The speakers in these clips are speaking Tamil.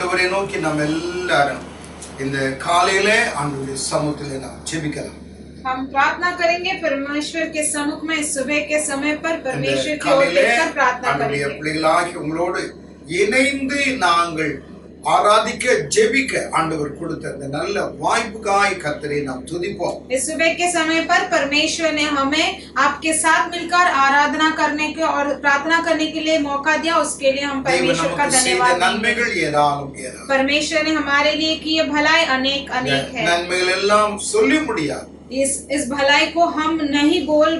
ஆண்டவரை நோக்கி நாம் எல்லாரும் இந்த காலையிலே ஆண்டவருடைய சமூகத்திலே நாம் ஜெபிக்கலாம். हम प्रार्थना करेंगे परमेश्वर के सम्मुख में सुबह के समय पर परमेश्वर की ओर देखकर प्रार्थना करेंगे. பிள்ளைகளாகிய உங்களோடு இணைந்து நாங்கள் ஆராதிக்க ஜெபிக்க ஆண்டவர் கொடுத்த அந்த நல்ல வாய்ப்புக்காய் கர்த்தரை நாம் துதிப்போம். इस सुबह के समय पर परमेश्वर ने हमें आपके साथ मिलकर आराधना करने के और प्रार्थना करने के लिए मौका दिया, उसके लिए हम परमेश्वर का धन्यवाद நன்மைகள் ஏராளம் ஏராளம். परमेश्वर ने हमारे लिए किए भलाई अनेक अनेक है. நன்மைகள் எல்லாம் சொல்லி முடியாது. इस भलाई को हम नहीं बोल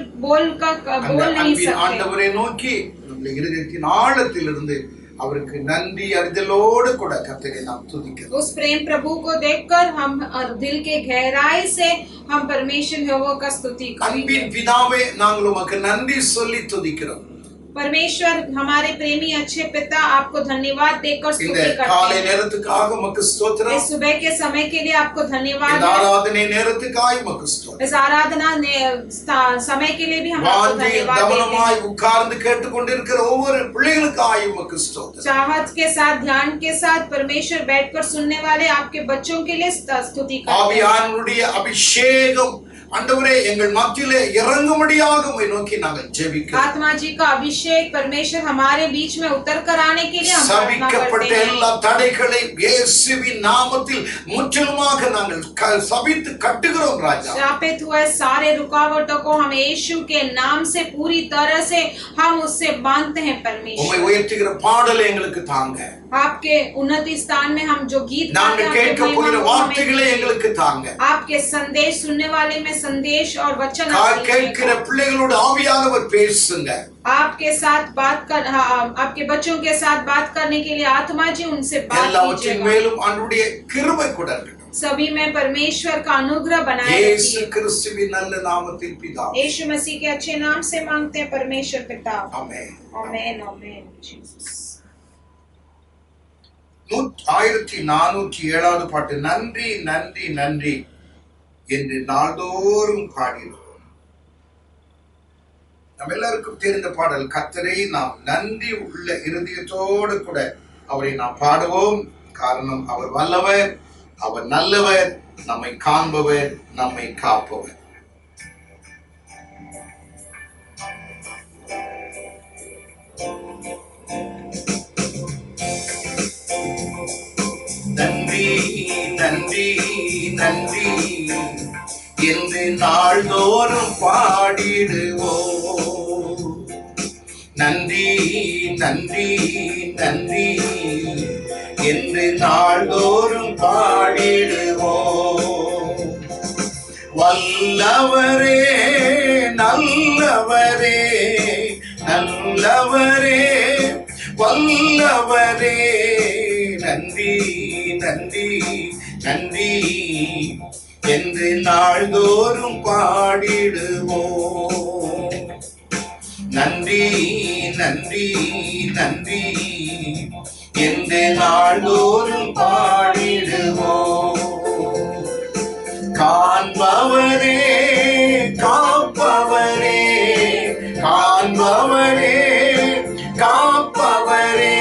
नहीं सकते. ஆண்டவரை நோக்கி நம்முடைய இதயத்தின் ஆழத்திலிருந்து அவருக்கு நன்றி அறிதலோடு கூட கர்த்தரை நாம் துதிக்கிறோம். उस प्रेम प्रभु को देखकर हम दिल के गहराई से हम परमेश्वर यहोवा का स्तुति करेंगे. அன்பின் பிதாவே நாங்கள் உமக்கு நன்றி சொல்லி துதிக்கிறோம். परमेश्वर हमारे प्रेमी अच्छे पिता आपको धन्यवाद देकर स्तुति करते हैं. காலை நேரத்துக்காக உமக்கு ஸ்தோத்திரம். इस सुबह के समय के लिए आपको धन्यवाद. இந்த ஆராதனை நேரத்துக்காக உமக்கு ஸ்தோத்திரம். इस आराधना समय के लिए भी हम आपको धन्यवाद देते हैं. உட்கார்ந்து கேட்டுக்கொண்டிருக்கிற ஒவ்வொரு பிள்ளைகளுக்காக உமக்கு ஸ்தோத்திரம். चाहत के साथ ध्यान के साथ परमेश्वर बैठकर सुनने वाले आपके बच्चों के लिए स्तुति करते हैं. ஆவியானவருடைய அபிஷேகம் ஆண்டவரே எங்கள் மத்தியிலே இறங்கும்படியாக உம்மை நோக்கி நாங்கள் ஜெபிக்கிறோம். आत्मा जी का अभिषेक परमेश्वर हमारे बीच में उतर कर आने के लिए हम प्रार्थना करते हैं. எல்லா தடைகளை இயேசுவின் நாமத்தில் முற்றிலுமாக நாங்கள் சபித்து கட்டுகிறோம் ராஜா. शापित हुए सारे रुकावटों को हम यीशु के नाम से पूरी तरह से हम उससे बांधते हैं परमेश्वर. உம்மை உயர்த்துகிற பாடலை எங்களுக்கு தாங்க. आपके उन्नति स्थान में हम जो गीत गाते हैं आपके संदेश सुनने वाले में संदेश और वचन आपके साथ बात कर आपके बच्चों के साथ बात करने के लिए आत्मा जी उनसे बात कीजिएगा. सभी में परमेश्वर का अनुग्रह बनाए रखिए. यीशु मसीह के अच्छे नाम से मांगते हैं परमेश्वर पिता. आमीन आमीन आमीन. 1407வது பாட்டு நன்றி நன்றி நன்றி என்று நாள்தோறும் பாடினோம். நம்ம எல்லாருக்கும் தெரிந்த பாடல். கர்த்தரை நாம் நன்றி உள்ள இருதயத்தோடு கூட அவரை நாம் பாடுவோம். காரணம் அவர் வல்லவர், அவர் நல்லவர், நம்மை காண்பவர், நம்மை காப்பவர். நன்றி நன்றி நன்றி என்று நாள்தோறும் பாடிடுவோம். நன்றி நன்றி நன்றி என்று நாள்தோறும் பாடிடுவோம். வல்லவரே நல்லவரே நல்லவரே வல்லவரே நன்றி நன்றி நன்றி என்று நாள்தோறும் பாடிடுவோம். நன்றி நன்றி நன்றி என்று நாள்தோறும் பாடிடுவோம். காண்பவரே காப்பவரே காண்பவரே காப்பவரே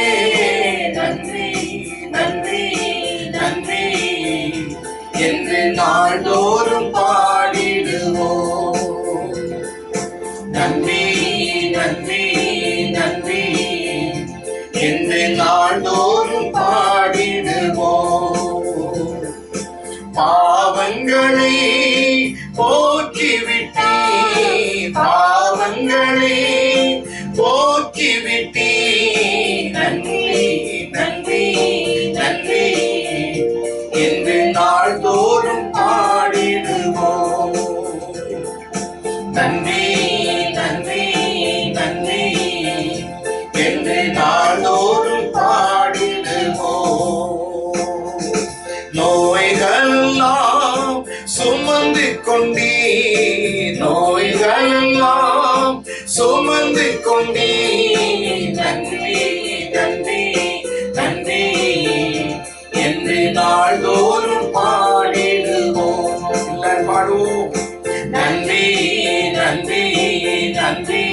நன்றி நன்றி நன்றி என்று நாள்தோறும் பாடிடுவோம். நன்றி நன்றி நன்றி என்று நாள்தோறும் பாடிடுவோம். பாவங்களை போக்கிவிட்டீர், பாவங்களை போக்கிவிட்டீர். நன்றி நன்றி நன்றி என்று நாள்தோறும் பாடிடுவோம். நன்றி நன்றி நன்றி என்று நாள்தோறும் பாடிடுவோம். நோய்களெல்லாம் சுமந்து கொண்டீர், நோய்களெல்லாம் சுமந்து கொண்டீர். நன்றி நன்றி நன்றி என்று நாள்தோறும் பாடிடுவோம். எல்லாரும் பாடுவோம். நன்றி நன்றி நன்றி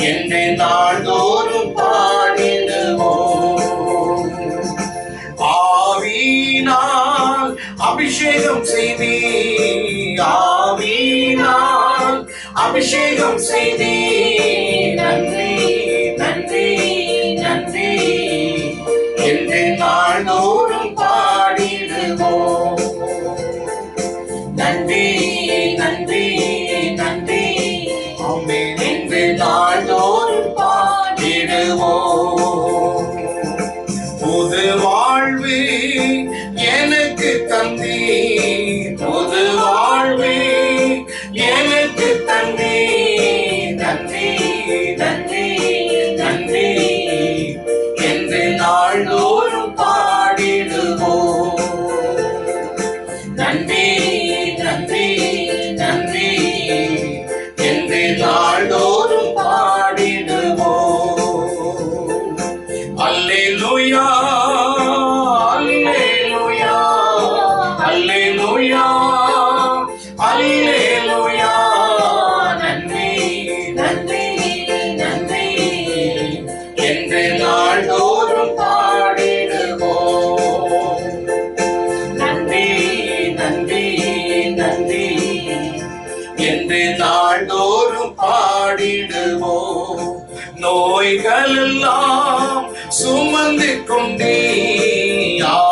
என்று நாள்தோறும் பாடிடுவோம். அபிஷேகம் செய்தி ஆவியினால் அபிஷேகம் செய்தி நன்றி நன்றி நன்றி என்று நாள்தோறும் பாடிடுவோம். நன்றி நன்றி நன்றி ஆமென் என்று நாள்தோறும் பாடிடுவோம். புது வாழ்வு எனக்கு தந்தி, புது வாழ்வு எனக்கு தந்தி நன்றி நன்றி நன்றி என்று நாள்தோறும் பாடிடுவோம். நன்றி நன்றி நன்றி என்று நாள்தோறும் பாடிடுவோம். அல்லேலூயா அல்லேலூயா அல்லேலூயா அல்லேலூயா நன்றி நன்றி நன்றி என்று நாள்தோறும் பாடிடுவோம். நன்றி நன்றி நன்றி என்று நாள்தோறும் பாடிடுவோம். நோய்களெல்லாம் சுமந்து கொண்டே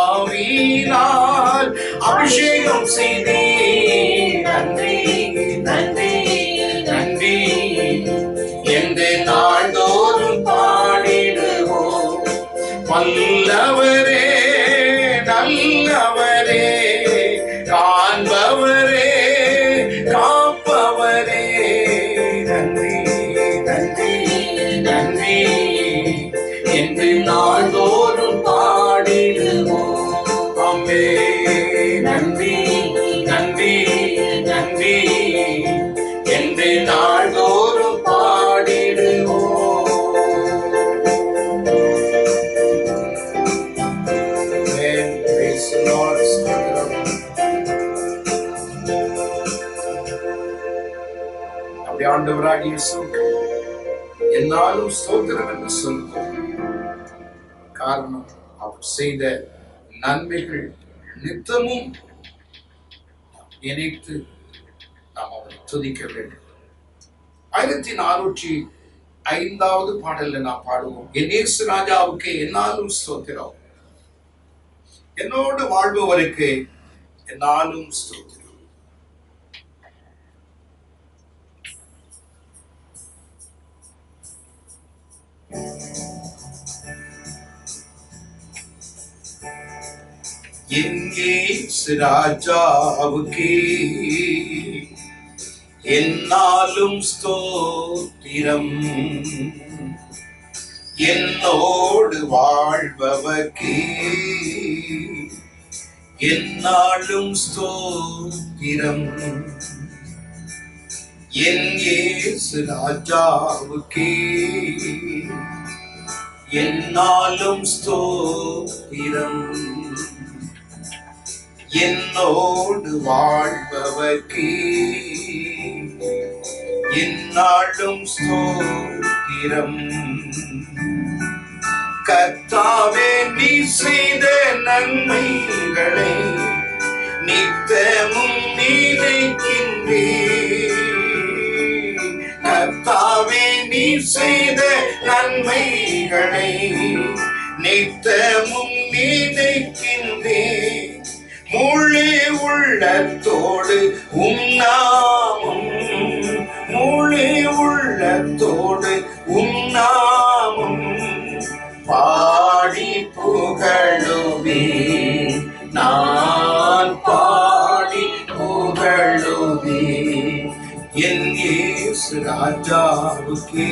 ஆவியினால் அபிஷேகம் செய்தே நன்றி நன்றி நன்றி என்று நாள்தோறும் பாடிடுவோம். வல்லவரே நல்லவரே காண்பவரே காப்பவரே நன்றி நன்றி நன்றி என்று நாள்தோறும் பாடிடுவோம். ஆமென் நன்றி நன்றி நன்றி என்று நாள்தோறும் பாடிடுவோம். Amen. Praise the Lord. நம்முடைய ஆண்டவராகிய இயேசுவுக்கு என்னாலும் ஸ்தோத்திரம் என்று சொல்வோம். காரணம் அவர் செய்த நன்மைகள் நித்தமும் நினைத்து நாம் அவரை துதிக்க வேண்டும். 1405வது பாடல்ல நாம் பாடுவோம். என் இயேசு ராஜாவுக்கு என்னாலும் ஸ்தோத்திரம், என்னோடு வாழ்பவருக்கு என்னாலும் ஸ்தோத்திரம். என் இயேசு ராஜாவுக்கே என்னாலும் ஸ்தோத்திரம், என்னோடு வாழ்பவர்க்கே என்னாலும் ஸ்தோத்திரம். என் இயேசு ராஜாவுக்கே என்னாலும் ஸ்தோத்திரம், என்னோடு வாழ்பவர்க்கே என்னாலும் ஸ்தோத்திரம். கர்த்தாவே நீ செய்த நன்மைகளை நித்தமும் நினைக்கின்றேன். கர்த்தாவே நீ செய்த நன்மைகளை நித்தமும் நினைக்கின்றேன். முழு உள்ளத்தோடு உன்னாமம், முழு உள்ளத்தோடு உன்னாமம் பாடி புகழுவே, நான் பாடி புகழுவே. என் இயேசு ராஜாவுக்கே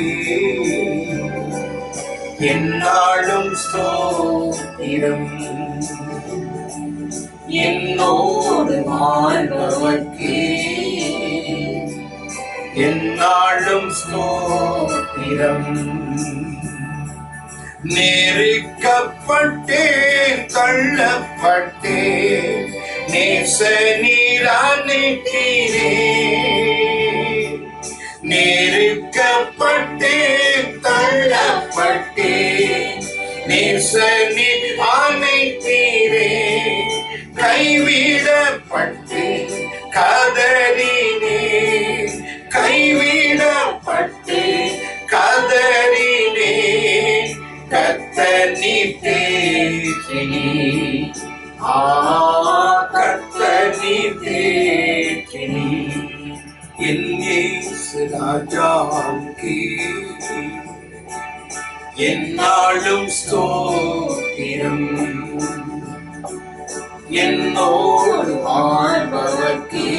என்னாலும் ஸ்தோத்திரம், என்னோடு வாழ்பவர்க்கே என்னாலும் ஸ்தோத்திரம். நெருக்கப்பட்டேன் தள்ளப்பட்டேன் நேச நீரானீரே. நெருக்கப்பட்டேன் தள்ளப்பட்டேன் நேச நீரானீரே. கைவிடப்பட்ட கர்த்தர் நீர் தேற்றினீர் என் இயேசு ராஜாவுக்கே என்னாலும் ஸ்தோத்திரம் என்னோடு வாழ்பவர்க்கே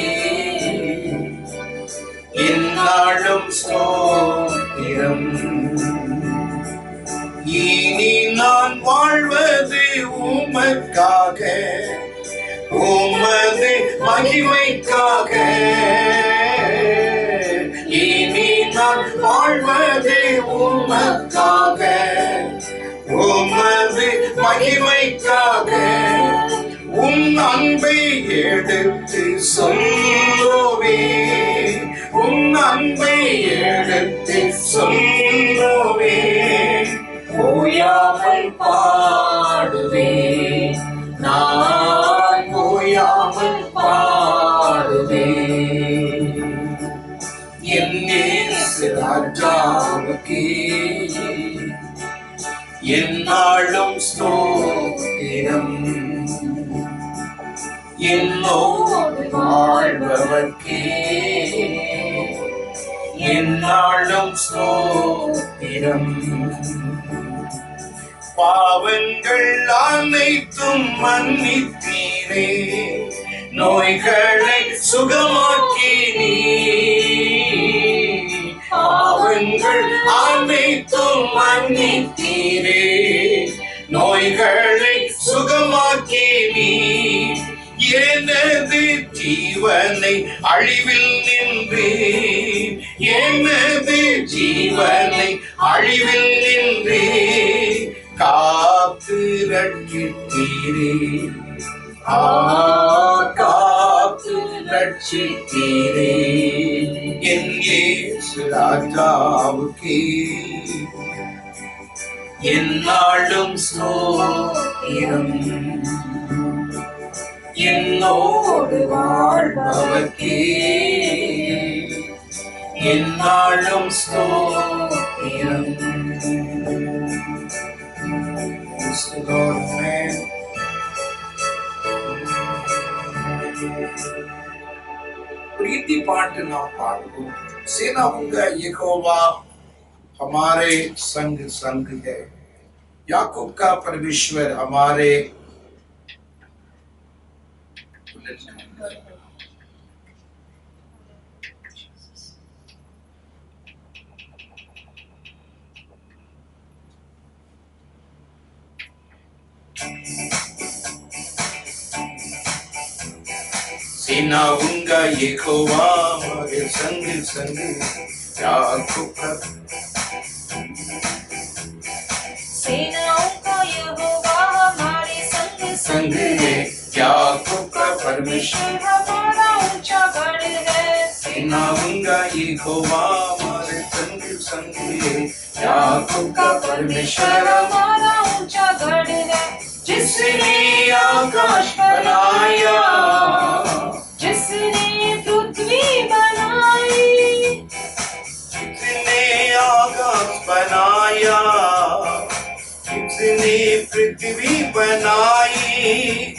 என்னாலும் ஸ்தோத்திரம் இனி நான் வாழ்வது உமக்காக உமது மகிமைக்காக இனி நான் வாழ்வது உமக்காக உமது மகிமைக்காக உன் அன்பை எடுத்து சொல்லுவே உன் அன்பை எடுத்து சொல்லுவே ஓயாமல் பாடுவே நான் ஓயாமல் பாடுவே என் இயேசு ராஜாவுக்கே என்னாலும் ஸ்தோத்திரம் என்னோடு வாழ்பவர்க்கே என்னாலும் ஸ்தோத்திரம் பாவங்கள் அனைத்தும் மன்னித்தீரே நோய்களை சுகமாக்கினீ பாவங்கள் அனைத்தும் மன்னித்தீரே நோய்களை சுகமாக்கினீ எனது ஜீவனை அழிவில் நின்று எனது ஜீவனை அழிவில் நின்று காத்து ரட்சித்தீரே காத்து ரட்சித்தீரே என் இயேசு ராஜாவுக்கே என்னாலும் ஸ்தோத்திரம் என்னோடு வாழ்பவர்க்கே என்னாலும் ஸ்தோத்திரம் प्रीति पाठ ना पाड़ो सेना उनका यहोवा हमारे संग संग है याकूब का परमेश्वर हमारे सेना उनका यहोवा हमारे संग संग याकूब का सेनाओं का यहोवा हमारे संग संग है याकूब का परमेश्वर हमारा ऊंचा गढ़ है सेना उनका यहोवा हमारे संग संग है याकूब का परमेश्वर हमारा ऊंचा गढ़ है जिसने आकाश बनाया जिसने पृथ्वी बनाई जिसने आकाश बनाया जिसने पृथ्वी बनाई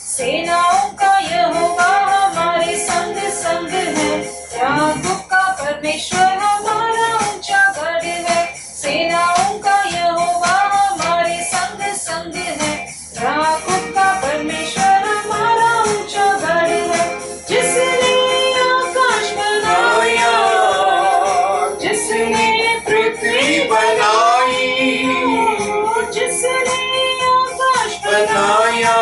सेनाओं का यहोवा हमारे संग संग है याकूब का परमेश्वर हमारा ऊंचा गढ़ है सेनाओं का यहोवा हमारे संग संग है याकूब का परमेश्वर हमारा ऊंचा गढ़ है जिसने आकाश बनाया जिसने पृथ्वी बनाई जिसने आकाश बनाया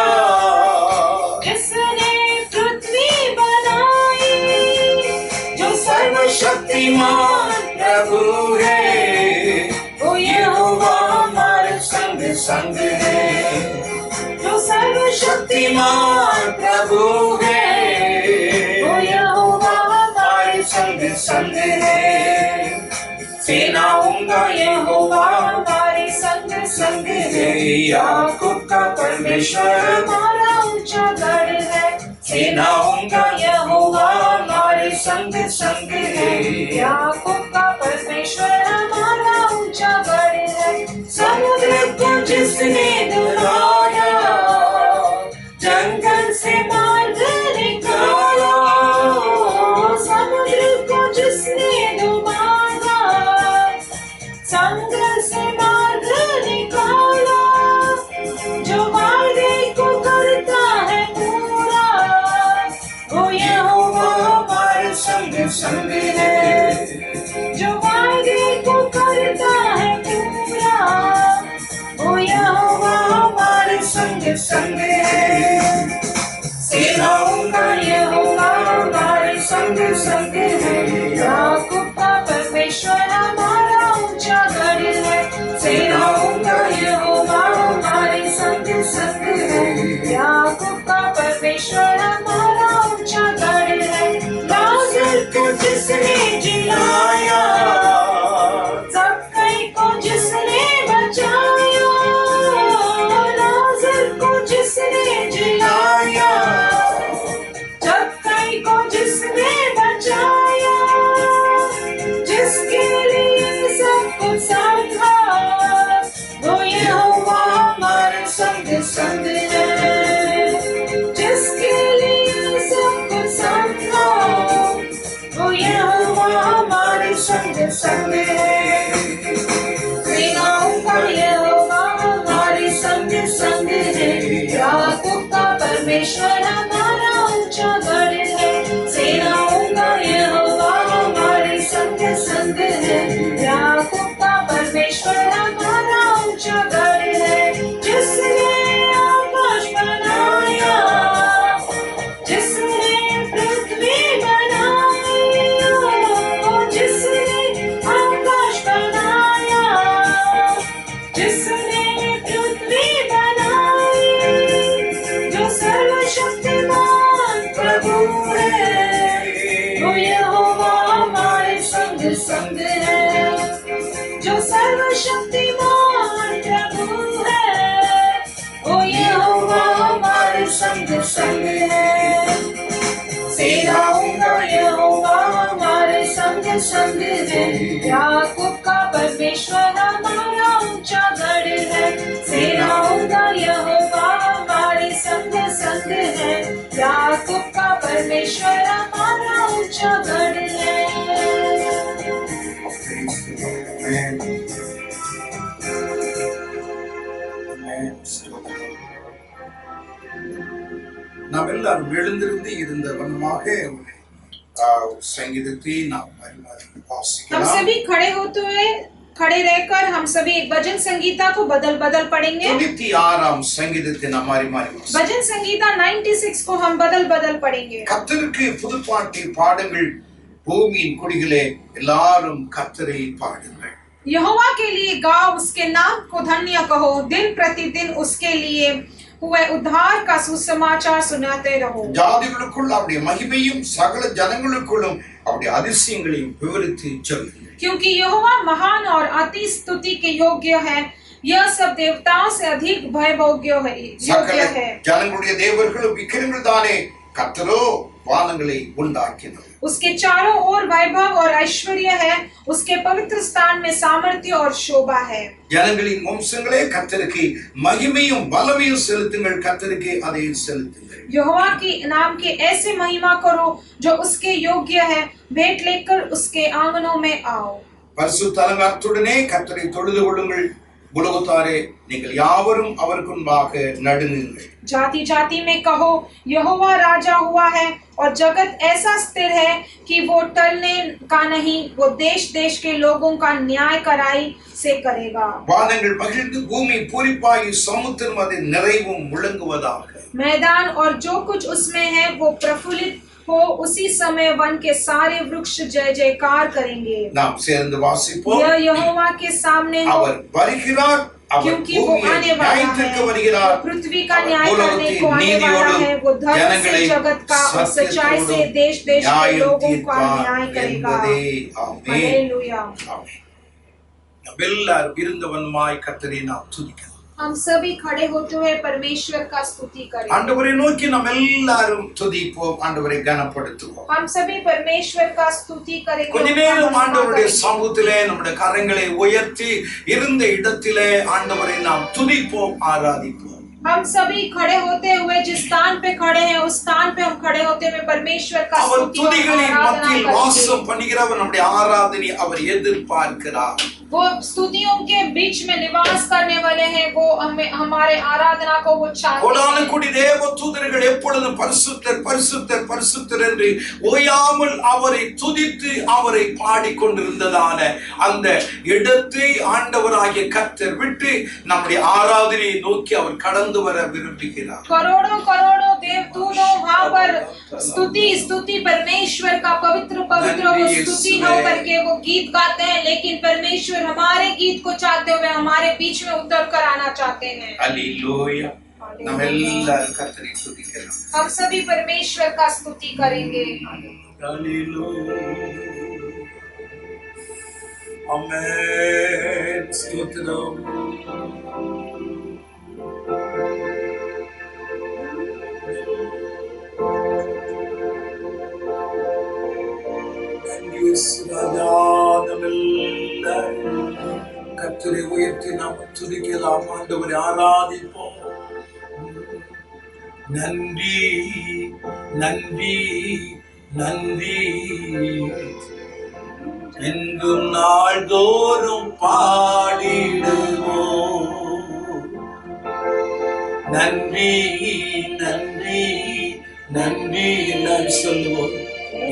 जिसने पृथ्वी बनाई जो सर्वशक्तिमान प्रभु है वो यहोवा हमारे संग संग है जो सर्वशक्तिमान शक्तिमान प्रभु है वो यहोवा हमारे संग संग है सेनाओं का यहोवा हमारे संग संग है याकूब का परमेश्वर हमारा ऊंचा गढ़ है सेनाओं का यहोवा हमारे संग संग है याकूब का परमेश्वर हमारा ऊंचा से मार्ग निकाला, जो वादे को करता है पूरा, वो यहोवा हमारे संग संग है। जो वादे को करता है पूरा, वो यहोवा हमारे संग संग है। सेनाओं का यहोवा हमारे संग संग है। याकूब का परमेश्वर हमारा ऊंचा गढ़ है। सेनाओं का यहोवा हमारे संग संग है। याकूब का परमेश्वर हमारा ऊंचा गढ़ है। लाजर को जिसने जिलाया, ज़क्कई को जिसने बचाया, लाजर को जिसने जिलाया, ज़क्कई को जिसने बचाया, जिसके लिए सब कुछ संभा, वो यहोवा हमारे संग संग है। जिसके लिए सब कुछ संभा, वो यहोवा हमारे संग संग है। सेनाओं का यहोवा हमारे संग संग है। याकूब का परमेश्वर हमारा ऊंचा गढ़ है। सेनाओं का यहोवा हमारे संग संग है। याकूब का परमेश्वर हमारा ऊंचा गढ़ है। जिसने आकाश बनाया, जिसने पृथ्वी बनाई, जिसने आकाश बनाया, जिसने पृथ्वी बनाई, जो सर्वशक्तिमान प्रभु है, वो यहोवा हमारे संग संग है। जो सर्वशक्तिमान प्रभु है, वो यहोवा हमारे संग संग है। सेनाओं का यहोवा हमारे संग संग है। याकूब का परमेश्वर हमारा ऊंचा गढ़ है। सेनाओं का यहोवा हमारे संग संग है। याकूब का परमेश्वर हमारा ऊंचा गढ़ है। நாம் எல்லாரும் எழுந்திருந்து இருந்த வண்ணமாக संगीतத்தை நாம் हम வாசிக்கலாம். सभी खड़े रहकर हम सभी एक भजन संगीता को बदल बदल पढ़ेंगे। 96 சங்கீதத்தை நாம் மாறி மாறி வாசிக்கலாம். भजन संगीता 96 को हम बदल बदल पढ़ेंगे। கர்த்தருக்கு புதுப்பாட்டை பாடுங்கள், பூமியின் குடிகளே எல்லாரும் கர்த்தரை பாடுங்கள். यहोवा के लिए गाओ, उसके नाम को धन्य कहो, दिन प्रतिदिन उसके लिए हुए उद्धार का सुसमाचार सुनाते रहो। ஜாதிகளுக்குள் அவருடைய மகிமையும் சகல ஜனங்களுக்குள்ளும் அவருடைய அதிசயங்களையும் விவரித்து சொல்லுங்கள். क्योंकि यहोवा महान और अति स्तुति के योग्य है, यह सब देवताओं से अधिक भयभोग्य है। சகல ஜனங்களுடைய தேவர்களும் விக்கிரங்கள் தானே, கர்த்தரோ வானங்களை உண்டாக்கினார். उसके चारों ओर वैभव और ऐश्वर्य है, उसके पवित्र स्थान में सामर्थ्य और शोभा है। ஜனங்களின் வம்சங்களே கர்த்தருக்கு மகிமையும் பலமையும் செலுத்துங்கள், கர்த்தருக்கு அதை செலுத்துங்கள். यहोवा की नाम के ऐसे महिमा करो जो उसके योग्य है, भेंट लेकर उसके आंगनों में आओ। பரிசுத்த அலங்காரத்துடனே கர்த்தரை தொழுது கொள்ளுங்கள், உலகத்தாரே நீங்கள் யாவரும் அவருக்கு முன்பாக நடுங்குங்கள். जाति जाति में कहो, यहोवा राजा हुआ है और जगत ऐसा स्थिर है कि वो टलने का नहीं, वो देश देश के लोगों का न्याय कराई से करेगा। வானங்கள் மகிழ்ந்து பூமி பூரிப்பாகி சமுத்திரம் அதன் நிறைவும் முழங்குவதாக। मैदान और जो कुछ उसमें है वो प्रफुल्लित हो, उसी समय वन के सारे वृक्ष जय जयकार करेंगे। நாம் சேர்ந்து வாசிப்போம். यह यहोवा के सामने हो, அவர் வருகிறார், क्योंकि वो आने वाला है, पृथ्वी का न्याय करने को आने वाला है। वो धर्म से जगत का और सच्चाई से देश देश के लोगों का न्याय करेगा। हालेलुया। எல்லாரும் இருந்தவன்மாய் கர்த்தரை நாம் துதிக்கலாம். हम सभी खड़े होते हुए परमेश्वर का स्तुति करें। ஆண்டவரை நோக்கி நாம் எல்லாரும் துதிப்போம், ஆண்டவரை கனப்படுத்துவோம். हम सभी परमेश्वर का स्तुति करेंगे। கொஞ்ச நேரம் ஆண்டவருடைய சமூகத்திலே நம்முடைய கரங்களை உயர்த்தி இருந்த இடத்திலே ஆண்டவரை நாம் துதிப்போம், ஆராதிப்போம். हम सभी खड़े होते हुए जिस स्थान पे खड़े हैं उस स्थान पे हम खड़े होते हुए परमेश्वर का அவர் स्तुति और துதிகளின் आराधना மத்தியில் करेंगे। வாசம் பண்ணுகிறவர் நம்முடைய ஆராதனை அவர் எதிர்பார்க்கிறார். वो स्तुतियों के बीच में निवास करने वाले हैं, वो हमें हमारे आराधना को वो चाहते கோடான हैं। கோடி தேவ தூதர்கள் எப்பொழுதும் பரிசுத்தர் பரிசுத்தர் பரிசுத்தர் என்று ஓயாமல் அவரை துதித்து அவரை பாடிக்கொண்டிருந்ததான அந்த இடத்தை ஆண்டவராகிய கர்த்தர் விட்டு நம்முடைய ஆராதனையை நோக்கி அவர் கடந்து வர விரும்புகிறார். करोड़ों करोड़ों देवदूतों वहां पर स्तुति स्तुति परमेश्वर का पवित्र पवित्र वो स्तुति होकर के वो गीत गाते हैं, लेकिन परमेश्वर हमारे गीत को चाहते हुए हमारे बीच में उतर कर आना चाहते हैं। அல்லேலூயா. நம்ம எல்லாரும் கர்த்தரை துதிக்கலாம். हम सभी परमेश्वर का स्तुति करेंगे। அல்லேலூயா. ஆமென். ஸ்தோத்திரம். கர்த்தரை உயர்த்தி நாம் துதிக்கலாம், ஆண்டவரை ஆராதிப்போம். நன்றி நன்றி நன்றி என்றும் நாள்தோறும் பாடிடுவோம். நன்றி நன்றி நன்றி என்று சொல்லுவோம்.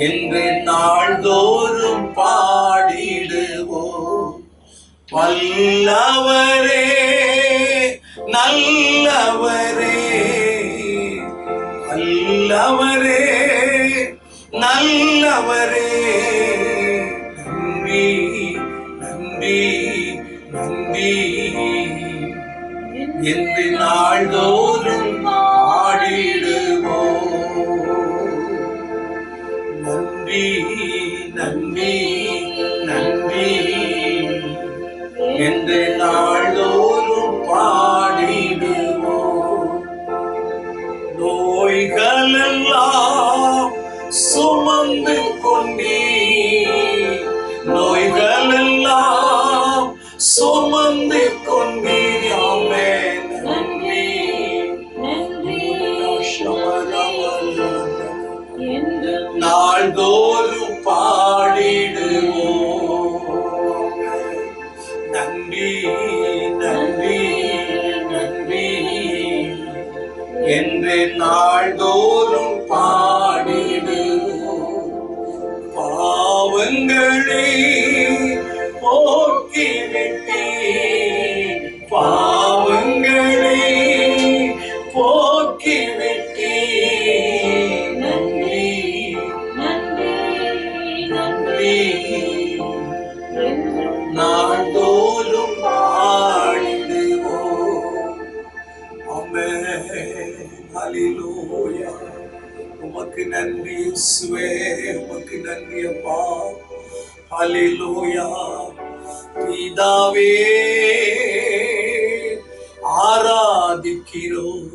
என்று நாள்தோறும் பாடிடுவோம். வல்லவரே நல்லவரே வல்லவரே நல்லவரே நன்றி நன்றி நன்றி என்று நாள்தோறும் பாடிடுவோம். நன்றி நன்றி நன்றி என்று நாள்தோறும் பாடிடுவோம். நோய்களெல்லாம் சுமந்து கொண்டீர், நோய்களெல்லாம் சுமந்து கொண்டீர். ஆமென். நன்றி நாள்தோறும் பாடிடுவோம். நன்றி நன்றி நன்றி என்று நாள்தோறும் பாடிடுவோம். பாவங்களை போக்கிவிட்டீர், பாவங்களை போக்கிவிட்டீர். நன்றி நாள்தோறும் பாடிடுவோம். ஆமென். அல்லேலூயா. உமக்கு நன்றி இயேசுவே, உமக்கு நன்றி அப்பா. அல்லேலூயா. பிதாவே ஆராதிக்கிறோம்,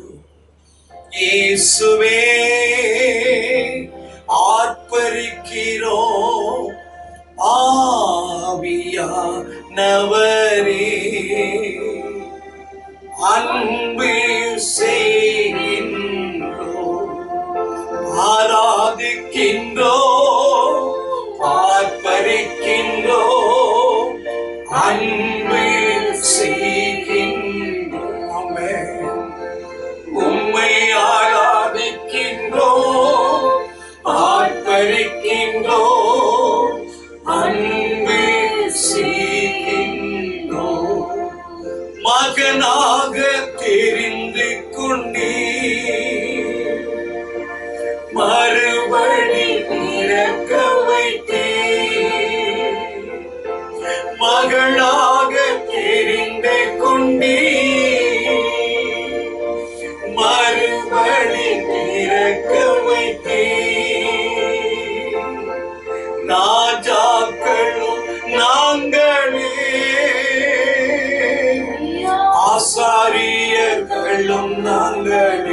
இயேசுவே ஆர்ப்பரிக்கிறோம். ஆவியானவரே அன்பு செய்கின்றோம், ஆராதிக்கின்றோம், ஆர்ப்பரிக்கின்றோம், அன்பு செய்கின்றோம். ஆமென். உம்மை ஆராதிக்கின்றோம், ஆர்ப்பரிக்கின்றோம், அன்பு செய்கின்றோம். மகனாக தெரிந்து கொண்டீர், மறுபடி பிறக்க வைத்தீர். மகளாக தெரிந்து கொண்டீர், மறுபடி பிறக்க வைத்தீர். ராஜாக்களும் நாங்களே, ஆசாரியர்களும் நாங்களே,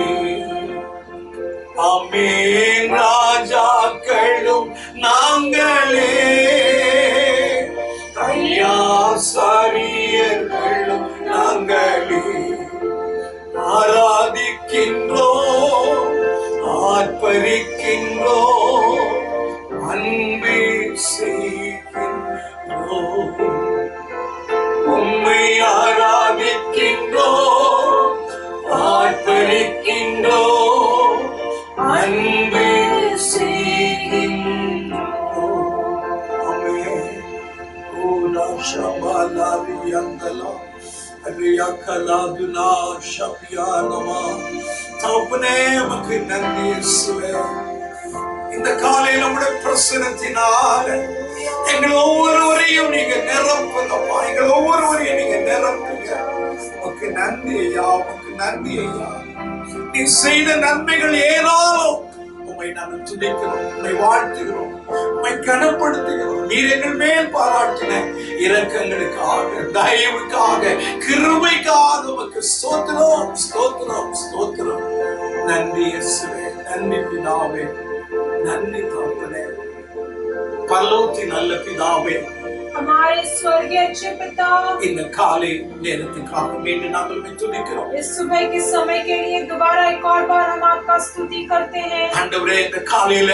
அல்லேலூயா கலாதுனா ஷபியானமா தகப்பனே உமக்கு நன்றி இயேசுவே. இந்த காலையில் உம்முடைய பிரசன்னத்தினால எங்கள் ஒவ்வொருவரையும் நீங்க நிரப்புங்கப்பா. எங்கள் ஒவ்வொருவரையும் நீங்க நிரப்புங்க. உமக்கு நன்றி ஐயா, உமக்கு நன்றி ஐயா. நீ செய்த நன்மைகள் ஏராளம். உம்மை நாங்கள் துதிக்கிறோம், உம்மை வாழ்த்துகிறோம், உம்மை கனப்படுத்துகிறோம். நீர் எங்கள் மேல் பாராட்டின இரக்கங்களுக்காக, தயவுக்காக, கிருபைக்காக உமக்கு ஸ்தோத்திரம், ஸ்தோத்திரம், ஸ்தோத்திரம். நன்றி இயேசுவே, நன்றி பிதாவே, நன்றி தகப்பனே, பரலோகத்தின் நல்ல பிதாவே, हमारे स्वर्गीय अच्छे पिता, இந்த காலை நேரத்துக்காக மீண்டும் நாங்கள் உம்மை துதிக்கிறோம். इस सुबह के समय के लिए दोबारा एक और बार हम आपका स्तुति करते हैं। ஆண்டவரே, இந்த காலையில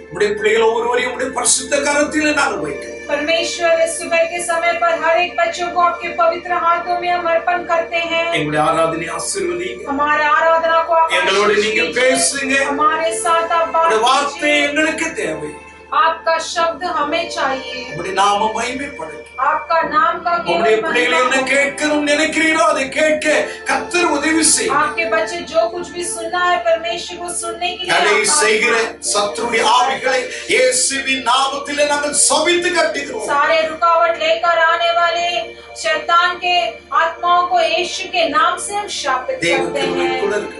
உம்முடைய பிள்ளைகள் ஒவ்வொருவரையும் உம்முடைய பரிசுத்த கரத்திலே நாங்கள் வைக்கிறோம். परमेश्वर, इस सुबह के समय पर हर एक बच्चों को आपके पवित्र हाथों में हम अर्पण करते हैं। எங்களுடைய ஆராதனை ஆசீர்வதிங்க. हमारे आराधना को आप எங்களோடு आशीष நீங்க दीजिए। பேசுங்க. हमारे साथ आप बात உம்முடைய வார்த்தை कीजिए। எங்களுக்கு தேவை. आपका शब्द हमें चाहिए। உம்முடைய நாமம் மகிமைப்படட்டும். आपका नाम का உம்முடைய केवल பிள்ளைகள் என்ன महिमा हो। கேட்கணும் நினைக்கிறீரோ அதை கேட்க கர்த்தர் உதவி செய்யும். आपके बच्चे जो कुछ भी सुनना है परमेश्वर को सुनने के लिए தடை आप செய்கிற சத்துருடைய ஆவிகளை இயேசுவின் நாமத்திலே நாங்கள் சபித்து கட்டுகிறோம். सारे रुकावट लेकर आने वाले शैतान के आत्माओं को यीशु के नाम से हम शापित தேவ करते கிருபை हैं। கூட இருக்கு.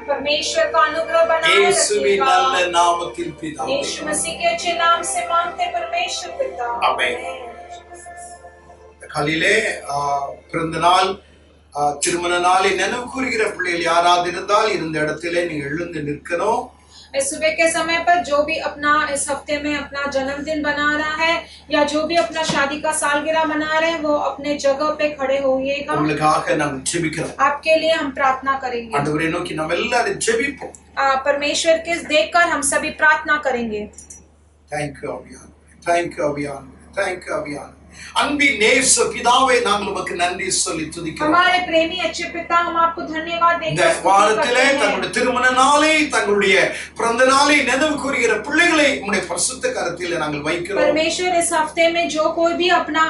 परमेश्वर का अनुग्रह बनाए இயேசுவின் रखिएगा। நல்ல நாமத்தில் பிதாவே. यीशु मसीह के अच्छे नाम से मांगते परमेश्वर पिता। आमेन। காலையிலே பிறந்த நாள், திருமண நாளை நினைவு கூறுகிற பிள்ளைகள் யாராவது இருந்தால் இருந்த இடத்திலே நீங்க எழுந்து நிற்கணும். इस सुबह के समय पर जो भी अपना इस हफ्ते में अपना जन्मदिन बना रहा है या जो भी अपना शादी का सालगिरह मना रहे हैं वो अपने जगह पे खड़े होइएगा। உங்களுக்காக நாங்கள் ஜெபிக்கிறோம். आपके लिए हम प्रार्थना करेंगे। ஆண்டவரை நோக்கி நாம் எல்லாரும் ஜெபிப்போம். परमेश्वर के देखकर हम सभी प्रार्थना करेंगे। थैंक यू ஆவியானவரே, थैंक यू ஆவியானவரே, थैंक यू ஆவியானவரே. அன்பின் நேச பிதாவே, நாங்கள் உமக்கு நன்றி சொல்லி துதிக்கிறோம். हमारे प्रेमी अच्छे पिता, हम आपको धन्यवाद देते இந்த हैं। வாரத்திலே தங்களுடைய திருமண நாளை, தங்களுடைய பிறந்த நாளை நினைவு கூறுகிற பிள்ளைகளை உம்முடைய பரிசுத்த கரத்திலே நாங்கள் வைக்கிறோம். परमेश्वर, इस हफ्ते में जो कोई भी अपना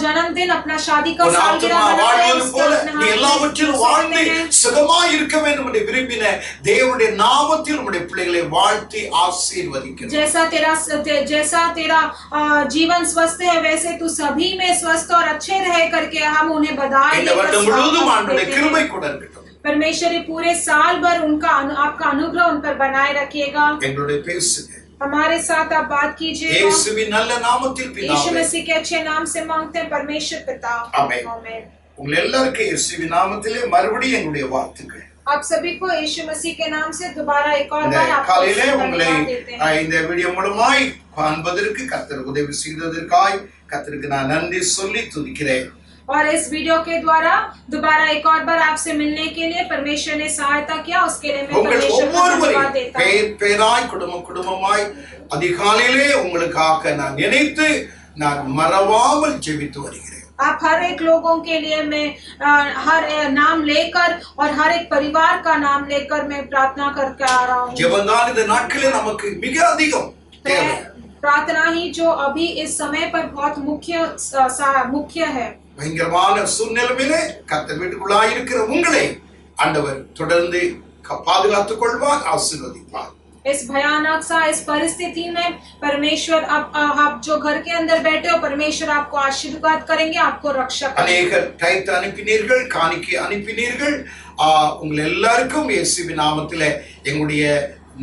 जन्मदिन, अपना शादी का ஒரு सालगिरह ஆத்துமா मना रहे हैं, வாழ்வது போல उसका நீ எல்லாவற்றிலும் வாழ்ந்து हैं। சுகமாய் இருக்க வேண்டும் என்று விரும்பின தேவனுடைய நாமத்தில் உம்முடைய பிள்ளைகளை வாழ்த்தி ஆசீர்வதிக்கிறோம். जैसा तेरा जीवन स्वस्थ है वैसे तू सभी में स्वस्थ और अच्छे रहे करके हम उन्हें बधाई இந்த देकर வருடம் முழுவதும் स्वागत ஆண்டவருடைய देते கிருபை हैं। கூட இருக்கட்டும். परमेश्वर, ये पूरे साल भर आपका अनुग्रह उन पर बनाए रखिएगा। எங்களுடைய பேசுங்க. हमारे साथ आप बात कीजिएगा। இயேசுவின் நல்ல நாமத்தில் यीशु பிதாவே. मसीह के अच्छे नाम से मांगते हैं परमेश्वर पिता। आमेन। आमेन। உங்கள் எல்லாருக்கும் இயேசுவின் நாமத்திலே மறுபடியும் என்னுடைய வாழ்த்துக்கள். आप सभी को यीशु मसीह के नाम से दोबारा एक और இந்த बार आपको காலையிலே உங்களை धन्यवाद देते हैं। இந்த வீடியோ மூலமாய் காண்பதற்கு கர்த்தர் உதவி செய்ததற்காய் கர்த்தருக்கு நான் நன்றி சொல்லி துதிக்கிறேன். और इस वीडियो के द्वारा दोबारा एक और बार आपसे मिलने के लिए परमेश्वर ने सहायता किया, उसके लिए मैं உங்கள் परमेश्वर को धन्यवाद ஒவ்வொருவரையும் देता हूँ। பேர் பேராய் குடும்பமாய் அதிகாலையிலே உங்களுக்காக நான் நினைத்து நான் மறவாமல் ஜெபித்து வருகிறேன். आप हर एक लोगों के लिए मैं हर नाम लेकर और हर एक परिवार का नाम लेकर मैं प्रार्थना करके आ रहा हूँ। ஜெபம்தான் இந்த நாட்களில் நமக்கு மிக அதிகம் தேவை. प्रार्थना ही जो अभी इस समय पर बहुत मुख्य है। பயங்கரமான சூழ்நிலையிலே கர்த்தர் வீட்டுக்குள்ளாய் இருக்கிற உங்களை ஆண்டவர் தொடர்ந்து பாதுகாத்துக் கொள்வார், ஆசீர்வதிப்பார். इस भयानक सा इस परिस्थिति में परमेश्वर आप जो घर के अंदर बैठे हो, परमेश्वर आपको आशीर्वाद करेंगे, आपको रक्षा करेंगे। அநேகர் டைத் அனுப்பினீர்கள், காணிக்கை அனுப்பினீர்கள். உங்கள் எல்லாருக்கும் இயேசுவின் நாமத்திலே எங்களுடைய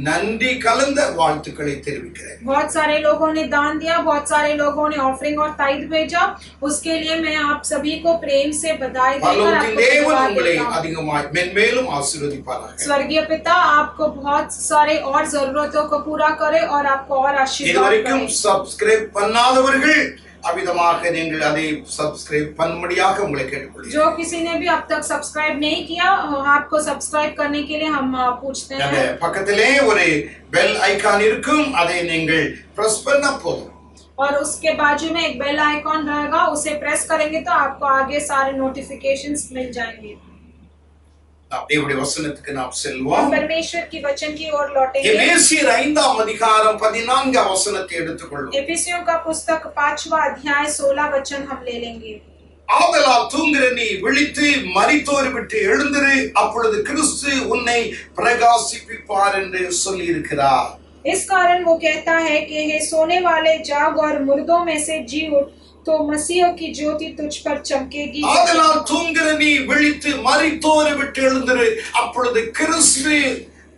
நன்றி கலந்த வாழ்த்துக்களை தெரிவிக்கிறேன். बहुत सारे लोगों ने दान दिया, बहुत सारे लोगों ने ऑफरिंग और ताइद भेजा, उसके लिए मैं आप सभी को प्रेम से बधाई देकर பரலோகத்தின் आपको தேவன் धन्यवाद உங்களை देता हूं। அதிகமாய் மென்மேலும் ஆசீர்வதிப்பாராக. स्वर्गीय पिता आपको बहुत सारे और जरूरतों को पूरा करे और आपको और आशीर्वाद இதுவரைக்கும் करे। சப்ஸ்கிரைப் பண்ணாதவர்கள் அவிதமாக நீங்கள் அதை சப்ஸ்கிரைब பண்ணும்படியாக உங்களை கேட்டுக்கொள்கிறேன். जो किसी ने भी अब तक सब्सक्राइब नहीं किया, आपको सब्सक्राइब करने के लिए हम पूछते அந்த हैं। பக்கத்திலே ஒரு பெல் ஐகான் இருக்கும், அதை நீங்கள் பிரஸ் பண்ணா போதும். और उसके बाजू में एक बेल आइकॉन रहेगा, उसे प्रेस करेंगे तो आपको आगे सारे नोटिफिकेशंस मिल जाएंगे। தேவனுடைய வசனத்துக்கு நாம் हम செல்வோம். परमेश्वर की वचन की ओर लौटेंगे। எபேசியர் 5ஆம் அதிகாரம் 14 வசனத்தை எடுத்துக்கொள்வோம். एफिसियों का पुस्तक 5वां अध्याय 16 वचन हम ले लेंगे। ஆதலால் தூங்குற நீ விழித்து மரித்தோரை விட்டு எழுந்திரு, அப்பொழுது கிறிஸ்து உன்னை பிரகாசிப்பிப்பார் என்று சொல்லி இருக்கிறார். इस कारण वो कहता है कि हे सोने वाले जाग और मुर्दों में से जी उठ, तो मसीह की ज्योति तुझ पर चमकेगी. ஆதலால் தூங்குற நீ விழித்து மரித்தோரை விட்டு எழுந்திரு, அப்பொழுது கிறிஸ்து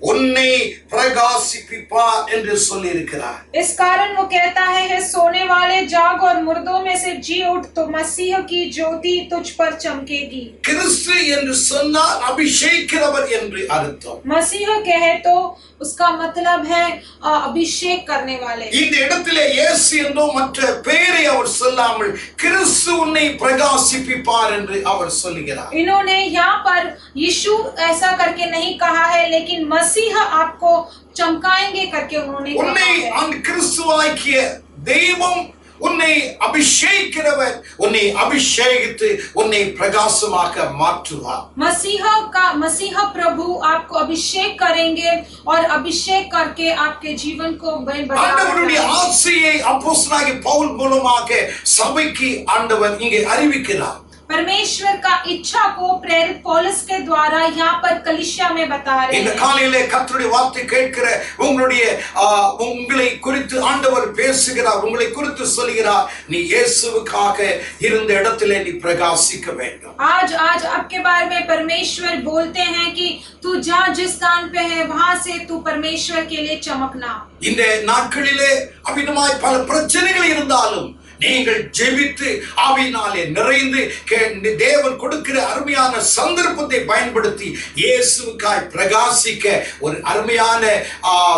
உன்னை பிரகாசிப்பிப்பார் என்று சொல்லி இருக்கிறார். इस कारण वो कहता है हे सोने वाले जाग और मुर्दों में से जी उठ, तो मसीह की ज्योति तुझ पर चमकेगी. கிறிஸ்து என்று சொன்னால் அபிஷேகிக்கிறவர் என்று அர்த்தம். मसीह कहे तो उसका मतलब है अभिषेक करने वाले. இந்த இடத்திலே இயேசு என்றோ மற்ற பெயரை அவர் சொல்லாமல் கிறிஸ்து உன்னை பிரகாசிப்பிப்பார் என்று அவர் சொல்லுகிறார். इन्होंने यहाँ पर यीशु ऐसा करके नहीं कहा है, लेकिन मसीह आपको चमकाएंगे करके उन्होंने कहा உன்னை है. அந்த கிறிஸ்துவாக்கிய தெய்வம் உன்னை அபிஷேகிக்கிறவர் உன்னை அபிஷேகித்து உன்னை பிரகாசமாக மாற்றுவார். मसीह प्रभु आपको अभिषेक करेंगे और अभिषेक करके आपके जीवन को ஆண்டவருடைய बढ़ाएंगे. ஆசையை அப்போஸ்தலனாகிய பவுல் மூலமாக சபைக்கு ஆண்டவர் இங்கே அறிவிக்கிறார். परमेश्वर का इच्छा को प्रेरित पौलुस के द्वारा यहाँ पर कलीसिया में बता रहे இந்த हैं. காலையிலே கர்த்தருடைய வார்த்தை கேட்கிற உங்களை குறித்து ஆண்டவர் பேசுகிறார், உங்களை குறித்து சொல்கிறார், நீ இயேசுவுக்காக இருந்த இடத்திலே நீ பிரகாசிக்க வேண்டும். आज आपके बारे में परमेश्वर बोलते हैं कि तू जहाँ जिस स्थान पे है वहां से तू परमेश्वर के लिए चमकना. இந்த நாட்களிலே அவிதமாய் பல பிரச்சனைகள் இருந்தாலும் நீங்கள் ஜெபித்து ஆவியினாலே நிறைந்து தேவன் கொடுக்கிற அருமையான சந்தர்ப்பத்தை பயன்படுத்தி இயேசுவுக்காய் பிரகாசிக்க ஒரு அருமையான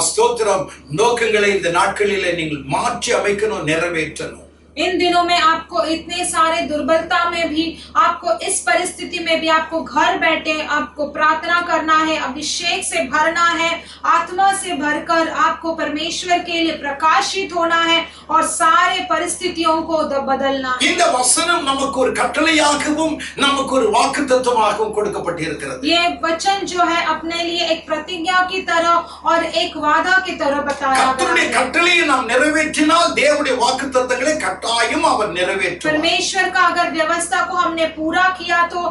ஸ்தோத்திரம் நோக்கங்களை இந்த நாட்களிலே நீங்கள் மாற்றி அமைக்கணும், நிறைவேற்றணும். इन दिनों में आपको इतने सारे दुर्बलता में भी, आपको इस परिस्थिति में भी आपको घर बैठे आपको प्रार्थना करना है, अभिषेक से भरना है, आत्मा से भरकर आपको परमेश्वर के लिए प्रकाशित होना है और सारे परिस्थितियों को बदलना है. இந்த வசனம் நமக்கு ஒரு கட்டளையாகவும் நமக்கு ஒரு வாக்குத்தத்தமாகவும் கொடுக்கப்பட்டிருக்கிறது. ये वचन जो है अपने लिए एक प्रतिज्ञा की तरह और एक वादा की तरह बताया गया கர்த்தருடைய है. கட்டளையை நாம் நிறைவேற்றினால் தேவனுடைய வாக்குத்தத்தங்களை அவர் நிறைவேற்றுவார். परमेश्वर का अगर व्यवस्था को हमने पूरा किया तो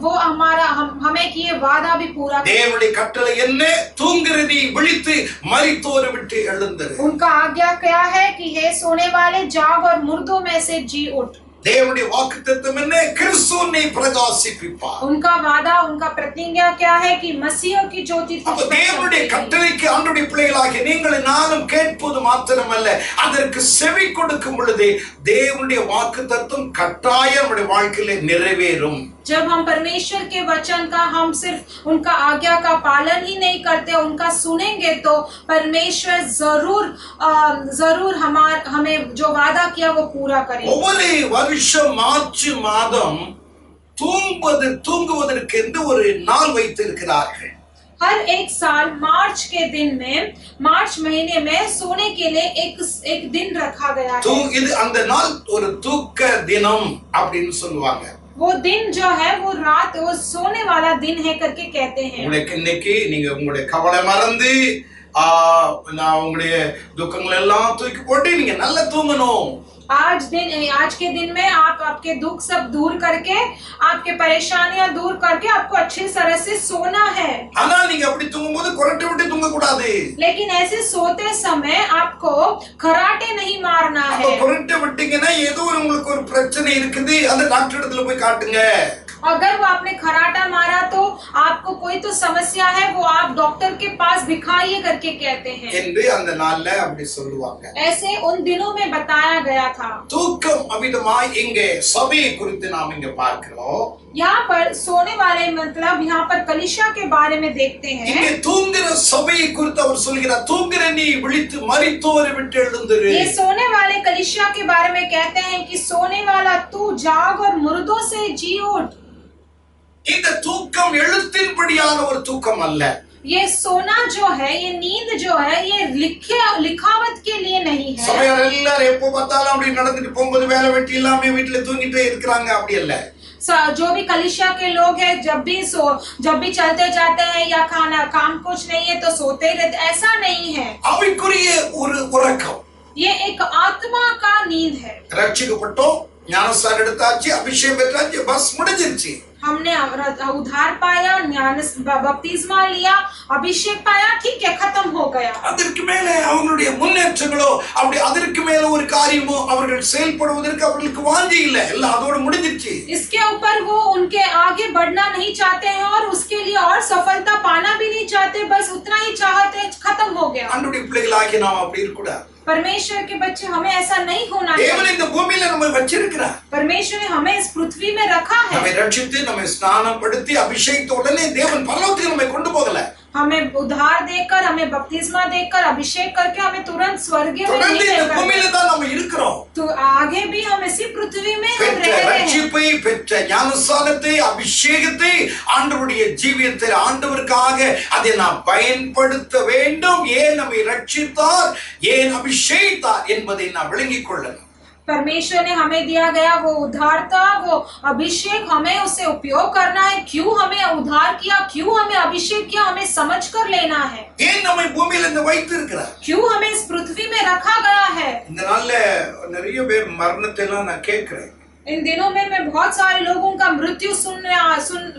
वो हमारा हमें किए वादा भी पूरा किया. தேவனுடைய கட்டளை என்ன? தூங்குற நீ விழித்து மரித்தோரை விட்டு எழுந்திரு. उनका आज्ञा क्या है कि हे सोने वाले जाग और मुर्दों में से जी उठ. தேவனுடைய வாக்குத்தத்தம் என்ன? கிறிஸ்து உன்னை பிரகாசிப்பிப்பார். उनका वादा, उनका प्रतिज्ञा क्या है कि मसीह की ज्योति तुझ पर தேவனுடைய चमकेगी. கட்டளைக்கு ஆண்டவருடைய பிள்ளைகளாகிய நீங்கள் நானும் கேட்பது மாத்திரமல்ல, அதற்கு செவி கொடுக்கும் பொழுது தேவனுடைய வாக்குத்தத்தம் கட்டாயம் நம்முடைய வாழ்க்கையிலே நிறைவேறும். जब हम परमेश्वर के वचन का हम सिर्फ उनका आज्ञा का पालन ही नहीं करते, उनका सुनेंगे तो परमेश्वर जरूर हमें जो वादा किया वो पूरा करेंगे. ஒவ்வொரு வருஷம் மார்ச் மாதம் தூங்குவதற்கு என்று ஒரு நாள் வைத்திருக்கிறார்கள். हर एक साल मार्च के दिन में, मार्च महीने में सोने के लिए एक दिन रखा गया है. இது அந்த நாள் ஒரு தூக்க தினம் அப்படின்னு சொல்லுவாங்க. वो दिन जो है वो रात, वो सोने वाला दिन है करके कहते हैं. உங்களுக்கு இன்னைக்கு நீங்க உங்களுடைய கவலை மறந்து நான் உங்களுடைய துக்கங்கள் எல்லாம் தூக்கி போட்டு நீங்க நல்லா தூங்கணும். आज के दिन में आप आपके दुख सब दूर करके, आपके परेशानियां दूर करके आपको अच्छी तरह से सोना है. ஆனா நீங்க அப்படி தூங்கும்போது கொரட்டை விட்டு தூங்க கூடாது. लेकिन ऐसे सोते समय आपको खराटे नहीं मारना है. கொரட்டை விட்டீங்கன்னா ஏதோ உங்களுக்கு ஒரு பிரச்சனை இருக்குது, அந்த டாக்டர் இடத்துல போய் காட்டுங்க. अगर वो आपने खराटा मारा तो आपको कोई तो समस्या है, वो आप डॉक्टर के पास दिखाइए करके कहते हैं. என்று அந்த நாள்ல அப்படி சொல்லுவாங்க. ऐसे उन दिनों में बताया गया था. தூக்கம் அமிதமாய் இங்கே சபையை குறித்து நாம் இங்க பார்க்கிறோம். यहाँ पर सोने वाले मतलब यहाँ पर कलीसिया के बारे में देखते हैं. இங்கே தூங்குற சபையை குறித்து அவர் சொல்கிறார், தூங்குற நீ விழித்து மரித்தோரை விட்டு எழுந்திரு. ये सोने वाले कलीसिया के बारे में कहते हैं कि सोने वाला तू जाग और मुर्दों से जी उठ. இந்த தூக்கம் எழுத்தின்படியான ஒரு தூக்கம் அல்ல. ये सोना जो है, ये नींद जो है, ये लिखावट के लिए नहीं है. சபையார் எல்லாரும் எப்போ பார்த்தாலும் அப்படி நடந்துட்டு போகும்போது வேலை வெட்டி இல்லாம வீட்டுல தூங்கிட்டே இருக்கிறாங்க, அப்படி அல்ல. जो भी कलीसिया के लोग हैं जब भी चलते जाते हैं या काम कुछ नहीं है तो सोते ही रहते, ऐसा नहीं है. அவைக்குரிய ஒரு உறக்கம். ये एक आत्मा का नींद है. ரட்சிக்கப்பட்டோம், ஞானஸ்தானம் எடுத்தாச்சு, அபிஷேகம் பெற்றாச்சு, பஸ் முடிஞ்சிருச்சு. हमने उद्धार पाया, बपतिस्मा लिया, अभिषेक पाया, ठीक है, खत्म हो गया. அதற்கு மேல அவங்களுடைய முன்னேற்றங்களோ அப்படி அதற்கு மேல ஒரு காரியமோ அவர்கள் செயல்படுவதற்கு அவர்களுக்கு வாஞ்சி இல்ல, எல்லாம் அதோட முடிஞ்சிருச்சு. इसके ऊपर वो उनके आगे बढ़ना नहीं चाहते हैं और उसके लिए और सफलता पाना भी नहीं चाहते, बस उतना ही चाहते हैं, खत्म हो गया. ஆண்டவருடைய பிள்ளைகளாகிய நாம் அப்படி இருக்க கூடாது. परमेश्वर के बच्चे हमें ऐसा नहीं होना தேவன் चाहिए. இந்த பூமியில நம்மை வச்சிருக்கிறார். परमेश्वर ने हमें इस पृथ्वी में रखा है. நம்மை ரட்சித்து நம்மை ஸ்நானப்படுத்தி அபிஷேகித்த உடனே தேவன் பரலோகத்துக்கு நம்மை கொண்டு போகல. हमें उद्धार देकर, हमें बपतिस्मा देकर, अभिषेक करके हमें तुरंत स्वर्ग में தொடர்ந்து नहीं இந்த लेकर பூமியில தான் நம்ம இருக்கிறோம். तो आगे भी हम इसी पृथ्वी में हम பெற்ற रह रहे हैं. ரட்சிப்பை, பெற்ற ஞானஸ்தானத்தை, அபிஷேகத்தை ஆண்டவருடைய ஜீவியத்தில் ஆண்டவருக்காக அதை நாம் பயன்படுத்த வேண்டும். ஏன் நம்மை ரட்சித்தார், ஏன் அபிஷேகித்தார் என்பதை நாம் விளங்கிக் கொள்ளணும். परमेश्वर ने हमें दिया गया वो उद्धार था, वो अभिषेक, हमें उसे उपयोग करना है. क्यों हमें उद्धार किया, क्यों हमें अभिषेक किया, हमें समझ कर लेना है. ஏன் நம்மை பூமியில இந்த வைத்திருக்கிறார், क्यों हमें इस पृथ्वी में रखा गया है. இந்த நாள்ல நிறைய பேர் மரணத்தை எல்லாம் நான் கேட்கிறேன். इन दिनों में मैं बहुत सारे लोगों का मृत्यु सुन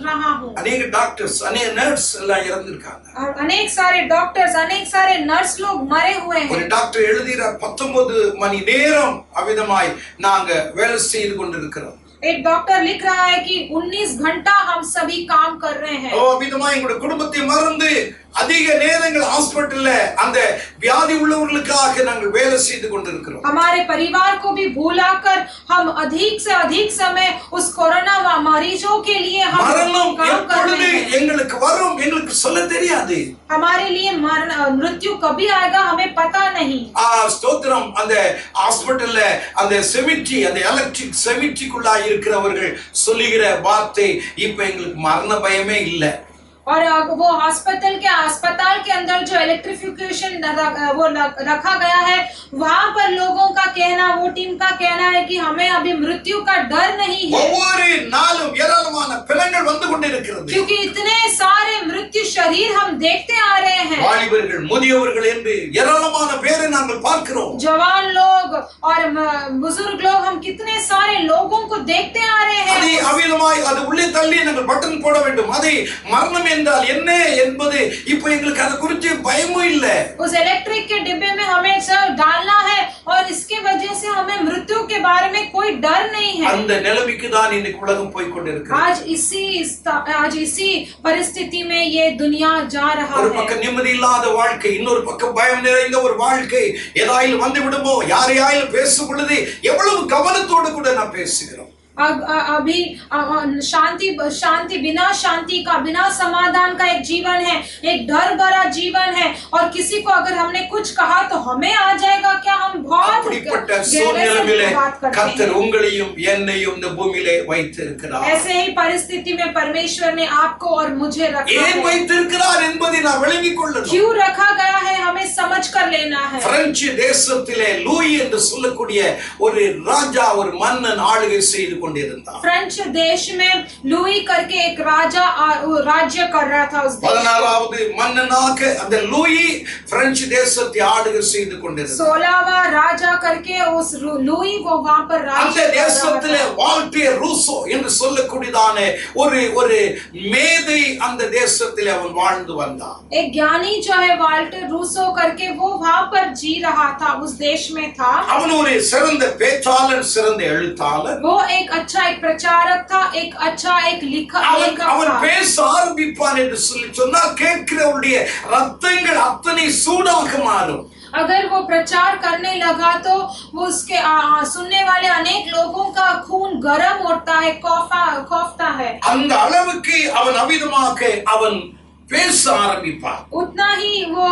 रहा हूँ. अनेक डॉक्टर्स, अनेक नर्स எல்லாம் இறந்திருக்காங்க. अनेक सारे डॉक्टर्स, अनेक सारे नर्स लोग मरे हुए ஒரு हैं. டாக்டர் எழுதுகிறார், 19 மணி நேரம் அவிதமாய் நாங்க வேலை செய்து கொண்டிருக்கிறோம். एक डॉक्टर लिख रहा है कि 19 घंटा हम सभी काम कर रहे हैं. அவிதமா எங்களுடைய குடும்பத்தை மறந்து அதிக நேரங்கள் ஹாஸ்பிடல்ல அந்த வியாதி உள்ளவர்களுக்காக நாங்கள் வேலை செய்து கொண்டிருக்கிறோம். हमारे परिवार को भी भूलाकर हम अधिक से अधिक समय उस कोरोना मरीजों के लिए हम மரணம் काम कर எப்பொழுது रहे हैं. எங்களுக்கு வரும் எங்களுக்கு சொல்ல தெரியாது. हमारे लिए मृत्यु कभी आएगा हमें पता नहीं. ஸ்தோத்திரம். அந்த ஹாஸ்பிடல்ல அந்த செமிட்ரி, அந்த எலக்ட்ரிக் செமிட்ரிக்குள்ளா இருக்கிறவர்கள் சொல்லுகிற வார்த்தை, இப்ப எங்களுக்கு மரண பயமே இல்லை. और वो अस्पताल के अंदर जो इलेक्ट्रिफिकेशन वो रखा गया है, वहाँ पर लोगों का कहना, वो टीम का कहना है कि हमें अभी मृत्यु का डर नहीं है. ஒவ்வொரு நாளும் ஏராளமான பிணங்கள் வந்து கொண்டிருக்கிறது. क्योंकि इतने सारे मृत्यु शरीर हम देखते आ रहे हैं. வாலிபர்கள், முதியவர்கள் என்று ஏராளமான பேரை நாங்கள் பார்க்கிறோம். जवान लोग और बुजुर्ग लोग, हम कितने सारे लोगों को देखते आ रहे அதை हैं. அவிதமாய் அது உள்ளே தள்ளி நாங்கள் பட்டன் போட வேண்டும். அதை மரணம் என்றால் என்ன என்பது இப்ப எங்களுக்கு அதை குறித்து பயமும் இல்ல. उस इलेक्ट्रिक के डिब्बे में हमें सब डालना है और इसके वजह से हमें मृत्यु के बारे में कोई डर नहीं है. அந்த நிலைமைக்கு தான் இன்னைக்கு உலகம் போய் கொண்டிருக்கிறது. आज इसी परिस्थिति में ये दुनिया जा रहा ஒரு है. பக்கம் நிம்மதி இல்லாத வாழ்க்கை, இன்னொரு பக்கம் பயம் நிறைந்த ஒரு வாழ்க்கை. ஏதாயிலும் வந்து விடுமோ, யாரையாயிலும் பேசும் பொழுது எவ்வளவு கவனத்தோடு கூட நான் பேசுகிறோம். अभी शांति बिना शांति का, बिना समाधान का एक जीवन है, एक डर भरा जीवन है. और किसी को अगर हमने कुछ कहा तो हमें आ जाएगा क्या, हम बहुत அப்படிப்பட்ட சூழ்நிலையிலே கர்த்தர் உங்களையும் என்னையும் இந்த பூமியிலே வைத்திருக்கிறார். ऐसे ही परिस्थिति में परमेश्वर ने आपको और मुझे रखा ஏன் है. வைத்திருக்கிறார் என்பதை நான் விளங்கிக் கொள்ளணும். क्यों रखा गया है हमें समझ कर लेना है. பிரெஞ்சு தேசத்திலே லூயி என்று சொல்லக்கூடிய ஒரு ராஜா, ஒரு மன்னன் ஆளுகை செய்து கொண்டிருந்தார். फ्रेंच देश में लुई करके एक राजा राज्य कर रहा था. उस 16வது மன்னனாக அந்த லூயி பிரெஞ்சு தேசத்தை ஆளுகை செய்து கொண்டிருந்தார். 16वां राजा करके उस लुई वो वहां पर அந்த राज्य कर தேசத்திலே रहा था. வால்டேர் ரூசோ என்று சொல்லக்கூடியதான ஒரு மேதை அந்த தேசத்திலே அவன் வாழ்ந்து வந்தான். एक ज्ञानी जो है वाल्टर रूसो करके वो वहां पर जी रहा था, उस देश में था. அவன் ஒரு சிறந்த பேச்சாளர், சிறந்த எழுத்தாளர். वो एक अच्छा एक प्रचारक था, एक अच्छा एक लेखक அவன் था. பேச ஆரம்பிப்பான் என்று சொல்லி சொன்னால் கேட்கிறவருடைய ரத்தங்கள் अத்தனை சூடாக மாறும். अगर वो प्रचार करने लगा तो वो उसके सुनने वाले अनेक लोगों का खून गर्म होता है, खौफता है. அந்த அளவுக்கு அவன் அவிதமாக அவன் பேச ஆரம்பிப்பான். उतना ही वो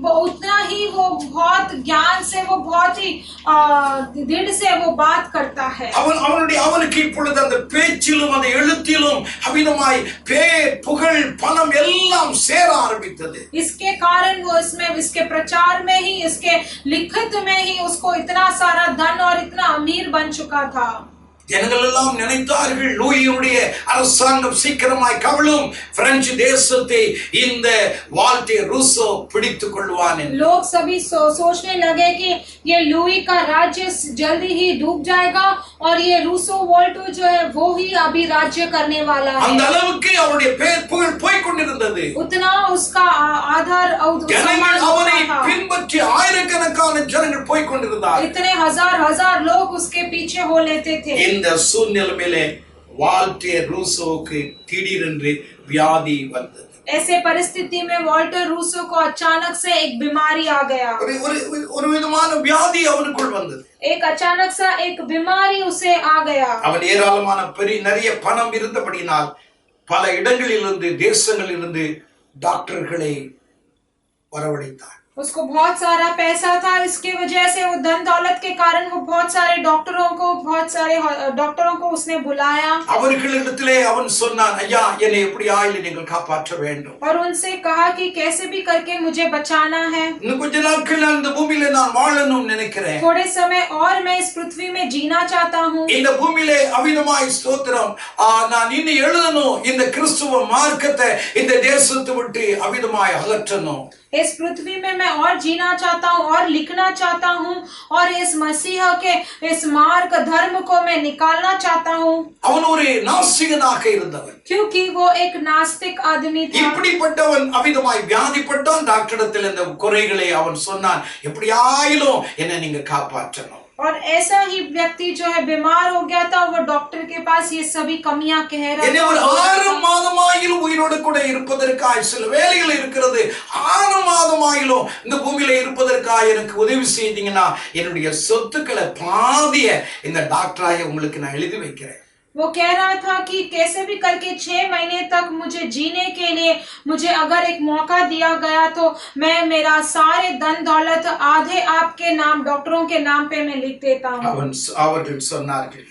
बहुत ज्ञान से, वो बहुत ही दृढ़ से वो बात करता है. அவனுக்கு இப்பொழுது அந்த பேச்சிலும் அந்த எழுத்திலும் அவிதமாய் பேர், புகழ், பணம் எல்லாம் சேர ஆரம்பித்தது. इसके कारण वो इसके प्रचार में ही, इसके लिखित में ही उसको इतना सारा धन और इतना अमीर बन चुका था. ஜனங்கள் எல்லாம் நினைத்தார்கள் லூயினுடைய அரசாங்கம் சீக்கிரமாய் கவிழும், பிரெஞ்சு தேசத்தை இந்த வால்டே रूसो பிடித்துக் கொள்வான் என்று. लोग सभी सोचने लगे कि ये लुई का राज्य जल्दी ही डूब जाएगा और ये रूसो वोल्टो जो है वो ही अभी राज्य करने वाला है। அந்த அளவுக்கு அவருடைய பெயர் புகழ் போய் கொண்டிருந்தது. उतना उसका आधार ஜனங்கள் அவரை பின்பற்றி ஆயிரக்கணக்கான ஜனங்கள் போய் கொண்டிருந்தார்கள். इतने हजार लोग उसके पीछे हो लेते थे। இந்த சூழ்நிலையிலே வால்டே रूसोவுக்கு திடீரென்று வியாதி வந்தது. ऐसे परिस्थिति में वाल्टर रूसो को अचानक से एक बीमारी आ गया। ஒரு விதமான வியாதி அவனுக்குள் வந்தது. एक अचानक सा एक बीमारी उसे आ गया। அவன் ஏராளமான நிறைய பணம் இருந்தபடியினால் பல இடங்களிலிருந்து தேசங்களிலிருந்து டாக்டர்களை வரவழைத்தார். उसको बहुत सारा पैसा था, इसके वजह से वो धन दौलत के कारण वो बहुत सारे डॉक्टरों को उसने बुलाया அவர்களிடத்திலே அவன் சொன்னான், ஐயா என்னை எப்படியாயிலும் நீங்கள் காப்பாற்ற வேண்டும். और उनसे कहा कि कैसे भी करके मुझे बचाना है। இன்னும் கொஞ்ச நாட்கள் இந்த பூமியிலே நான் வாழணும்னு நினைக்கிறேன். थोड़े समय और मैं इस पृथ्वी में जीना चाहता हूँ। இந்த பூமியிலே அவிதமாய் ஸ்தோத்திரம் நான் இனி எழுதணும், இந்த கிறிஸ்துவ மார்க்கத்தை இந்த தேசத்தை விட்டு அவிதமாய் அகற்றணும். इस पृथ्वी में मैं और जीना चाहता हूँ और लिखना चाहता हूँ और इस मसीह के इस मार्ग धर्म को मैं निकालना चाहता हूँ। அவன் ஒரு நாஸ்திகனாக இருந்தவன். क्योंकि वो एक नास्तिक आदमी था। இப்படிப்பட்டவன் அவிதமாய் வியாதிப்பட்டான். டாக்டரிடத்தில் இந்த குறைகளை அவன் சொன்னான், எப்படியாயிலும் என்னை நீங்க காப்பாற்றணும். और ऐसा ही व्यक्ति जो है बीमार हो गया था, वो डॉक्टर के पास ये सभी कमियां कह रहा था। ஒரு 6 மாதமாயிலும் உயிரோடு கூட இருப்பதற்காக சில வேலைகள் இருக்கிறது. 6 மாதமாயிலும் இந்த பூமியில இருப்பதற்காக எனக்கு உதவி செய்தீங்கன்னா என்னுடைய சொத்துக்களை பாதிய இந்த டாக்டராய உங்களுக்கு நான் எழுதி வைக்கிறேன். वो कह रहा था कि कैसे भी करके 6 महीने तक मुझे जीने के लिए मुझे अगर एक मौका दिया गया तो मैं मेरा सारे धन दौलत आधे आपके नाम डॉक्टरों के नाम पे मैं लिख देता हूँ। அவர்கள் சொன்னார்கள்,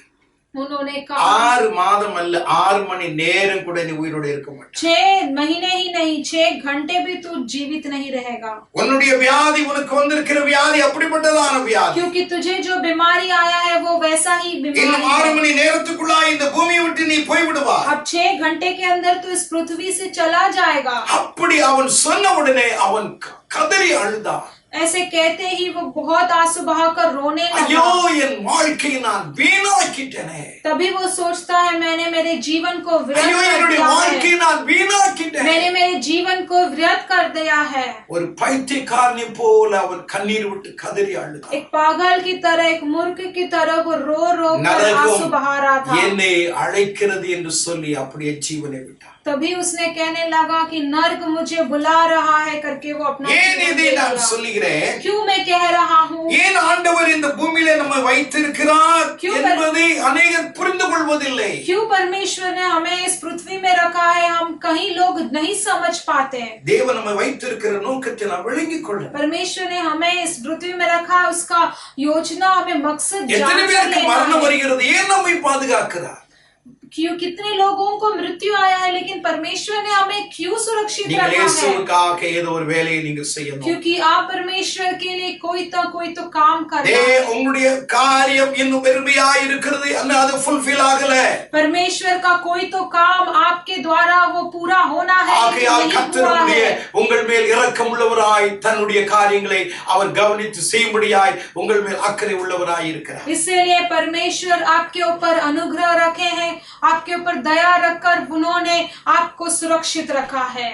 उन्होंने कहा 6 மாதம் அல்ல 6 மணி நேரம் கூட நீ உயிரோடு இருக்க மாட்டாய். 6 महीने ही नहीं 6 घंटे भी तू जीवित नहीं रहेगा। உன்னுடைய வியாதி உனக்கு வந்திருக்கிற வியாதி அப்படிப்பட்டதான வியாதி. क्योंकि तुझे जो बीमारी आया है वो वैसा ही बीमारी। இந்த 6 மணி நேரத்துக்குள்ள இந்த பூமியை விட்டு நீ போய் விடுவாய். अब 6 घंटे के अंदर तू इस पृथ्वी से चला जाएगा। அப்படி அவன் சொன்ன உடனே அவன் கதறி அழுதான். ऐसे कहते ही वो बहुत आंसू बहाकर रोने लगा। ஐயோ என் வாழ்க்கையை நான் வீணாக்கிட்டேனே. तभी वो सोचता है मैंने मेरे जीवन को व्यर्थ ஐயோ என்னுடைய வாழ்க்கையை நான் வீணாக்கிட்டேன். मैंने मेरे जीवन को व्यर्थ कर दिया है। ஒரு பைத்தியக்காரனை போல அவன் கண்ணீர் விட்டு கதறி அழுதான். एक पागल की तरह एक मूर्ख की तरह वो रो कर आंसू बहा रहा था। என்னை அழைக்கிறது என்று சொல்லி அப்படியே ஜீவனை விட்டான். तभी उसने कहने लगा कि नर्क मुझे बुला रहा है करके वो अपना क्यों मैं कह रहा हूँ ஏன் ஆண்டவர் இந்த பூமியிலே நம்மை வைத்திருக்கிறார் என்பதை अनेகர் புரிந்து கொள்வதில்லை. क्यों परमेश्वर ने हमें इस पृथ्वी में रखा है हम कहीं लोग नहीं समझ पाते। தேவன் நம்மை வைத்திருக்கிற நோக்கத்தை நாம் விளங்கிக் கொள்ள. परमेश्वर ने हमें इस पृथ्वी में रखा उसका योजना हमें मकसद எத்தனை பேருக்கு மரணம் வருகிறது, ஏன் நம்மை பாதுகாக்கிறார்? क्यों कितने लोगों को मृत्यु आया है लेकिन परमेश्वर ने हमें क्यों सुरक्षित रखा है? क्योंकि आप परमेश्वर के लिए कोई तो काम कर रहे हैं। परमेश्वर का कोई तो काम आपके द्वारा वो पूरा होना है। உங்கள் மேல் இரக்கமுள்ளவராய் தன்னுடைய காரியங்களை அவர் கவனித்து செய்யும்படியாய் உங்கள் மேல் அக்கறை உள்ளவராய் இருக்கிறார். इसलिए परमेश्वर आपके ऊपर अनुग्रह रखे हैं, आपके ऊपर दया रखकर उन्होंने आपको सुरक्षित रखा है।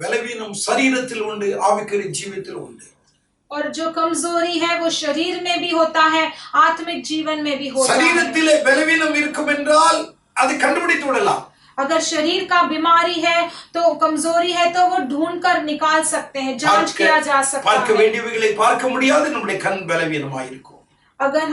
பலவீனம் சரீரத்தில் உண்டு, ஆவிக்குரிய ஜீவிதத்தில் உண்டு. और जो कमजोरी है वो शरीर में भी होता है, आत्मिक जीवन में भी होता है। சரீரத்திலே பலவீனம் இருக்கும் என்றால் அது கண்டுபிடித்து விடலாம். अगर शरीर का बीमारी है तो कमजोरी है तो वो ढूंढ कर निकाल सकते हैं, जांच किया जा सकता है। பார்க்க வேண்டியவைகளை பார்க்க முடியாது, நம்முடைய கண் பலவீனமாய் இருக்கும். अगर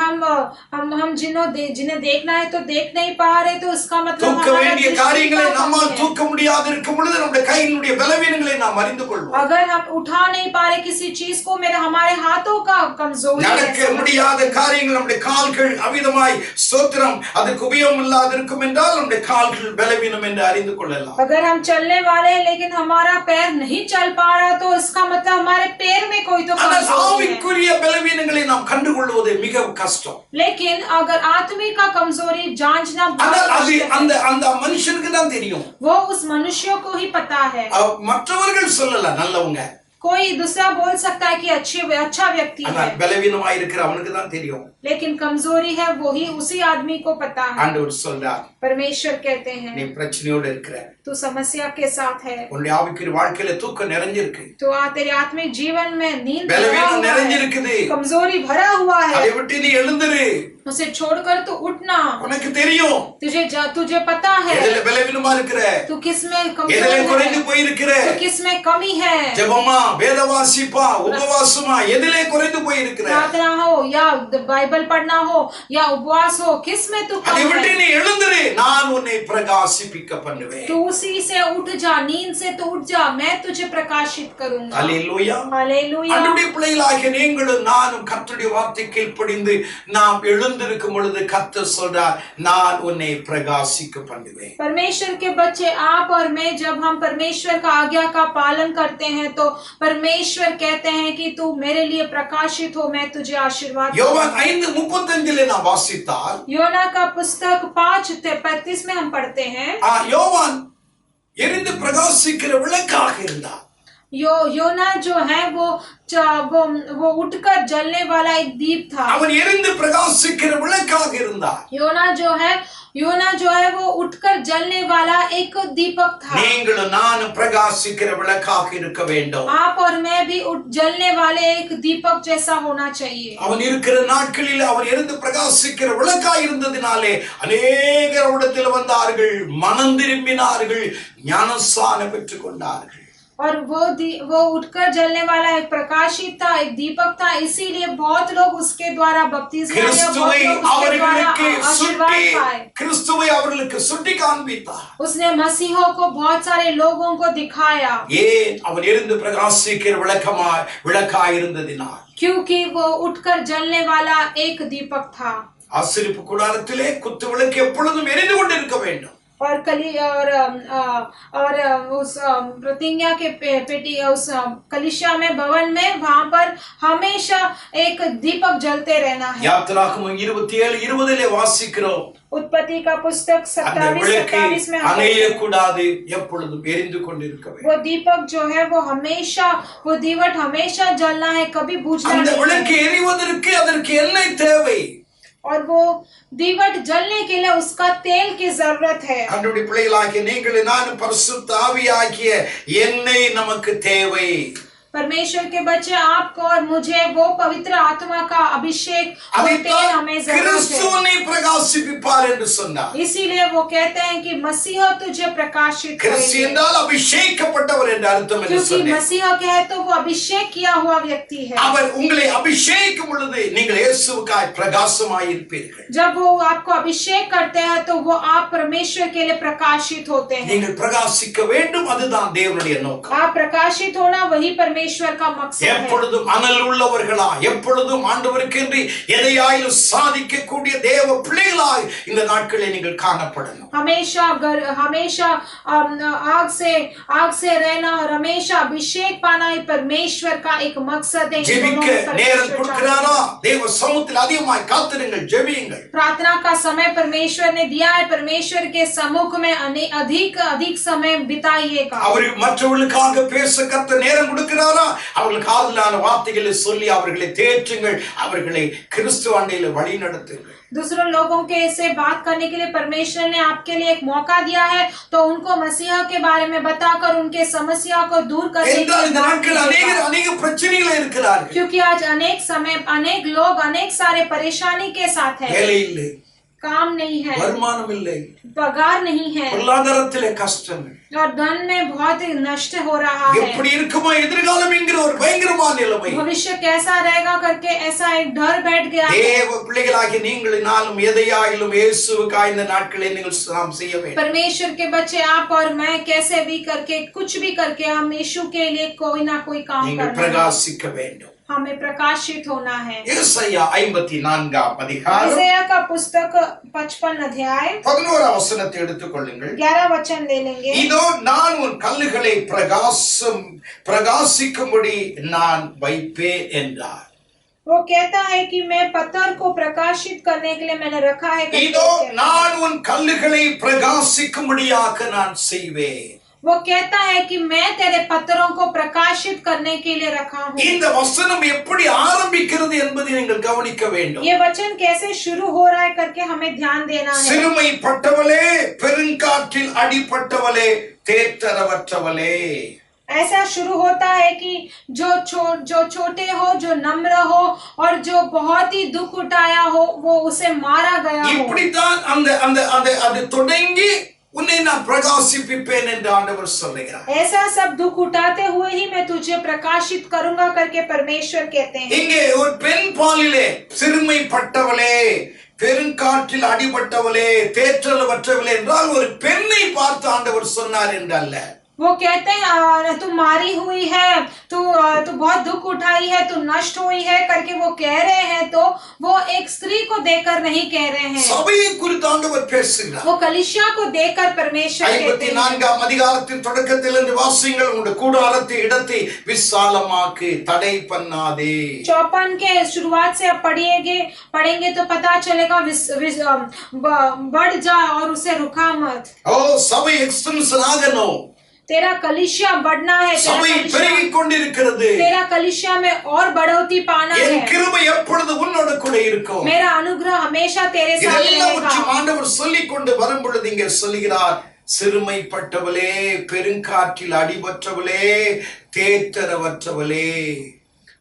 हम जिन्हें देखना है तो देख नहीं पा रहे तो इसका मतलब தூக்க வேண்டிய காரியங்களை நம்மால் தூக்க முடியாது இருக்கும் பொழுது நம்முடைய கையினுடைய பலவீனங்களை நாம் அறிந்து கொள்வோம். अगर हम उठा नहीं पा रहे किसी चीज को हमारे हाथों का कमजोरी है। நடக்க முடியாத காரியங்கள் நம்முடைய கால்கள் அவிதமாய் ஸ்தோத்திரம் அதுக்கு உபயோகம் இல்லாத இருக்கும் என்றால் நம்முடைய கால்கள் பலவீனம் என்று அறிந்து கொள்ளலாம். अगर हम चलने वाले हैं लेकिन हमारा पैर नहीं चल पा रहा तो इसका मतलब हमारे पैर में कोई तो कमजोरी है। ஆவிக்குரிய பலவீனங்களை நாம் கண்டுகொள்வது மிக மிக கஷ்டம். लेकिन अगर आत्मिक का कमजोरी जांचना ஆனால் बहुत அது मुश्किल है। அந்த அந்த மனுஷனுக்கு தான் தெரியும். वो उस मनुष्य को ही पता है। மற்றவர்கள் சொல்லல நல்லவங்க. कोई दूसरा बोल सकता है कि अच्छा व्यक्ति है, ஆனால் பலவீனமா இருக்கிற அவனுக்கு தான் தெரியும். लेकिन कमजोरी है वही उसी आदमी को पता है। ஆண்டவர் சொல்றார், परमेश्वर कहते நீ हैं பிரச்சனையோட இருக்கிற, तू समस्या के साथ है, உன்னுடைய ஆவிக்குரிய வாழ்க்கையில தூக்கம் நிறைஞ்சிருக்கு, तो तेरे आत्मिक जीवन में नींद भरा பலவீனம் हुआ है, நிறைஞ்சிருக்குது, कमजोरी भरा हुआ है, அதை விட்டு நீ எழுந்துரு. उसे छोड़कर तू उठना। உனக்கு தெரியும் तुझे पता है எதில பலவீனமா இருக்கிற, तू किसमें कमजोर எதில குறைந்து है, போயிருக்கிற. तू किसमें कमी है। ஜெபமா, வேதவாசிப்பா, உபவாசமா, எதிலே குறைந்து போயிருக்கிற. प्रार्थना हो या बाइबल पढ़ना हो या उपवास हो, किसमें तू அதை कम விட்டு है। நீ எழுந்துரு, நான் உன்னை பிரகாசிப்பிக்க பண்ணுவேன். तू उसी से उठ जा, नींद से तू उठ जा, मैं तुझे प्रकाशित करूंगा। அல்லேலூயா. हालेलुया। ஆண்டவருடைய பிள்ளைகளாகிய நீங்களும் நானும் கர்த்தருடைய வார்த்தைக்கு கீழ்ப்படிந்து நாம் எழுந்திருக்கும் பொழுது கர்த்தர் சொல்றார், நான் உன்னை பிரகாசிக்க பண்ணுவேன். परमेश्वर के बच्चे आप और मैं जब हम परमेश्वर का आज्ञा का पालन करते हैं तो परमेश्वर कहते हैं कि तू मेरे लिए प्रकाशित हो, मैं तुझे आशीर्वाद யோவான் 5:35 நாம் வாசித்தால், योना का पुस्तक 5:35 में हम पढ़ते हैं, யோவான் எரிந்து பிரகாசிக்கிற விளக்காக இருந்தார். योना जो है वो उठकर जलने वाला एक दीप था। அவன் எரிந்து பிரகாசிக்கிற விளக்காக இருந்தார். योना जो है वो उठकर जलने वाला एक दीपक था। நீங்களும் நானும் பிரகாசிக்கிற விளக்காக இருக்க வேண்டும். आप और मैं भी जलने वाले एक दीपक जैसा होना चाहिए। அவன் இருக்கிற நாட்களில் அவன் எரிந்து பிரகாசிக்கிற விளக்காக இருந்ததினாலே அநேகர் அவரிடத்தில் வந்தார்கள், மனம் திரும்பினார்கள், ஞானஸ்நானம் பெற்றுக் கொண்டார்கள். और वो उठकर जलने वाला एक प्रकाशित था, एक दीपक था, इसीलिए बहुत लोग उसके द्वारा बपतिस्मा लिया, बहुत लोग उसके द्वारा आशीर्वाद पाए। கிறிஸ்துவை அவர்களுக்கு சுட்டி காண்பித்தார். उसने मसीहों को बहुत सारे लोगों को दिखाया। ஏன்? அவன் எரிந்து பிரகாசிக்கிற விளக்காய் இருந்ததினால். क्योंकि वो उठकर जलने वाला एक दीपक था। ஆசரிப்பு கூடாரத்திலே குத்து விளக்கு எப்பொழுதும் எரிந்து கொண்டிருக்க வேண்டும். और उस प्रतिज्ञा के पेटी उस कलीसिया में भवन में वहां पर हमेशा एक दीपक जलते रहना है। யாத்திராகமம் 27:20 வாசிக்கிறோம், उत्पत्ति का पुस्तक 27:27 में அணைய கூடாது, எப்பொழுதும் எரிந்து கொண்டிருக்க வேண்டும். वो दीपक जो है वो दीवट हमेशा जलना है, कभी बुझना அந்த नहीं விளக்கு है। எரிவதற்கு அதற்கு எண்ணெய் தேவை. और वो दीवट जलने के लिए उसका तेल की जरूरत है। ஆண்டவருடைய பிள்ளைகளாகிய நீங்கள் நானும் பரிசுத்த ஆவியாகிய எண்ணெய் நமக்கு தேவை. परमेश्वर के बच्चे आपको और मुझे वो पवित्र आत्मा का अभिषेक वो तेल हमें जरूरत है। கிறிஸ்துவை பிரகாசிப்பிப்பார் என்று சொன்னார். इसीलिए वो कहते हैं कि मसीह तुझे प्रकाशित கிறிஸ்து करेंगे। என்றால் அபிஷேகப்பட்டவர் என்று அர்த்தம் என்று क्योंकि சொன்னேன். मसीह कहे तो वो अभिषेक किया हुआ व्यक्ति है। அவர் உங்களை அபிஷேகிக்கும் பொழுது நீங்கள் இயேசுவுக்காய் பிரகாசமாய் இருப்பீர்கள். जब वो आपको अभिषेक करते हैं तो वो आप परमेश्वर के लिए प्रकाशित होते हैं। நீங்கள் பிரகாசிக்க வேண்டும், அதுதான் தேவனுடைய நோக்கம். आप प्रकाशित होना वही परमेश्वर का मकसद है। எப்பொழுதும் அனல் உள்ளவர்களா, எப்பொழுதும் ஆண்டவருக்கென்று எதையாயிலும் சாதிக்கக்கூடிய தேவ பிள்ளைகளாய் இந்த நாட்களில் நீங்கள் காணப்படணும். हमेशा आग से रहना और हमेशा अभिषेक पाना ही परमेश्वर का एक मकसद है। ஜெபிக்க நேரம் கொடுக்கிறாரா? தேவ சமூகத்தில் அதிகமாய் காத்திருங்கள், ஜெபியுங்கள். प्रार्थना का समय परमेश्वर ने दिया है, परमेश्वर के सम्मुख में अधिक समय बिताइएगा। அவர் மற்றவர்களுக்காக பேச கர்த்தர் நேரம் கொடுக்கிறாரா? அவர்களுக்கு ஆறுதலான வார்த்தைகளை சொல்லி அவர்களை தேற்றுங்கள், அவர்களை கிறிஸ்து ஆண்டையில வழி நடத்துங்கள். दूसरों लोगों के से बात करने के लिए परमेश्वर ने आपके लिए एक मौका दिया है, तो उनको मसीह के बारे में बताकर उनके समस्या को दूर करने के लिए अनेक பிரச்சனைகள் இருக்கிறார்கள். क्योंकि आज अनेक लोग अनेक सारे परेशानी के साथ हैं। வேலை இல்லை, काम नहीं है, வருமானம் இல்லை, पगार नहीं है, பொருளாதாரத்திலே கஷ்டம், और धन में बहुत नष्ट हो रहा है। எப்படி இருக்குமோ எதிர்காலம் என்கிற ஒரு பயங்கரமான நிலைமை, भविष्य कैसा रहेगा करके ऐसा एक डर बैठ गया है। தேவ பிள்ளைகளாகிய நீங்கள் நாளும் எதையாயிலும் இயேசுவுக்காய் இந்த நாட்களில் நீங்கள் நாம் செய்ய வேண்டும். परमेश्वर के बच्चे आप और मैं कैसे भी करके कुछ भी करके हम यीशु के लिए कोई ना कोई काम நீங்கள் करना है। பிரகாசிக்க வேண்டும். हमें प्रकाशित होना है। ஏசாயா 54 அதிகாரம் यशायाह का पुस्तक 55 अध्याय 11 வசனத்தை எடுத்துக்கொள்ளுங்கள். 11 वचन ले लेंगे। இதோ நான் உன் கல்லுகளை பிரகாசிக்கும்படி நான் வைப்பேன் என்றார். वो कहता है कि मैं पत्थर को प्रकाशित करने के लिए मैंने रखा है करके இதோ वो कहता है। நான் உன் கல்லுகளை பிரகாசிக்கும்படியாக நான் செய்வேன். वो कहता है कि मैं तेरे पत्थरों को प्रकाशित करने के लिए रखा हूँ। இந்த வசனம் எப்படி ஆரம்பிக்கிறது என்பதை நீங்கள் கவனிக்க வேண்டும். ये वचन कैसे शुरू हो रहा है करके हमें ध्यान देना है। சிறுமைப்பட்டவளே, பெருங்காற்றில் அடிபட்டவளே, தேற்றரவற்றவளே. ऐसा शुरू होता है कि जो छोटे हो, जो नम्र हो और जो बहुत ही दुख उठाया हो, वो उसे मारा गया हो। இப்படித்தான் அது தொடங்கி உன்னை நான் பிரகாசிப்பிப்பேன் என்று ஆண்டவர் சொல்லுகிறார். ऐसा सब दुख उठाते हुए ही मैं तुझे प्रकाशित करूंगा करके परमेश्वर कहते हैं। இங்கே ஒரு பெண் பாலிலே சிறுமைப்பட்டவளே, பெருங்காற்றில் அடிபட்டவளே, தேற்றரவற்றவளே என்றால் ஒரு பெண்ணை பார்த்து ஆண்டவர் சொன்னார் என்றல்ல. वो कहते हैं तू मारी हुई है, तू बहुत दुख उठाई है, तू नष्ट हुई है करके वो कह रहे हैं, तो वो एक स्त्री को देकर नहीं कह रहे हैं। சபையை குறித்து ஆண்டவர் பேசுகிறார். वो कलीसिया को देकर परमेश्वर कहते हैं। 54ஆம் அதிகாரத்தின் தொடக்கத்திலிருந்து வாசியுங்கள். உங்களுடைய கூடாரத்தை இடத்தை விசாலமாக்கு, தடை பண்ணாதே. 54 के शुरुआत से अब पढ़ेंगे तो पता चलेगा, बढ़ जा और उसे रुका मत। ஓ, சபை எக்ஸ்டென்ஷன் ஆகணும். तेरा कलीसिया बढ़ना है, சபை பெருகிக் கொண்டிருக்கிறது. तेरा कलीसिया में और बढ़ोतरी पाना है। என் கிருபை எப்பொழுது உன்னோடு கூட இருக்கும். मेरा अनुग्रह हमेशा तेरे साथ இதெல்லாம் रहेगा। ஆண்டவர் சொல்லிக் கொண்டு வரும் பொழுது இங்கே சொல்லுகிறார், சிறுமைப்பட்டவளே, பெருங்காற்றில் அடிபட்டவளே, தேற்றரவற்றவளே.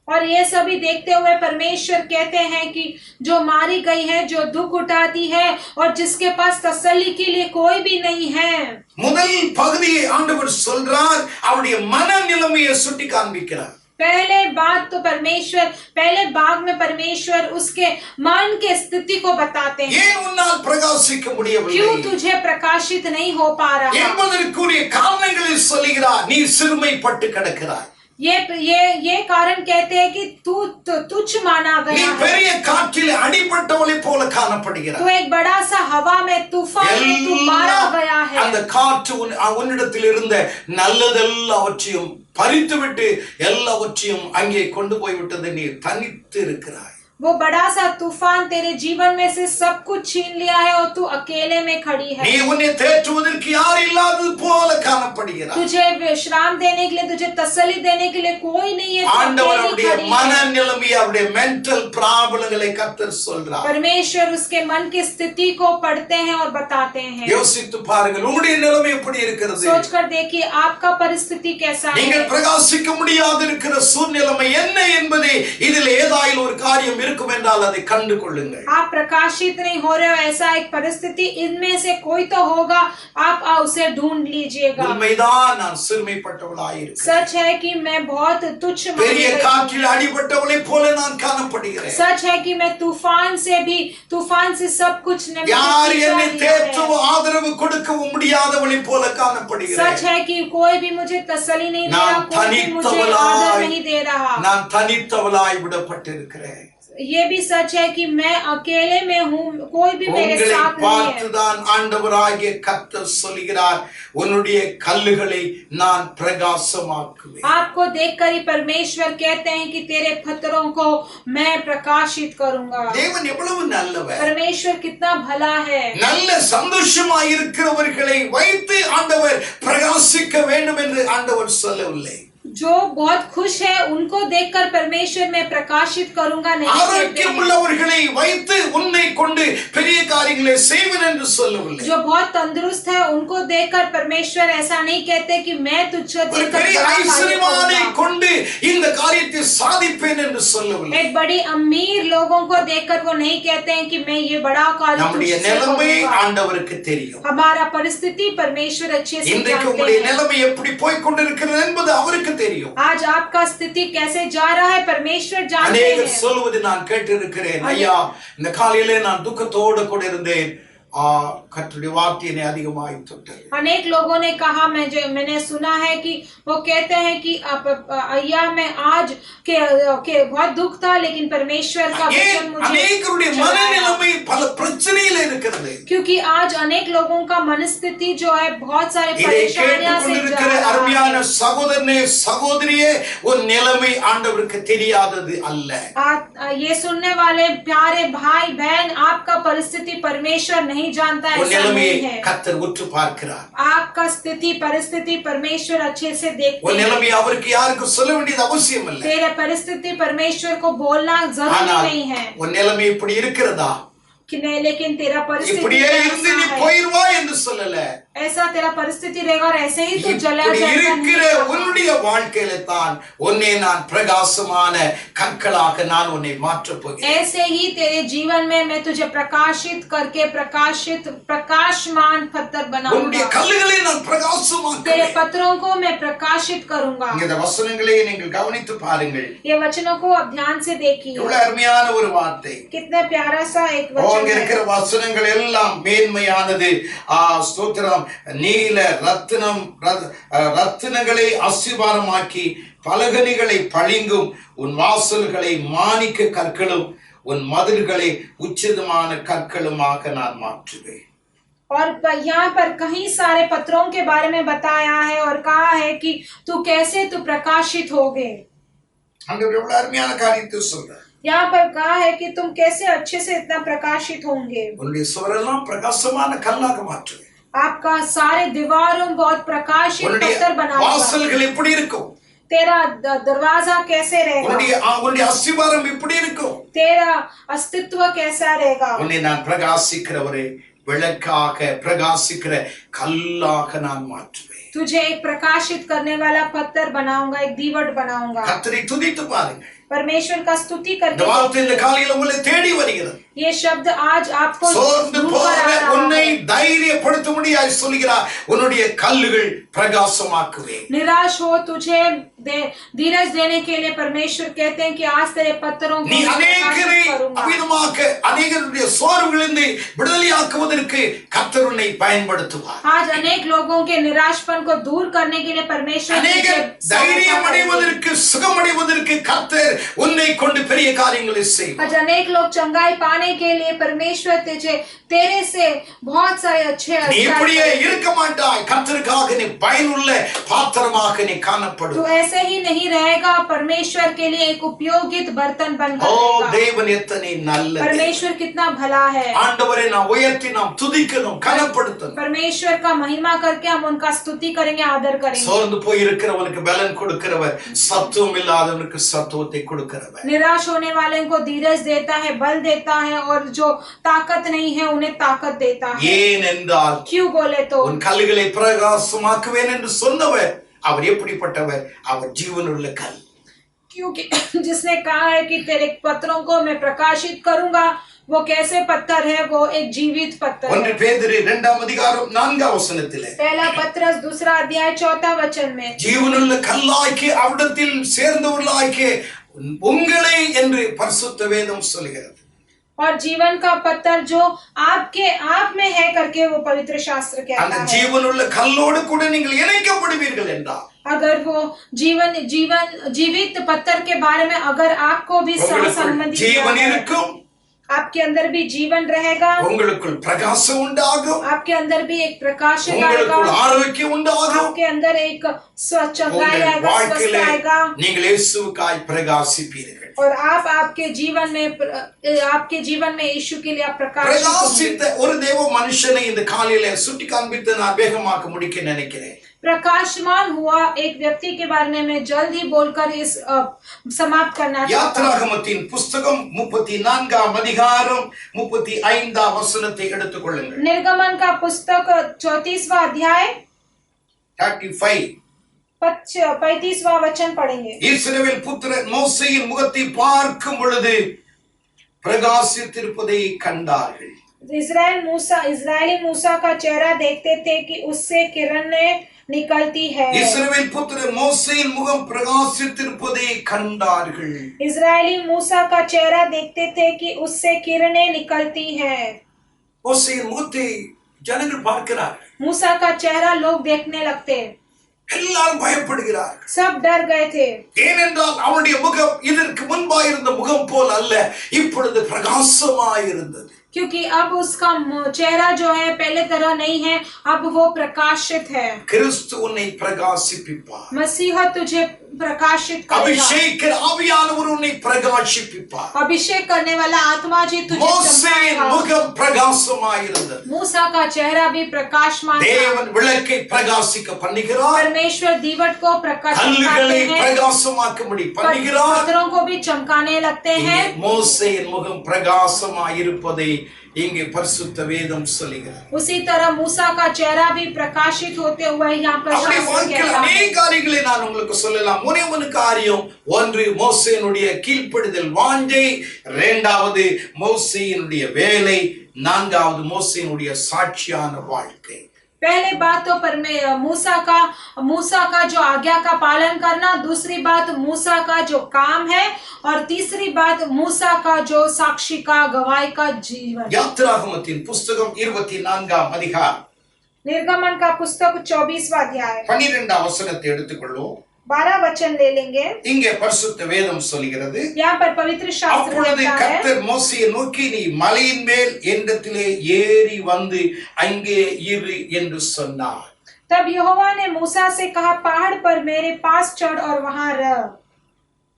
और ये सभी देखते हुए परमेश्वर कहते हैं कि जो मारी गई है, जो दुख उठाती है और जिसके पास तसल्ली के लिए कोई भी नहीं है। முதல் பகுதியை ஆண்டவர் சொல்றார், அவருடைய மனநிலைமையை சுட்டி காண்பிக்கிறார். पहले भाग में परमेश्वर उसके मन के स्थिति को बताते हैं। ஏன் உன்னால் பிரகாசிக்க முடியவில்லை? क्यों तुझे प्रकाशित नहीं हो पा रहा? என்பதற்குரிய காரணங்களை சொல்லுகிறார். நீ சிறுமைப்பட்டு கிடக்கிறாய். ये कारण कहते हैं कि तू तुच्छ माना நீ गया है। பெரிய காற்றில் அடிபட்டவளை போல காணப்படுகிறாய். तू एक बड़ा सा हवा में, तूफान में तू मारा गया है। அந்த காற்று உன்னிடத்தில் இருந்த நல்லதெல்லாவற்றையும் பறித்துவிட்டு எல்லாவற்றையும் அங்கே கொண்டு போய்விட்டது. நீ தனித்து இருக்கிறாய். वो बड़ा सा तूफान तेरे जीवन में से सब कुछ छीन लिया है और तू अकेले में खड़ी है। நீ உன்னை தேற்றுவதற்கு யார் இல்லாதது போல காணப்படுகிறாய். तुझे विश्राम देने के लिए, तुझे तसल्ली देने के लिए कोई नहीं है। ஆண்டவருடைய மனநிலைமை, அவருடைய மென்டல் ப்ராப்ளங்களை கர்த்தர் சொல்றார். परमेश्वर उसके मन की स्थिति को पढ़ते हैं और बताते हैं। யோசித்து பாருங்கள், உங்களுடைய நிலைமை எப்படி இருக்கிறது? सोचकर देखिए आपका परिस्थिति कैसा है। நீங்கள் பிரகாசிக்க முடியாது இருக்கிற சூழ்நிலை என்ன என்பதை இதில் ஏதாயில் ஒரு காரியம் இருக்கும் என்றால் அதை கண்டு கொள்ளுங்கள். आप प्रकाशित नहीं हो रहे हो, ऐसा एक परिस्थिति इनमें से कोई तो होगा, आप उसे ढूंढ लीजिएगा। உண்மைதான், நான் சிறுமைப்பட்டவளாய் இருக்கிறேன். सच है कि मैं बहुत तुच्छ பெரிய காற்றில் அடிபட்டவளை போல நான் காணப்படுகிறேன். सच है कि मैं तूफान से सब कुछ யார் என்னை தேற்றவோ ஆதரவு கொடுக்கவும் முடியாதவளை போல காணப்படுகிறேன். सच है कि कोई भी मुझे तसल्ली नहीं दे रहा, कोई भी मुझे आदर नहीं दे रहा। நான் தனித்தவளாய் விடப்பட்டிருக்கிறேன். ये भी सच है कि मैं अकेले में हूँ, कोई भी मेरे உங்களை साथ नहीं है। பார்த்துதான் ஆண்டவராகிய கர்த்தர் சொல்கிறார், உன்னுடைய கல்லுகளை நான் பிரகாசமாக்குவேன். आपको देखकर ही परमेश्वर कहते हैं कि तेरे पत्थरों को मैं प्रकाशित करूंगा। தேவன் எவ்வளவு நல்லவர். परमेश्वर कितना भला है। நல்ல சந்தோஷமாய் இருக்கிறவர்களை வைத்து ஆண்டவர் பிரகாசிக்க வேண்டும் என்று ஆண்டவர் சொல்லவில்லை. जो बहुत खुश है उनको देखकर परमेश्वर मैं प्रकाशित करूंगा नहीं कहते ஆரோக்கியம் உள்ளவர்களை வைத்து உன்னை கொண்டு பெரிய காரியங்களை செய்வேன் என்று சொல்லவில்லை. जो बहुत तंदुरुस्त है उनको देखकर परमेश्वर ऐसा नहीं कहते कि मैं तुझे ஒரு பெரிய ஐஸ்வர்யவானை கொண்டு இந்த காரியத்தை சாதிப்பேன் என்று சொல்லவில்லை. एक बड़ी अमीर लोगों को देखकर वो नहीं कहते हैं कि मैं ये बड़ा कार्य நம்முடைய நிலைமை ஆண்டவருக்கு தெரியும். हमारा परिस्थिति परमेश्वर अच्छे से இன்றைக்கு जानते உங்களுடைய हैं। நிலைமை எப்படி போய் கொண்டிருக்கிறது என்பது அவருக்கு தெரியும். आज आपका स्थिति कैसे जा रहा है परमेश्वर जानते அநேகர் हैं। சொல்வது நான் கேட்டிருக்கிறேன், ஐயா இந்த காலையிலே நான் துக்கத்தோடு கூட இருந்தேன், கர்த்தருடைய வார்த்தை என்னை அதிகமாய் தொட்டது. अनेक लोगों ने कहा, मैंने सुना है कि वो कहते हैं कि अय्या मैं आज के बहुत दुख था, लेकिन परमेश्वर का वचन मुझे அநேகருடைய மனநிலைமை பல பிரச்சனையில இருக்கிறது. क्योंकि आज अनेक लोगों का मनस्थिति जो है बहुत सारे இதை परेशानियों से கேட்டுக்கொண்டிருக்கிற जा रहा அருமையான है। சகோதரனே சகோதரியே, உன் நிலைமை ஆண்டவருக்கு தெரியாதது அல்ல. ये सुनने वाले प्यारे भाई बहन, आपका परिस्थिति परमेश्वर नहीं जानता है, உன் ऐसा நிலைமையை नहीं है। கர்த்தர் உற்று பார்க்கிறார். आपका स्थिति परिस्थिति परमेश्वर अच्छे से देखते உன் हैं। நிலைமை அவருக்கு யாருக்கும் சொல்ல வேண்டியது அவசியம் இல்லை. तेरे परिस्थिति परमेश्वर को बोलना जरूरी ஆனால் नहीं है உன் நிலைமை இப்படி இருக்கிறதா, कि नहीं, लेकिन तेरा परिस्थिति இப்படியே இருந்து நீ ऐसा है। போயிடுவா என்று சொல்லல. ऐसा तेरा परिस्थिति रहेगा और ऐसे ही तू चला இப்படி जाएगा இருக்கிற नहीं कहा। உன்னுடைய வாழ்க்கையில தான் உன்னை நான் பிரகாசமான கற்களாக நான் உன்னை மாற்றப் போகிறேன். ऐसे ही तेरे जीवन में मैं तुझे प्रकाशित करके प्रकाशमान पत्थर உன்னுடைய बनाऊंगा। கல்லுகளை நான் तेरे பிரகாசமாக்குவேன். पत्थरों को मैं प्रकाशित करूंगा। இந்த வசனங்களை நீங்கள் கவனித்து பாருங்கள். ये वचनों को अब ध्यान से देखिए, எவ்வளவு அருமையான ஒரு வார்த்தை. कितना प्यारा सा एक அங்க वचन இருக்கிற है। வசனங்கள் எல்லாம் மேன்மையானது. ஸ்தோத்திரம். நீல ரத்தினங்களை அஸ்திபாரமாக்கி பலகணிகளை பளிங்கும், உன் வாசல்களை மாணிக்க கற்களும், உன் மதில்களை உச்சிதமான கற்களுமாக நான் மாற்றுவேன். और यहाँ पर कई सारे पत्रों के बारे में बताया है और कहा है कि तू कैसे तू प्रकाशित होगे। ஆண்டவர் எவ்வளவு அருமையான காரியத்தை சொல்றார். यहाँ पर कहा है कि तुम कैसे अच्छे से इतना प्रकाशित होंगे। உன்னுடைய சுவரெல்லாம் பிரகாசமான கல்லாக மாற்றுவேன். आपका सारे दीवारों बहुत प्रकाशित உன்னுடைய पत्थर बनाऊंगा। வாசல்கள் எப்படி இருக்கும், तेरा दरवाजा कैसे रहेगा, உன்னுடைய அஸ்திபாரம் எப்படி இருக்கும், तेरा अस्तित्व कैसा रहेगा। உன்னை நான் பிரகாசிக்கிறவரே, விளக்காக பிரகாசிக்கிற கல்லாக நான் மாற்றுவேன். तुझे एक प्रकाशित करने वाला पत्थर बनाऊंगा, एक दीवट बनाऊंगा। கர்த்தரை துதித்து பாருங்கள். परमेश्वर का स्तुति இந்த करके வார்த்தை இந்த காலையில உங்களை தேடி வருகிறது. ये शब्द आज आपको சோர்ந்து ढूंढ போற कर आ रहा உன்னை है। தைரியப்படுத்தும்படியாய் சொல்கிறார், உன்னுடைய கல்லுகள் பிரகாசமாக்குவேன். निराश हो तुझे धीरज देने के लिए परमेश्वर कहते हैं कि आज तेरे पत्थरों को நீ मैं அநேகரை प्रकाशित करूंगा। அமிதமாக அநேகருடைய சோர்விலிருந்து விடுதலையாக்குவதற்கு கர்த்தர் உன்னை பயன்படுத்துவார். आज अनेक लोगों के निराशपन को दूर करने के लिए परमेश्वर அநேகர் तुझे தைரியம் सहायता करेंगे। அடைவதற்கு சுகமடைவதற்கு கர்த்தர் உன்னை கொண்டு பெரிய காரியங்களை செய்வார். आज अनेक लोग चंगाई पाने के लिए परमेश्वर तुझे तेरे से बहुत सारे अच्छे நீ अच्छा இப்படியே இருக்க மாட்டாய். கர்த்தருக்காக நீ பயனுள்ள பாத்திரமாக நீ तू காணப்படுவாய். ऐसे ही नहीं रहेगा, परमेश्वर के लिए एक उपयोगित बर्तन बनकर ஓ रहेगा। தேவன் எத்தனை நல்லது. परमेश्वर कितना भला है। ஆண்டவரை நாம் உயர்த்தி நாம் துதிக்கணும், கனப்படுத்தணும். परमेश्वर का महिमा करके हम उनका स्तुति करेंगे, आदर करेंगे। சோர்ந்து போய் இருக்கிறவனுக்கு பலன் கொடுக்கிறவர், சத்துவம் இல்லாதவனுக்கு சத்துவத்தை கொடுக்கிறவர். निराश होने वाले को धीरज देता है, बल देता है, और जो ताकत नहीं है उन्हें ताकत देता है। ஏன் என்றால் क्यों बोले तो உன் கல்லுகளை பிரகாசமாக்குவேன் என்று சொன்னவர் அவர் எப்படிப்பட்டவர்? அவர் ஜீவனுள்ள கல். क्योंकि जिसने कहा है कि तेरे पत्थरों को मैं प्रकाशित करूंगा, वो कैसे पत्थर है? वो एक जीवित पत्थर ஒன்று है। பேதுரு 2:4 पहला पत्रस 2 अध्याय 4 वचन में ஜீவனுள்ள கல்லாய்க்கு அவிடத்தில் சேர்ந்தவர்களாய்க்கு உங்களை என்று பரிசுத்த வேதம் சொல்கிறது. और जीवन का पत्थर जो आपके आप में है करके वो पवित्र शास्त्र அந்த कहता है। ஜீவனுள்ள கல்லோடு கூட நீங்கள் இணைக்கப்படுவீர்கள் என்றார். अगर वो जीवित पत्थर के बारे में अगर आपको भी संबंधित ஜீவன் இருக்கும், आपके अंदर भी जीवन रहेगा, உங்களுக்குள் பிரகாசம் உண்டாகும், आपके अंदर भी एक प्रकाश आएगा, உங்களுக்குள் ஆரோக்கியம் உண்டாகும், आपके अंदर एक चंगाई உங்கள் आएगा, स्वस्थ வாழ்க்கையிலே आएगा, நீங்கள் இயேசுவுக்காய் பிரகாசிப்பீர்கள். और आप आपके जीवन में यीशु के लिए आप प्रकाशित होंगे। பிரகாசித்த ஒரு தேவ மனுஷனை இந்த காலையில சுட்டி காண்பித்து நான் வேகமாக முடிக்க நினைக்கிறேன். प्रकाशमान हुआ एक व्यक्ति के बारे में मैं जल्द ही बोलकर इस समाप्त करना चाहता हूँ। யாத்ராகமத்தின் புஸ்தகம் 34 அதிகாரம் 35 வசனத்தை எடுத்துக் கொள்ளுங்கள். निर्गमन का पुस्तक 34वां अध्याय 35वां वचन पढ़ेंगे। இஸ்ரவேல் புத்திரர் மோசேயின் முகத்தை பார்க்கும் பொழுது பிரகாசித்திருப்பதை கண்டார்கள். इस्राएली मूसा का चेहरा देखते थे कि उससे किरणें निकलती है। இஸ்ரவேல் புத்திரர் மோசேயின் முகம் பிரகாசித்திருப்பதை கண்டார்கள். इस्राएली मूसा का चेहरा देखते थे कि उससे किरणें निकलती है। மோசேயின் முகத்தை ஜனங்கள் பார்க்கிறார்கள். मूसा का चेहरा लोग देखने लगते, எல்லாரும் பயப்படுகிறார்கள். सब डर गए थे, ஏனென்றால் அவனுடைய முகம் இதற்கு முன்பாயிருந்த முகம் போல் அல்ல, இப்பொழுது பிரகாசமாயிருந்தது. क्योंकि अब उसका चेहरा जो है पहले तरह नहीं है, अब वो प्रकाशित है। கிறிஸ்து உன்னை பிரகாசிப்பிப்பார். मसीहा तुझे प्रकाशित करेगा, அபிஷேக ஆவியானவர் உன்னை பிரகாசிப்பிப்பார். अभिषेक करने वाला आत्मा जी तुझे மோசேயின் चमकाएगा। முகம் பிரகாசமாயிருந்தது. मूसा का चेहरा भी प्रकाशमान था। தேவன் விளக்கை பிரகாசிக்க பண்ணுகிறார். परमेश्वर दीवट को प्रकाशित கல்லுகளை करते हैं, பிரகாசமாக்கும்படி பண்ணுகிறார். पत्थरों को भी चमकाने लगते हैं। மோசேயின் முகம் பிரகாசமாயிருப்பதை இங்கே பரிசுத்த வேதம் சொல்லுகிறது. उसी तरह मूसा का चेहरा भी प्रकाशित होते हुए यहाँ पर அப்படி शास्त्र வாழ்க்கையில் कहता है। அநேக காரியங்களை நான் உங்களுக்கு சொல்லலாம். ஒரே காரியம், ஒன்று மோசேயினுடைய கீழ்ப்படிதல் வாஞ்சை, இரண்டாவது மோசேயினுடைய வேலை, நான்காவது மோசேயினுடைய சாட்சியான வாழ்க்கை. पहले बात तो मूसा का जो आज्ञा का पालन करना, दूसरी बात मूसा का जो काम है, और तीसरी बात मूसा का जो साक्षी का गवाही का जीवन। யாத்திராகமத்தின் புஸ்தகம் 24ஆம் அதிகாரம் निर्गमन का पुस्तक 24वां अध्याय 12ஆம் வசனத்தை எடுத்துக்கொள்வோம். 12 वचन ले लेंगे। இங்கே பரிசுத்த வேதம் சொல்கிறது, यहाँ पर पवित्र शास्त्र அப்பொழுது कहता है, கர்த்தர் மோசேயை நோக்கி, நீ மலையின் மேல் என்னிடத்திலே ஏறி வந்து அங்கே இரு என்று சொன்னார். तब यहोवा ने मूसा से कहा, पहाड़ पर मेरे पास चढ़ और वहां रह।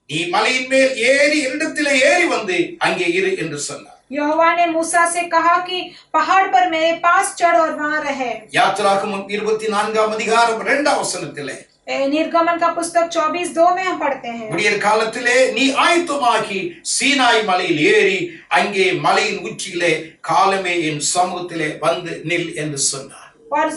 நீ மலையின் மேல் ஏறி என்னிடத்திலே ஏறி வந்து அங்கே இரு என்று சொன்னார். यहोवा ने मूसा से कहा कि पहाड़ पर मेरे पास चढ़ और वहां रहे। யாத்திராகமம் 24ஆம் அதிகாரம் 2ஆம் வசனத்திலே, निर्गमन का पुस्तक 24:2 में हम पढ़ते हैं, விடியற் காலத்திலே நீ ஆயத்தமாகி சீனாய் மலையில் ஏறி அங்கே மலையின் உச்சியிலே காலமே என் சமூகத்திலே வந்து நில் என்று சொன்னார். और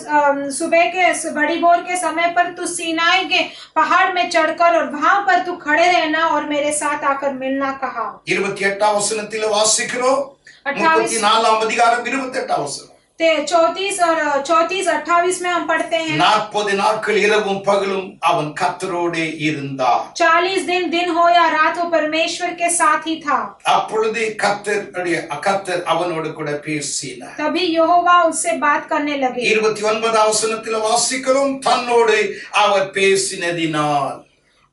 सुबह के बड़ी भोर के समय पर तू सीनाई के पहाड़ में चढ़कर और वहां पर तू खड़े रहना और मेरे साथ आकर मिलना कहा। 28ஆம் வசனத்திலே வாசிக்கிறோம். 34ஆம் அதிகாரம் 28ஆம் வசனம். 34 और 28 में हम पढ़ते हैं, 40 நாட்கள் இரவும் பகலும் அவன் கர்த்தரோடே இருந்தார். 40 दिन दिन हो या रात हो परमेश्वर के साथ ही था। அப்பொழுது கர்த்தர் அவனோடு கூட பேசினார். तभी यहोवा उससे बात करने लगे। 29ஆம் வசனத்திலே வாசிக்கிறோம், தன்னோடு அவர் பேசினதினால்.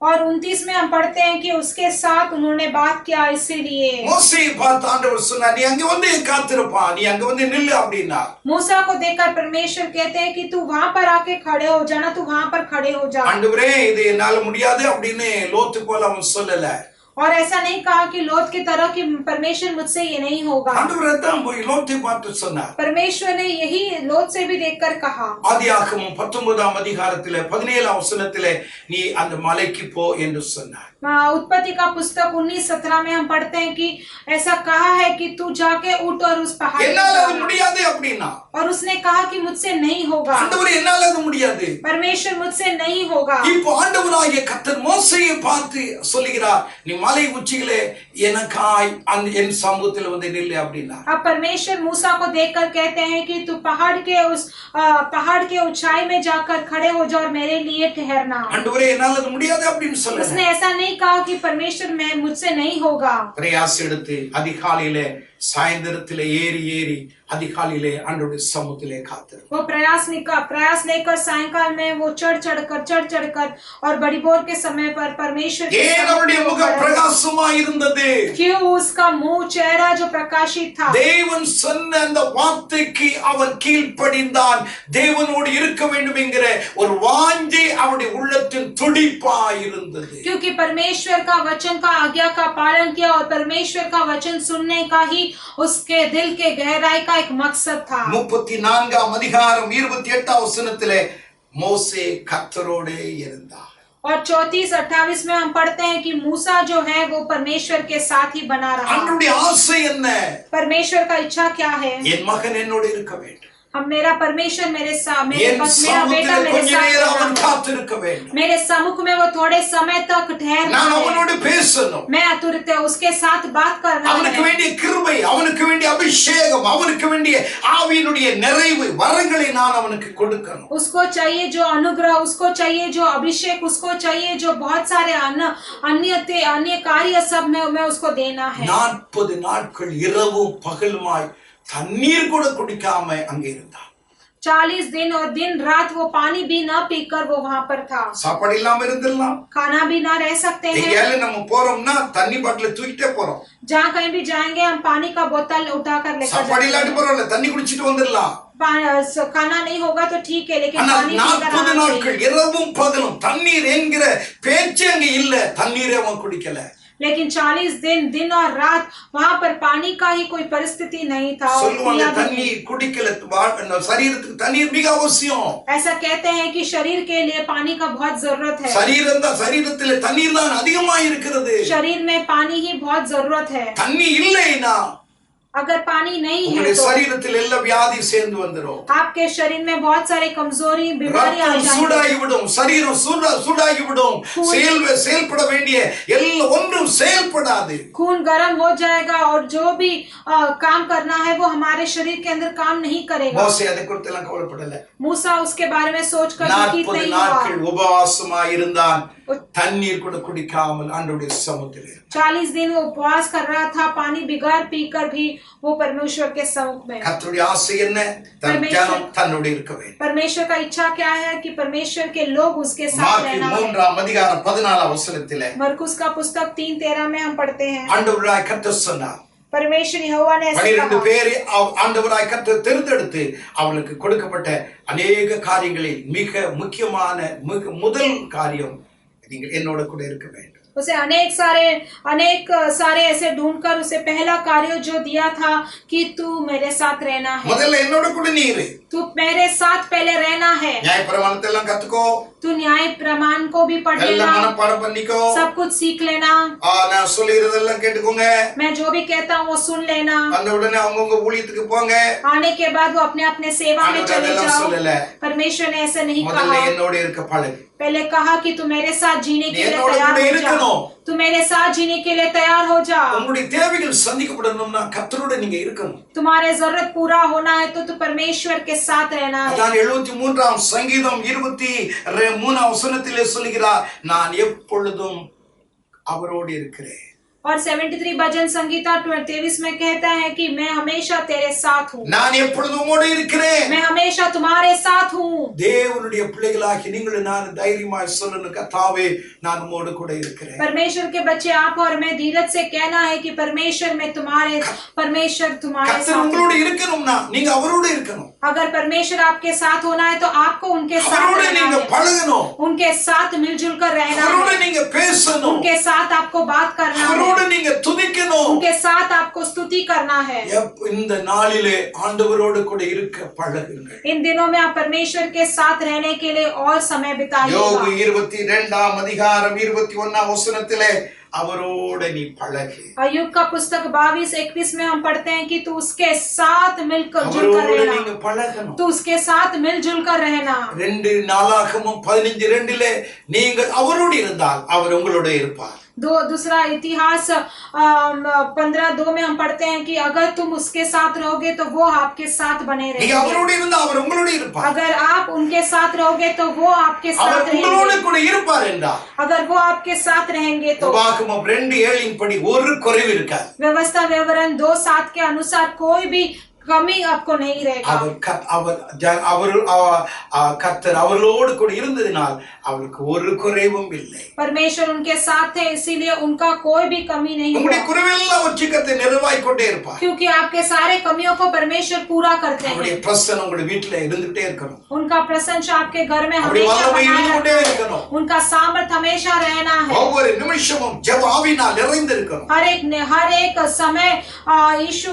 और 29 में हम पढ़ते हैं कि उसके साथ उन्होंने बात किया, इसीलिए மோசேயை பார்த்து ஆண்டவர் சொன்னார், நீ அங்க வந்து காத்திருப்பா, நீ அங்க வந்து நில்லு அப்படின்னா. मूसा को देखकर परमेश्वर कहते हैं कि तू वहां पर आके खड़े हो जाना, तू वहां पर खड़े हो जा। ஆண்டவரே இது என்னால முடியாது அப்படின்னு லோத்து போல அவன் சொல்லல. और ऐसा नहीं कहा कि लोथ की तरह कि परमेश्वर मुझसे ये नहीं होगा। ஆண்டவர் தான் போய் லோத்தை பார்த்து சொன்னார். परमेश्वर ने यही लोथ से भी देखकर कहा। ஆதியாகமம் 19ஆம் அதிகாரத்திலே 17ஆம் வசனத்திலே நீ அந்த மலைக்கு போ என்று சொன்னார். उत्पत्ति का पुस्तक 19:17 में हम पढ़ते हैं कि ऐसा कहा है कि तू जाके उठ और उस पहाड़ என்னால அது முடியாது அப்படினா. और उसने कहा कि मुझसे नहीं होगा। ஆண்டவரே என்னால அது முடியாது. परमेश्वर मुझसे नहीं होगा। இப்போ ஆண்டவராகிய கர்த்தர் மோசேயை பார்த்து சொல்லுகிறார், நீ மலை உச்சியிலே எனக்காய் என் சமூகத்தில் வந்து நில்லு அப்படினா. अब परमेश्वर मूसा को देखकर कहते हैं कि तू पहाड़ के ऊंचाई में जाकर खड़े हो जा और मेरे लिए ठहरना। ஆண்டவரே என்னால அது முடியாது அப்படினு சொல்லல. उसने ऐसा नहीं कहा कि परमेश्वर मैं मुझसे नहीं होगा। பிரயாசம் எடுத்து அதிகாலையிலே சாயந்தரத்திலே ஏறி அதிகாலையிலே ஆண்டவருடைய சமூகத்திலே காத்திரு. वो प्रयास लेकर सायंकाल में वो चढ़ चढ़कर और बड़ी भोर के समय पर परमेश्वर के ஏன் அவருடைய முகம் பிரகாசமாய் இருந்தது? क्यों उसका मुंह चेहरा जो प्रकाशित था? தேவன் சொன்ன அந்த வார்த்தைக்கு அவன் கீழ்ப்படிந்தான். தேவனோடு இருக்க வேண்டும் என்கிற ஒரு வாஞ்சை அவருடைய உள்ளத்தின் துடிப்பாய் இருந்தது. क्योंकि परमेश्वर का वचन का आज्ञा का पालन किया और परमेश्वर का वचन सुनने का ही उसके दिल के गहराई का एक मकसद था। 34ஆம் அதிகாரம் 28ஆம் வசனத்திலே மோசே கர்த்தரோடே இருந்தார். और 34-28 में हम पढ़ते हैं कि मूसा जो है वो परमेश्वर के साथ ही बना रहा। அவனுடைய ஆசை என்ன? परमेश्वर का इच्छा क्या है? என் மகன் என்னோடு இருக்க வேண்டும். हम मेरा परमेश्वर मेरे साथ, मेरा बेटा मेरे साथ, मेरे सम्मुख में वो थोड़े समय तक ठहरना है। मैं तुरंत उसके साथ बात करना है। அவனுக்கு வேண்டிய கிருபை, அவனுக்கு வேண்டிய அபிஷேகம், அவனுக்கு வேண்டிய ஆவியினுடைய நிறைவு வரங்களை நான் அவனுக்கு கொடுக்கணும். उसको चाहिए जो अनुग्रह, उसको चाहिए जो अभिषेक, उसको चाहिए जो बहुत सारे अन्य कार्य सब में उसको देना है। 40 நாட்கள் இரவும் பகலுமாய் தண்ணீர் கூட குடிக்காம அங்கே இருந்தான். 40 दिन और दिन रात वो पानी भी न पीकर वो वहां पर था। சாப்பாடு இல்லாம இருந்திரலாம். खाना भी ना रह सकते हैं। எங்கேயாவது நம்ம போறோம்னா தண்ணி பாட்டில தூக்கிட்டே போறோம். जहाँ कहीं भी जाएंगे हम पानी का बोतल उठाकर लेकर சாப்பாடு जाएंगे। இல்லாட்டி பரவாயில்ல, தண்ணி குடிச்சிட்டு வந்துடலாம். खाना नहीं होगा तो ठीक है, लेकिन ஆனால் पानी पीकर 40 आना நாட்கள் चाहिए। இரவும் பகலும் தண்ணீர் என்கிற பேச்சு அங்க இல்ல. தண்ணீரே அவன் குடிக்கல. लेकिन 40 दिन और रात वहां पर पानी का ही कोई परिस्थिति नहीं था और சொல்லுவாங்க पिया भी தண்ணி नहीं। குடிக்கல. சரீரத்துக்கு தண்ணீர் மிக அவசியம். ऐसा कहते हैं कि शरीर के लिए पानी का बहुत जरूरत है। சரீரத்திலே தண்ணீர் தான் அதிகமா இருக்கிறது. शरीर में पानी ही बहुत जरूरत है। தண்ணி இல்லைனா अगर पानी नहीं है உங்களுடைய तो சரீரத்தில் எல்லா வியாதி சேர்ந்து வந்துரும். आपके शरीर में बहुत सारे कमजोरी बीमारी आ ரத்தம் சூடாகிவிடும், சரீரம் சூடாகிவிடும், செயல்பட வேண்டிய எல்லா ஒன்றும் செயல்படாது. खून गर्म हो जाएगा और जो भी काम करना है वो हमारे शरीर के अंदर काम नहीं करेगा। மோசே அதை குறித்து எல்லாம் கவலைப்படல. मूसा उसके बारे में सोचकर दुखित 40 नहीं நாட்கள் हुआ। உபவாசமா இருந்தான். தண்ணீர் கூட குடிக்காமல் ஆண்டவருடைய சமூகத்தில். 40 दिन वो उपवास कर रहा था, पानी बिगाड़ पीकर भी वो परमेश्वर के सम्मुख में। கர்த்தருடைய ஆசை என்ன? தன் ஜனம் தன்னோடு இருக்க வேண்டும். परमेश्वर का इच्छा क्या है कि परमेश्वर के लोग उसके साथ மார்க்கு रहना है। 3 அதிகாரம் 14 வசனத்திலே मरकुस का पुस्तक 3:13 में हम पढ़ते हैं। ஆண்டவராய் கர்த்தர் சொன்னார், परमेश्वर यहोवा ने ऐसा 12 कहा। பேரை ஆண்டவராய் கர்த்தர் தேர்ந்தெடுத்து அவளுக்கு கொடுக்கப்பட்ட अनेक காரியங்களில் மிக முக்கியமான முதல் காரியம், நீங்கள் என்னோட கூட இருக்க வேண்டும். उसे अनेक सारे ऐसे ढूंढकर उसे पहला कार्य जो दिया था कि तू मेरे साथ रहना है। முதல்ல என்னோட கூட நீ இரு. तू मेरे साथ पहले रहना है। நியாயப்பிரமாணத்தை எல்லாம் கத்துக்கோ. तू न्याय प्रमाण को भी पढ़ எல்லாம் लेना, மனப்பாடம் பண்ணிக்கோ. सब कुछ सीख लेना। நான் சொல்லிறதெல்லாம் கேட்டுக்கோங்க. मैं जो भी कहता हूँ वो सुन लेना। அந்த உடனே அவங்கவங்க ஊழியத்துக்கு போங்க. आने के बाद वो अपने अपने सेवा में ஆண்டவர் चले அதெல்லாம் जाओ। சொல்லல. परमेश्वर ने ऐसा नहीं முதல்ல कहा। என்னோட இருக்க பழகு. पहले कहा कि तू मेरे साथ जीने के लिए என்னோட तैयार கூட हो जा। இருக்கணும். तू मेरे साथ जीने के लिए तैयार हो जा। உங்களுடைய தேவைகள் சந்திக்கப்படணும்னா கர்த்தரோட நீங்க இருக்கணும். तुम्हारे जरूरत पूरा होना है तो तू परमेश्वर के साथ रहना है। அதான் 73ஆம் சங்கீதம் 23ஆம் வசனத்திலே சொல்கிறார், நான் எப்பொழுதும் அவரோடு இருக்கிறேன். और 73 भजन संगीता 23 में कहता है कि मैं हमेशा तेरे साथ हूँ। நான் எப்பொழுதும் உம்மோடு இருக்கிறேன். मैं हमेशा तुम्हारे साथ हूँ। தேவனுடைய பிள்ளைகளாகி நீங்கள் நான் தைரியமாய் சொல்லணும், கர்த்தாவே நான் உம்மோடு கூட இருக்கிறேன். परमेश्वर के बच्चे आप और मैं धीरज से कहना है कि परमेश्वर तुम्हारे கர்த்தர் साथ உங்களோடு हूँ। இருக்கணும்னா நீங்க அவரோடு இருக்கணும். अगर परमेश्वर आपके साथ होना है तो आपको उनके साथ அவரோடு रहना நீங்க है। பழகணும். उनके साथ मिलजुल कर रहना அவரோடு है। நீங்க பேசணும். उनके साथ आपको बात करना அவரோடு है। நீங்க துதிக்கணும். उनके साथ आपको स्तुति करना है। இந்த நாளிலே ஆண்டவரோடு கூட இருக்க பழகுங்கள். इन दिनों में आप परमेश्वर के साथ रहने के लिए और समय யோபு बिताइएगा। 22ஆம் அதிகாரம் 21ஆம் வசனத்திலே அவரோடு நீ பழகு. अय्यूब का पुस्तक 22-21 में हम पढ़ते हैं कि तू उसके साथ मिलकर जुल कर அவரோடு रहना। நீங்க பழகணும். तू उसके साथ मिलजुल कर रहना। 2 நாளாகமம் 15:2 நீங்கள் அவரோடு இருந்தால் அவர் உங்களோட இருப்பார். दूसरा इतिहास 15:2 में हम पढ़ते हैं कि अगर तुम उसके साथ रहोगे तो वो आपके साथ बने நீங்க रहेंगे। அவரோடு இருந்தா அவர் உங்களோட இருப்பார். अगर आप उनके साथ रहोगे तो वो आपके साथ அவர் உங்களோடு रहेंगे। கூட இருப்பார் என்றால் अगर वो आपके साथ रहेंगे तो உபாகமம் 2:7 படி ஒரு குறைவு இருக்காது. व्यवस्था विवरण 2:7 के अनुसार कोई भी कमी आपको नहीं रहेगा। கர்த்தர் அவரோடு கூட இருந்ததினால் அவருக்கு ஒரு குறைவும் இல்லை. परमेश्वर उनके साथ है, इसीलिए उनका कोई भी कमी नहीं உங்களுடைய हुआ। குறைவெல்லாம் உச்சிக்கத்தை நிறைவாய் கொண்டே இருப்பார். क्योंकि आपके सारे कमियों को परमेश्वर पूरा करते அவருடைய हैं। பிரசன்னம் உங்களுடைய வீட்டுல இருந்துட்டே இருக்கணும். उनका प्रशंसा आपके घर में அவருடைய हमेशा வல்லமை बनाए இருந்து கொண்டே रखना है। இருக்கணும். उनका सामर्थ हमेशा रहना है। ஒவ்வொரு நிமிஷமும் ஜெப ஆவியினால் நிறைந்திருக்கணும். हर एक समय यीशु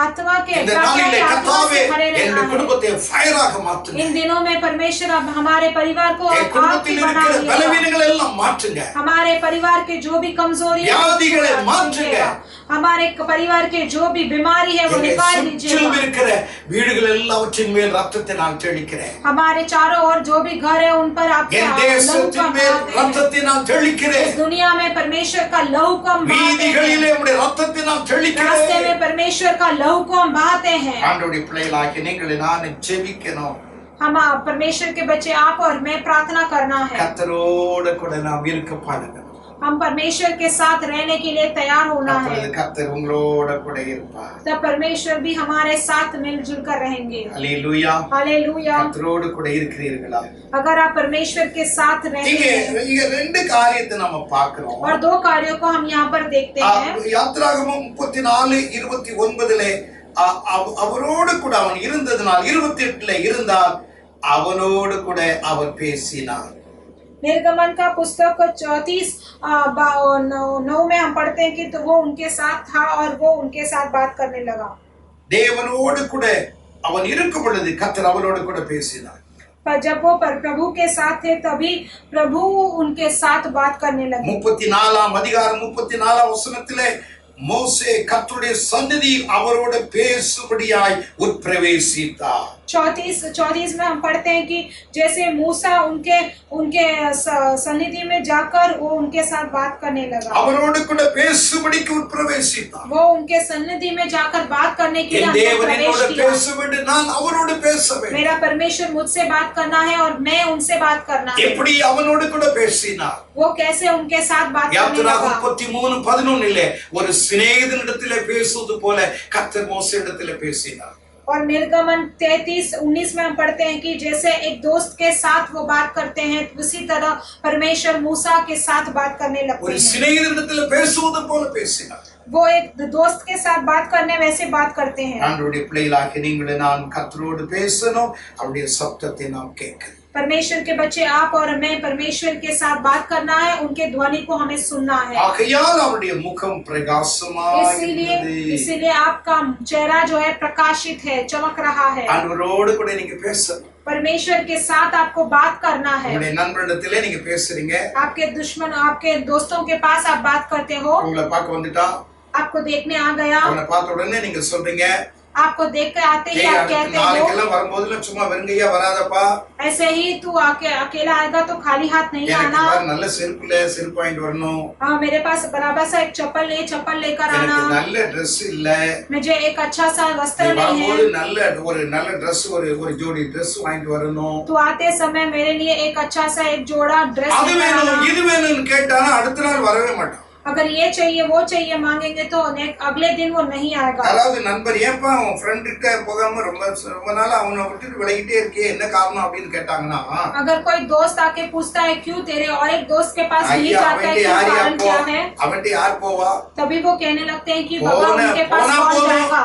आत्मा के இந்த प्रार्थना நாளிலே के आत्मा கர்த்தாவே से भरे என்னுடைய रहना है। குடும்பத்தை ஃபயராக மாற்றுங்க. इन दिनों में परमेश्वर अब हमारे परिवार को என் आग குடும்பத்தில் बना இருக்கிற दिएगा। பலவீனங்கள் எல்லாம் மாற்றுங்க. हमारे परिवार के जो भी कमजोरी है வியாதிகளை उसको மாற்றுங்க. हमारे परिवार के जो भी बीमारी है वो என்னை निकाल சுற்றிலும் दीजिएगा। இருக்கிற வீடுகள் எல்லாவற்றின் மேல் ரத்தத்தை நான் தெளிக்கிறேன். हमारे चारों ओर जो भी घर है उन पर आपके என் लहू का தேசத்தின் மேல் बहाव है। ரத்தத்தை நான் தெளிக்கிறேன். इस दुनिया में परमेश्वर का लहू को हम बहाते हैं। வீதிகளிலே உம்முடைய ரத்தத்தை நான் रास्ते தெளிக்கிறேன். में परमेश्वर का लहू को हम बहाते हैं। ஆண்டவருடைய பிள்ளைகளாகிய நீங்கள் நான் ஜெபிக்கணும். हम परमेश्वर के बच्चे आप और मैं प्रार्थना करना है। கர்த்தரோடு கூட நாம் இருக்க பழகணும். हम परमेश्वर के साथ रहने के लिए तैयार होना है। அப்பொழுது கர்த்தர் உங்களோட கூட இருப்பார். तब परमेश्वर भी हमारे साथ मिलजुल कर रहेंगे। ஹல்லேலூயா. हालेलुया। கர்த்தரோடு கூட இருக்கிறீர்களா? अगर आप परमेश्वर के साथ रहते हैं। இங்க ரெண்டு காரியத்தை நம்ம பார்க்கிறோம். और दो कार्यों को हम यहाँ पर देखते हैं। யாத்திராகமம் 34:29 அவரோடு கூட அவன் இருந்ததனால் 28 இருந்தால் அவனோடு கூட அவர் பேசினார். निर्गमन का पुस्तक 34:9 में हम पढ़ते हैं कि तो वो उनके साथ था और वो उनके साथ बात करने लगा। தேவனோடு கூட அவன் இருக்கும் பொழுது கர்த்தர் அவனோடு கூட பேசினார். पर जब वो प्रभु के साथ थे तभी प्रभु उनके साथ बात करने लगे। 34 மோசே கர்த்தருடைய சந்நிதி அவரோடு பேசும்படியாய் உட்பிரவேசித்தார். 34 में हम पढ़ते हैं कि जैसे मूसा उनके सन्निधि में जाकर वो उनके साथ बात करने लगा। அவரோடு கூட பேசும்படிக்கு உட்பிரவேசித்தார். वो उनके सन्निधि में जाकर बात करने के लिए தேவனோடு பேச வேண்டும், நான் அவரோடு பேச வேண்டும். मेरा परमेश्वर मुझसे बात करना है और मैं उनसे बात करना है। எப்படி அவனோடு கூட பேசினார்? वो कैसे उनके साथ बात करने लगा? யாத்திராகமம் 33:11 ஒரு சிநேகிதனிடத்திலே பேசுவது போல கர்த்தர் மோசேயிடத்திலே பேசினார். और निर्गमन 33:19 में हम पढ़ते हैं कि जैसे एक दोस्त के साथ वो बात करते हैं उसी तरह परमेश्वर मूसा के साथ बात करने लगते ஒரு हैं। சிநேகிதனிடத்திலே பேசுவது போல பேசினார். वो एक दोस्त के साथ बात करने वैसे बात करते हैं। ஆண்டவருடைய பிள்ளைகளாகிய நீங்கள் நான் கர்த்தரோடு பேசணும், அவருடைய சத்தத்தை நாம் கேட்கணும். परमेश्वर के बच्चे आप और मैं परमेश्वर के साथ बात करना है, उनके ध्वनि को हमें सुनना है। ஆகையால் அவருடைய முகம் பிரகாசமாய் इसीलिए आपका चेहरा जो है प्रकाशित है, चमक रहा है। ஆண்டவரோடு கூட நீங்க பேசணும். परमेश्वर के साथ आपको बात करना है। உங்களுடைய நண்பனிடத்திலே நீங்க பேசுறீங்க, आपके दुश्मन आपके दोस्तों के पास आप बात करते हो, உங்களை பார்க்க வந்துட்டா, आपको देखने आ गया, அவனை பார்த்த உடனே நீங்க சொல்றீங்க, आपको देख कर आते ही आप कहते हो நாளைக்கெல்லாம் வரும்போதுல சும்மா வெறுங்கையா வராதப்பா, ऐसे ही तू आके अकेला आएगा तो खाली हाथ नहीं आना, நல்ல செருப்பு வாங்கிட்டு வரணும், हाँ मेरे पास बराबर सा एक चप्पल लेकर आना, நல்ல ட்ரெஸ் இல்ல, मुझे एक अच्छा सा वस्त्र नहीं है, நல்ல ட்ரெஸ் ஒரு ஜோடி ட்ரெஸ் வாங்கிட்டு வரணும், तू आते समय मेरे लिए एक अच्छा सा एक जोड़ा ड्रेस அது வேணும் இது வேணும்னு கேட்டானா அடுத்த நாள் வரவே மாட்டான். अगर ये चाहिए वो चाहिए मांगेंगे तो अगले दिन वो नहीं आएगा। அதாவது நண்பர் ஏப்பா உன் ஃப்ரெண்ட் கிட்ட போகாம ரொம்ப நாள் அவனை விட்டுட்டு விலகிட்டே இருக்கே என்ன காரணம் அப்படின்னு கேட்டாங்கன்னா, अगर कोई दोस्त आके पूछता है क्यों तेरे और एक दोस्त के पास नहीं जाता है, कारण क्या है, அவன்கிட்ட யார் போவா, तभी वो कहने लगते हैं कि बाबा उनके पास कौन जाएगा,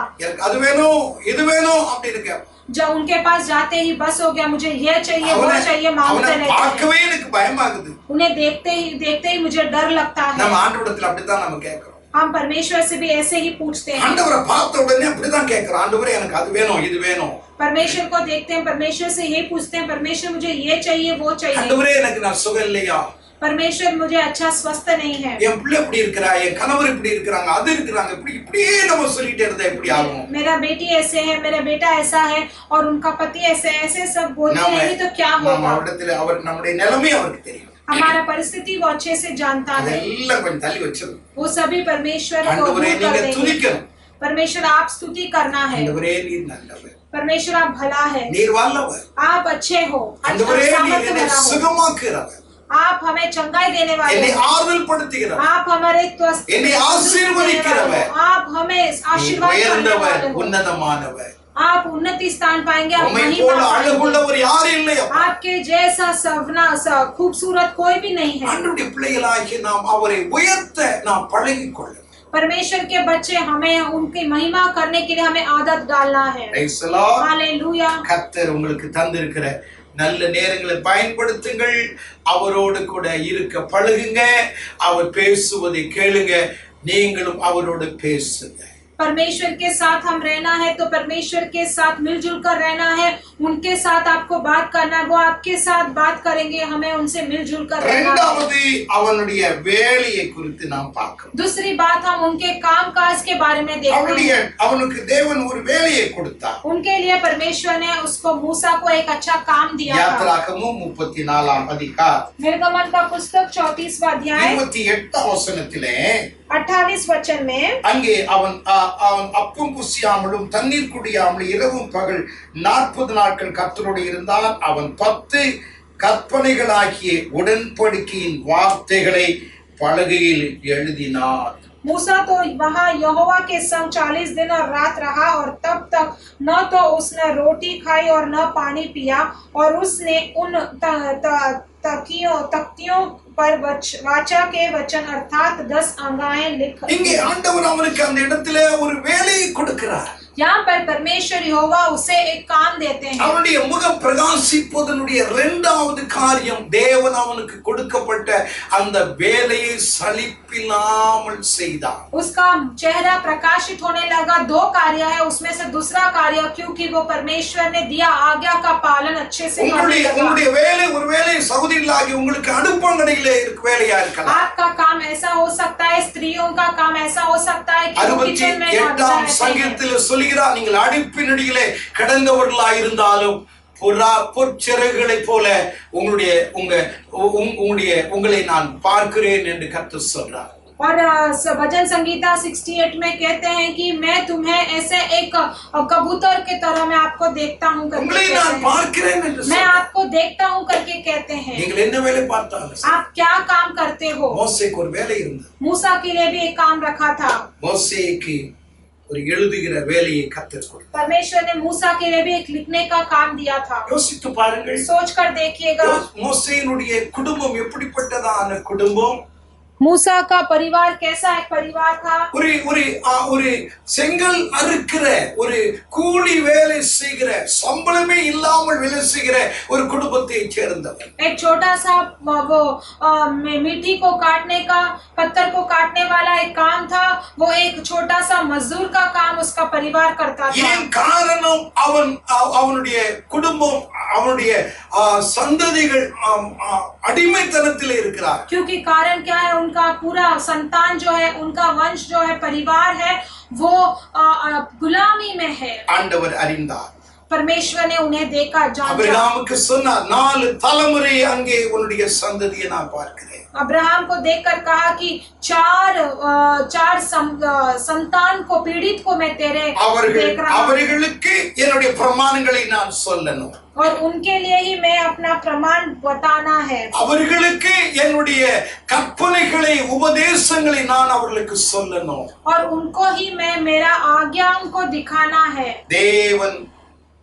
அது வேணும் இது வேணும் அப்படின்னு கேட்பான். जब उनके पास जाते ही बस हो गया, मुझे ये चाहिए वो चाहिए मांगते रहते பார்க்கவே எனக்கு பயமாகுது, उन्हें देखते ही मुझे डर लगता है। நம்ம ஆண்டவரிடத்துல அப்படிதான் நம்ம கேட்கிறோம். हम परमेश्वर से भी ऐसे ही पूछते हैं, ஆண்டவரை பார்த்த உடனே அப்படிதான் கேட்கிறோம், ஆண்டவரே எனக்கு அது வேணும் இது வேணும். परमेश्वर को देखते हैं, परमेश्वर से यही पूछते हैं, परमेश्वर मुझे ये चाहिए वो चाहिए, ஆண்டவரே எனக்கு நான் சுகம் இல்லையா, परमेश्वर मुझे अच्छा स्वस्थ नहीं है, என் பிள்ளை இப்படி இருக்கறா, என் கணவர் இப்படி இருக்காங்க, அது இருக்காங்க, இப்படியே நம்ம சொல்லிட்டே இருந்தா எப்படி ஆகும், मेरा बेटी ऐसे है, मेरा बेटा ऐसा है और उनका पति ऐसे सब बोलते रहेंगे तो क्या होगा। நம்ம இடத்துல அவர் நம்முடைய நிலைமை அவருக்கு தெரியும், हमारा परिस्थिति वो अच्छे से जानता है, அதெல்லாம் கொஞ்சம் தள்ளி வச்சிரு. वो सभी परमेश्वर को ஆண்டவரே दूर कर நீங்க देंगे। துதிக்கணும், परमेश्वर आप स्तुति करना है, ஆண்டவரே நீர் நல்லவர், परमेश्वर आप भला है, நீர் வல்லவர், आप अच्छे हो, ஆண்டவரே நீர் सामर्थ्य என்னை वाला हो, சுகமாக்குகிறவர், आप हमें चंगाई देने वाले என்னை हो, ஆறுதல் படுத்துகிறவர், आप हमारे என்னை ஆசீர்வதிக்கிறவர், आप हमें आशीर्वाद करने உயர்ந்தவர் वाले हो, உன்னதமானவர், आप उन्नति स्थान पाएंगे, आप உம்மை महिमा போல पाएंगे। அழகுள்ளவர் யாரும் இல்லை அப்பா. आपके जैसा सवना खूबसूरत कोई भी नहीं है। ஆண்டவருடைய பிள்ளைகளாகிய நாம் அவரை உயர்த்த நாம் பழகிக் கொள்ள, परमेश्वर के बच्चे हमें उनकी महिमा करने के लिए हमें आदत डालना है। Praise the Lord. हालेलुया। கர்த்தர் உங்களுக்கு தந்திருக்கிற நல்ல நேரங்களை பயன்படுத்துங்கள், அவரோடு கூட இருக்க பழகுங்க, அவர் பேசுவதை கேளுங்க, நீங்களும் அவரோடு பேசுங்க. परमेश्वर के साथ हम रहना है तो परमेश्वर के साथ मिलजुल कर रहना है, उनके साथ आपको बात करना है, वो आपके साथ बात करेंगे, हमें उनसे मिलजुल कर रहना है। இரண்டாவது அவனுடைய வேலையை குறித்து நாம் பார்க்கிறோம். दूसरी बात हम उनके कामकाज के बारे में देखते हैं। அவனுக்கு தேவன் ஒரு வேலையை கொடுத்தார். उनके लिए परमेश्वर ने उसको मूसा को एक अच्छा काम दिया था। யாத்திராகமம் 34ஆம் அதிகாரம் निर्गमन का पुस्तक 34वां अध्याय 28 வசனத்திலே 28 वचन में, அங்கே அவன் அப்பம் புசியாமலும் தண்ணீர் குடியாமலும் இரவும் பகல் 40 நாட்கள் கர்த்தரோடு இருந்தான். அவன் 10 கற்பனைகளாகிய உடன்படிக்கையின் வார்த்தைகளை பலகையில் எழுதினார். मूसा तो वहाँ यहोवा के संग 40 दिन और रात रहा और तब तक न तो उसने रोटी खाई और न पानी पिया, और उसने उन तख्तियों पर वाचा के वचन अर्थात 10 आज्ञाएं लिख இங்கே ஆண்டவர் அவனுக்கு அந்த இடத்திலே ஒரு வேலையை கொடுக்கிறார். यहाँ पर परमेश्वर यहोवा उसे एक काम देते हैं. அவனுடைய முகம் பிரகாசிப்பதனுடைய இரண்டாவது காரியம், தேவன் அவனுக்கு கொடுக்கப்பட்ட அந்த வேலையை சலிப்பில்லாமல் செய்தார். उसका चेहरा प्रकाशित होने लगा. 2 कार्य है, उसमें से दूसरा कार्य क्योंकि वो परमेश्वर ने दिया आज्ञा का पालन अच्छे से करने लगा. உங்களுடைய வேலை ஒருவேளை சகோதரிகளாகி உங்களுக்கு அடுப்பங்கரையிலே இருக்க வேலையா இருக்கலாம். आपका काम ऐसा हो सकता है, स्त्रियों का काम ऐसा हो सकता है कि वो किचन में काम करते हैं. நீங்கள் அடுப்பினடியிலே கடந்தவர்களாய் இருந்தாலும் பொற்சிறகுகளை போல உங்களை நான் பார்க்கிறேன் என்று கர்த்தர் சொல்றார். और भजन संगीता 68 में कहते हैं कि मैं तुम्हें ऐसे एक कबूतर के तरह मैं आपको देखता हूँ करके, मैं आपको देखता हूँ करके कहते हैं. आप क्या काम करते हो? मूसा के लिए भी एक काम रखा था. ஒரு எழுதுகிற வேலையை கர்த்தர் கொடுத்தார். परमेश्वर ने मूसा के लिए भी एक लिखने का काम दिया था. யோசித்து பாருங்கள். सोच कर देखिएगा. மோசேயினுடைய குடும்பம் எப்படிப்பட்டதான குடும்பம்? मूसा का परिवार कैसा एक परिवार था? ஒரு செங்கல் அறுக்கிற, ஒரு கூலி வேலை செய்கிற, சம்பளமே இல்லாமல் வேலை செய்கிற ஒரு குடும்பத்தை சேர்ந்தவர். एक छोटा सा वो मिट्टी को काटने का, पत्थर को काटने वाला एक काम था. वो एक छोटा सा मजदूर का काम उसका परिवार करता था. ஏன் காரணம்? அவனுடைய குடும்பம், அவனுடைய சந்ததிகள் அடிமைத்தனத்தில் இருக்கிறார். क्योंकि कारण क्या है? उनका पूरा संतान जो है, उनका वंश जो है, परिवार है, वो गुलामी में है. ஆண்டவர் அறிந்தார். परमेश्वर ने उन्हें देखा, जाना. अब्राहमुக்கு சொன்னார், 4 தலைமுறை அங்கே உன்னுடைய சந்ததியை நான் பார்க்கிறேன். अब्राहम को देखकर कहा कि चार संतान को, पीड़ित को मैं तेरे देख रहा हूं. அவர்களுக்கு என்னுடைய பிரமாணங்களை நான் சொல்லணும். और उनके लिए ही मैं अपना प्रमाण बताना है. அவர்களுக்கு என்னுடைய கற்பனைகளை, உபதேசங்களை நான் அவர்களுக்கு சொல்லணும். और उनको ही मैं मेरा आज्ञा उनको दिखाना है. தேவன்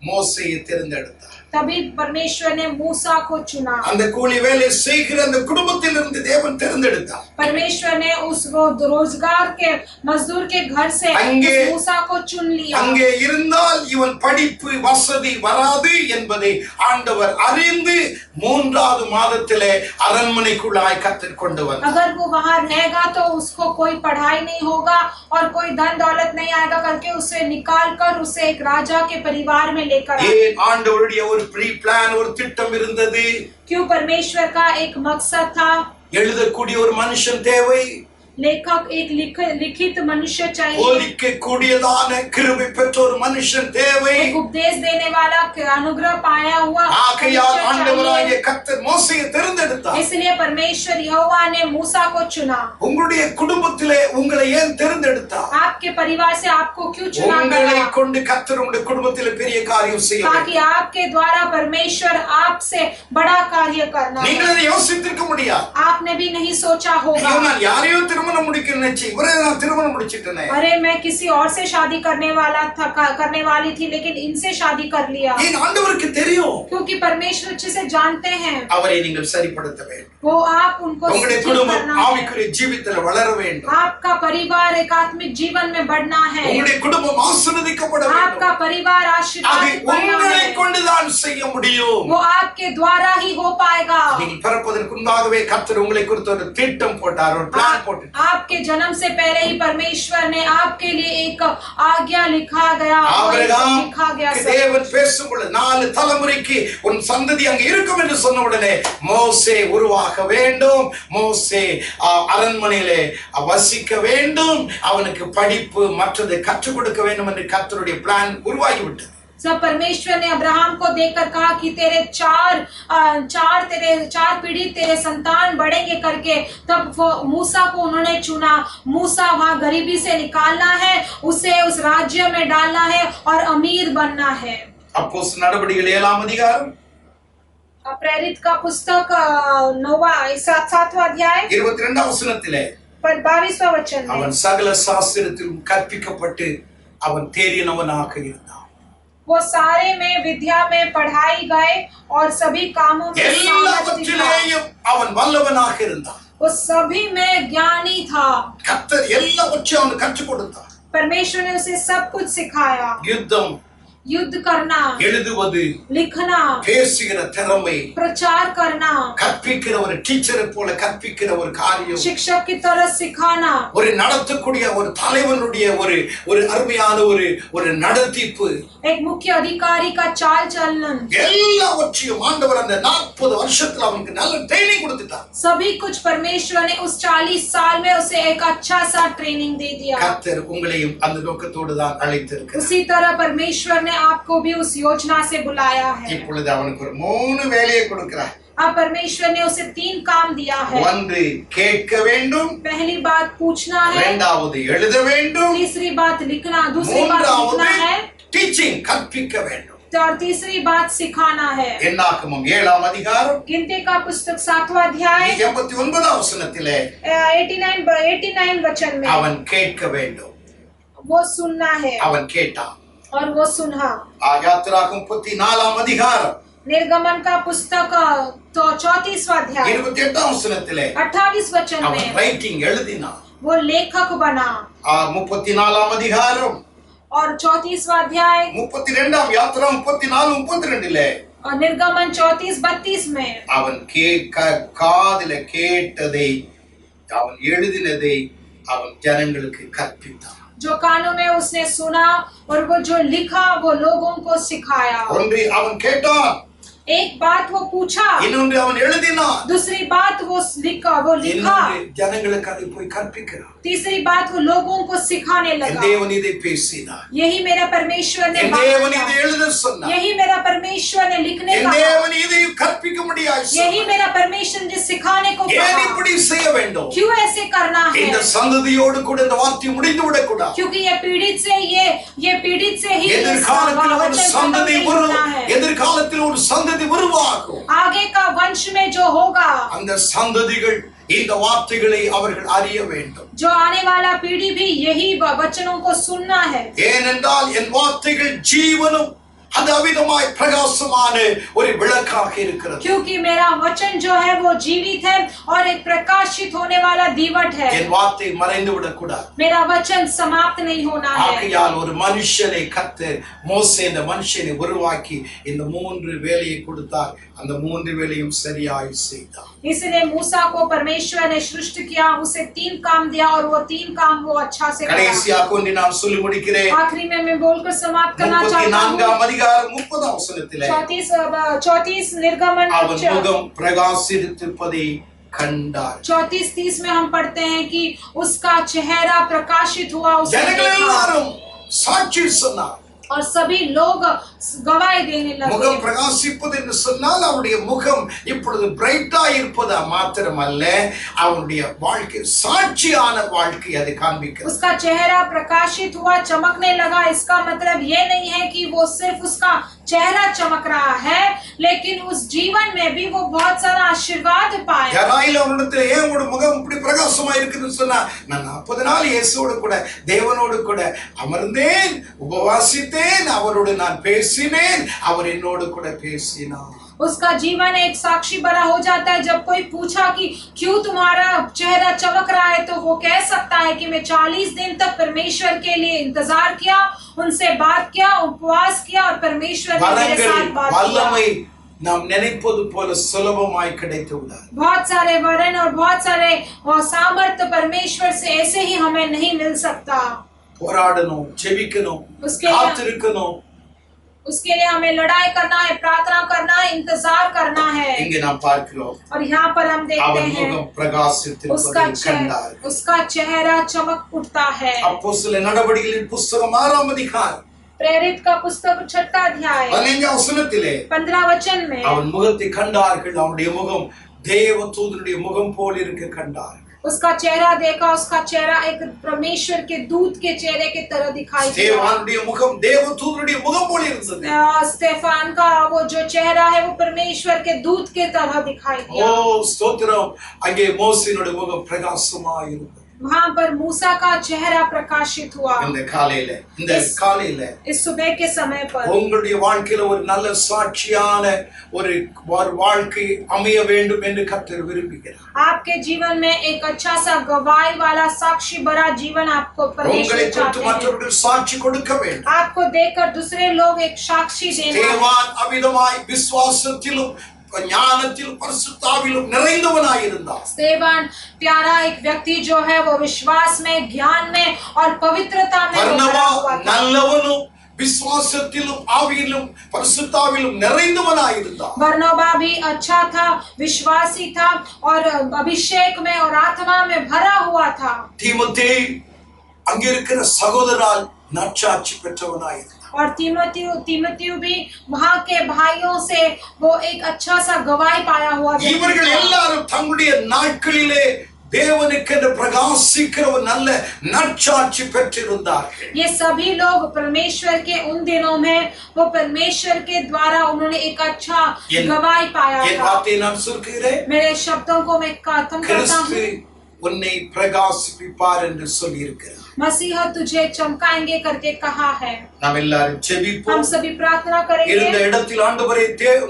மோசேயை தேர்ந்தெடுத்தார். तभी परमेश्वर ने मूसा को चुना. அந்த கூலி வேலை செய்கிற அந்த குடும்பத்திலிருந்து தேவன் தேர்ந்தெடுத்தார். परमेश्वर ने उस रोजगार के मजदूर के घर से मूसा को चुन लिया. அங்கே இருந்தால் இவன் படிப்பு வசதி வராது என்பதை ஆண்டவர் அறிந்து 3வது மாதத்திலே அரண்மனைக்குள்ளாய் கர்த்தர் கொண்டு வந்தார். अगर वो वहां रहेगा तो उसको कोई पढ़ाई नहीं होगा और कोई धन दौलत नहीं आएगा करके उसे निकाल कर उसे एक राजा के परिवार में लेकर आए. ஆண்டவருடைய ஒரு ப்ரீ பிளான், ஒரு திட்டம் இருந்தது. क्यों? परमेश्वर का एक मकसद था. எழுதக்கூடிய ஒரு மனுஷன் தேவை. लेखक एक लिखित मनुष्य चाहिए. போதிக்கக்கூடியதான கிருபை பெற்ற ஒரு மனுஷன் தேவை. एक उपदेश देने वाला, अनुग्रह पाया हुआ ஆகையால் ஆண்டவராகிய கர்த்தர் மோசேயை தேர்ந்தெடுத்தார். इसलिए परमेश्वर यहोवा ने मूसा को चुना. உங்களுடைய குடும்பத்திலே உங்களை ஏன் தேர்ந்தெடுத்தார்? आपके परिवार से आपको क्यों चुना? உங்களை கொண்டு கர்த்தர் உங்களுடைய குடும்பத்திலே பெரிய காரியம் செய்ய வேண்டும். ताकि आपके द्वारा परमेश्वर आपसे बड़ा कार्य करना. நீங்கள் அதை யோசித்திருக்க முடியாது. आपने भी नहीं सोचा होगा. நான் யாரையோ திருமணம் முடிக்கணும்னு நினைச்சு இவரே நான் திருமணம் முடிச்சிட்டேனே. अरे मैं किसी और से शादी करने वाली थी, लेकिन इनसे शादी कर लिया. ये ஆண்டவருக்கு தெரியும். क्योंकि परमेश्वर अच्छे से जानते हैं. அவரை நீங்கள் சரிப்படுத்த வேண்டும். वो आप उनको உங்களுடைய குடும்பம் ஆவிக்குரிய ஜீவிதத்தில் வளர வேண்டும். आपका परिवार एक आत्मिक जीवन में बढ़ना है. உங்களுடைய குடும்பம் ஆசீர்வதிக்கப்பட வேண்டும். आपका परिवार आशीर्वाद அது உங்களை கொண்டு தான் செய்ய முடியும். वो आपके द्वारा ही हो पाएगा. நீங்கள் பிறப்பதற்கு முன்பாகவே கர்த்தர் உங்களை குறித்து ஒரு திட்டம் போட்டார், ஒரு பிளான் போட்டார். आपके जन्म से पहले ही परमेश्वर ने आपके लिए एक आज्ञा लिखा गया. தேவன் பேசும்பொழுது 4 தலைமுறைக்கு உன் சந்ததி அங்க இருக்கும் என்று சொன்ன உடனே மோசே உருவாக வேண்டும். மோசே அரண்மனையிலே வசிக்க வேண்டும். அவனுக்கு படிப்பு மற்றது கற்றுக் கொடுக்க வேண்டும் என்று கர்த்தருடைய பிளான் உருவாகிவிட்டது. सब परमेश्वर ने अब्राहम को देखकर कहा कि तेरे चार पीढ़ी तेरे संतान बढ़ेंगे करके, तब वो मूसा को उन्होंने चुना. मूसा वहां गरीबी से निकालना है, उसे उस राज्य में डालना है और अमीर बनना है. அப்போஸ்தலர் நடபடிகள் 7ஆம் அதிகாரம் प्रेरित का पुस्तक 9वां अध्याय 22 வசனத்திலே 22वां वचन में அவன் சகல சாஸ்திரத்திலும் கற்பிக்கப்பட்டு அவன் தேறினவனாக இருந்தான். वो सारे में विद्या में पढ़ाई गए और सभी कामों में सामर्थ्य दिखाया। எல்லாவற்றிலேயும் அவன் வல்லவனாக இருந்தான். वो सभी में ज्ञानी था। கர்த்தர் எல்லாவற்றையும் அவனுக்கு கற்றுக் கொடுத்தார். परमेश्वर ने उसे सब कुछ सिखाया। யுத்தம், युद्ध करना, எழுதுவது, लिखना, பேசுகிற திறமை, प्रचार करना, கற்பிக்கிற ஒரு டீச்சரை போல கற்பிக்கிற ஒரு காரியம், शिक्षक की तरह सिखाना, ஒரு நடத்தக்கூடிய ஒரு தலைவனுடைய ஒரு அருமையான ஒரு நடத்திப்பு, एक मुख्य अधिकारी का चाल चलन, எல்லாவற்றையும் ஆண்டவர் அந்த 40 வருஷத்துல அவனுக்கு நல்ல ட்ரைனிங் கொடுத்துட்டார். सभी कुछ परमेश्वर ने उस 40 साल में उसे एक अच्छा सा ट्रेनिंग दे दिया। கர்த்தர் உங்களையும் அந்த நோக்கத்தோடு தான் அழைத்திருக்கிறார். उसी तरह परमेश्वर ने आपको भी उस योजना से बुलाया है। இப்பொழுது அவனுக்கு ஒரு 3 வேலையை கொடுக்கிறார். अब परमेश्वर ने उसे 3 काम दिया है। ஒன்று கேட்க வேண்டும், पहली बात पूछना है, இரண்டாவது எழுத வேண்டும், तीसरी बात लिखना, दूसरी बात மூன்றாவது लिखना है டீச்சிங் கற்பிக்க வேண்டும். और तीसरी बात सिखाना है। என்னாகமம் 7ஆம் அதிகாரம் गिनती का पुस्तक 7वां अध्याय 89ஆம் வசனத்திலே 89 वचन में அவன் கேட்க வேண்டும். वो सुनना है அவன் கேட்டான். और वो सुना। யாத்திராகமம் 34ஆம் அதிகாரம் निर्गमन का पुस्तक तो 34वां अध्याय 28ஆம் வசனத்திலே 28 वचन அவன் में ரைட்டிங் எழுதினான். वो लेखक बना। 34ஆம் அதிகாரம் और 34वां अध्याय 32ஆம் யாத்திரா 34 32லே और निर्गमन 34-32 में அவன் காதில கேட்டதை அவன் எழுதினதை அவன் ஜனங்களுக்கு கற்பித்தான். जो कानों में उसने सुना और वो जो लिखा वो लोगों को सिखाया। ஒன்று அவன் கேட்டான், एक बात वो पूछा, இன்னொன்று அவன் எழுதினான், दूसरी बात वो लिखा, இன்னொன்று ஜனங்களுக்கு அதை போய் கற்பிக்கிறான். तीसरी बात वो लोगों को सिखाने लगा। தேவன் இதை பேசினார், यही मेरा परमेश्वर ने தேவன் இதை எழுத சொன்னார், यही मेरा परमेश्वर ने लिखने का, தேவன் இதை கற்பிக்க முடியாது, यही मेरा परमेश्वर ने सिखाने को ஏன் कहा। இப்படி செய்ய வேண்டும்? क्यों ऐसे करना है? இந்த சந்ததியோடு கூட இந்த வார்த்தை முடிந்து விடக்கூடாது. क्योंकि ये पीड़ित से ही எதிர்காலத்தில் ஒரு சந்ததி எதிர்காலத்தில் ஒரு சந்ததி உருவாகும். आगे का वंश में जो होगा, அந்த சந்ததிகள் இந்த வார்த்தைகளை அவர்கள் அறிய வேண்டும். जो आने वाला पीढ़ी भी यही वचनों को सुनना है। ஏனென்றால் என் வார்த்தைகள் ஜீவனும் அது அவிதமாய் பிரகாசமான ஒரு விளக்காக இருக்கிறது. क्योंकि मेरा वचन जो है वो जीवित है और एक प्रकाशित होने वाला दीवट है। என் வார்த்தை மறைந்து விடக்கூடாது. मेरा वचन समाप्त नहीं होना है। ஆகையால் ஒரு மனுஷனை கர்த்தர் மோசே இந்த மனுஷனை உருவாக்கி இந்த 3 வேலையை கொடுத்தார். அந்த 3 வேலையும் சரியாய் செய்தார். इसलिए मूसा को परमेश्वर ने सृष्टि किया, उसे 3 काम दिया और वो 3 काम वो अच्छा से किया। கடைசியாக ஒன்று நான் சொல்லி முடிக்கிறேன். आखिरी में मैं बोलकर समाप्त करना चाहता हूँ। 34ஆம் அதிகாரம் 30ஆம் வசனத்திலே 34 निर्गमन அவன் முகம் பிரகாசித்திருப்பதை கண்டார். 34-30 में हम पढ़ते हैं कि उसका चेहरा प्रकाशित हुआ, ஜனங்கள் எல்லாரும் சாட்சி சொன்னார். और सभी लोग गवाही देने लगे। முகம் பிரகாசிப்பது என்று சொன்னால் அவருடைய முகம் இப்பொழுது பிரைட்டா இருப்பதா மாத்திரமல்ல, அவருடைய வாழ்க்கை சாட்சியான வாழ்க்கை அதை காண்பிக்கிறது. उसका चेहरा प्रकाशित हुआ, चमकने लगा। इसका मतलब ये नहीं है कि वो सिर्फ उसका चेहरा चमक रहा है, लेकिन उस जीवन में भी वो बहुत सारा आशीर्वाद पाया। யாராயிலும் அவரிடத்துல ஏன் உங்களோட முகம் இப்படி பிரகாசமா இருக்குன்னு சொன்னா, நான் 40 நாள் இயேசுவோடு கூட தேவனோடு கூட அமர்ந்தேன், உபவாசித்தேன், அவரோடு நான் பேசினேன், அவர் என்னோடு கூட பேசினார். उसका जीवन एक साक्षी बना हो जाता है। जब कोई पूछा कि क्यों तुम्हारा चेहरा चमक रहा है, तो वो कह सकता है कि मैं 40 दिन तक परमेश्वर के लिए इंतजार किया, उनसे बात किया, उपवास किया और परमेश्वर ने मेरे साथ बात किया। நாம் நினைப்பது போல சுலபமாய் கிடைத்து விடாது. बहुत सारे वरन और बहुत सारे सामर्थ्य परमेश्वर से ऐसे ही हमें नहीं मिल सकता। போராடணும், ஜெபிக்கணும், காத்திருக்கணும். उसके लिए हमें लड़ाई करना है, प्रार्थना करना है, इंतजार करना है। இங்கே நாம் பார்க்கிறோம், और यहाँ पर हम देखते हैं उसका चेहरा चमक उठता है। அப்போஸ்தலர் நடவடிக்கைகளின் புத்தகம் 6ஆம் அதிகாரம் प्रेरित का पुस्तक 6वां अध्याय 15ஆம் வசனத்திலே 15 वचन में அவன் முகத்தை கண்டார்கள். அவனுடைய முகம் தேவதூதனுடைய முகம் போல இருக்க கண்டார்கள். उसका चेहरा देखा, उसका चेहरा एक परमेश्वर के दूत के चेहरे की तरह दिखाई दिया। ஸ்தேவானுடைய முகம் தேவதூதனுடைய முகம் போல இருந்தது. स्टेफान का वो जो चेहरा है वो परमेश्वर के दूत के तरह दिखाई ஓ दिया। ஸ்தோத்திரம். அங்கே மோசேயினுடைய முகம் பிரகாசமா இருந்தது. वहां पर मूसा का चेहरा प्रकाशित हुआ। இந்த காலையில इस सुबह के समय पर உங்களுடைய வாழ்க்கையில ஒரு நல்ல சாட்சியான ஒரு வாழ்க்கை அமைய வேண்டும் என்று கர்த்தர் விரும்புகிறார். आपके जीवन में एक अच्छा सा गवाही वाला साक्षी भरा जीवन आपको परमेश्वर உங்களை चाहते குறித்து हैं। மற்றவர்களுக்கு சாட்சி கொடுக்க வேண்டும். आपको देखकर दूसरे लोग एक साक्षी देना है। தேவான் அவிதமாய் விசுவாசத்திலும் ஞானத்திலும் பரிசுத்தாவிலும் நிறைந்தவனாய் இருந்தார். स्तेफान प्यारा एक व्यक्ति जो है वो विश्वास में, ज्ञान में और पवित्रता में பர்னபா हुआ था। நல்லவனும் விசுவாசத்திலும் ஆவியிலும் பரிசுத்தாவிலும் நிறைந்தவனாய் இருந்தார். बरनबा भी अच्छा था, विश्वासी था और अभिषेक में और आत्मा में भरा हुआ था। தீமோத்தேயு அங்க இருக்கிற சகோதரரால் நற்சாட்சி பெற்றவனாய் இருந்தார். और तीमुथियु भी वहां के भाइयों से वो एक अच्छा सा गवाही पाया हुआ व्यक्ति இவர்கள் था। எல்லாரும் தங்களுடைய நாட்களிலே தேவனுக்கென்று பிரகாசிக்கிற ஒரு நல்ல நற்சாட்சி பெற்றிருந்தார்கள். ये सभी लोग परमेश्वर के उन दिनों में वो परमेश्वर के द्वारा उन्होंने एक अच्छा गवाही पाया என் था। வார்த்தையை நான் சுருக்குகிறேன். मेरे शब्दों को मैं खत्म करता கிறிஸ்து हूँ। உன்னை பிரகாசிப்பார் என்று சொல்லி இருக்கிறார். मसीह तुझे चमकाएंगे करके कहा है। நாம் எல்லாரும் हम ஜெபிப்போம். सभी प्रार्थना இருந்த करेंगे। இடத்தில் ஆண்டவரை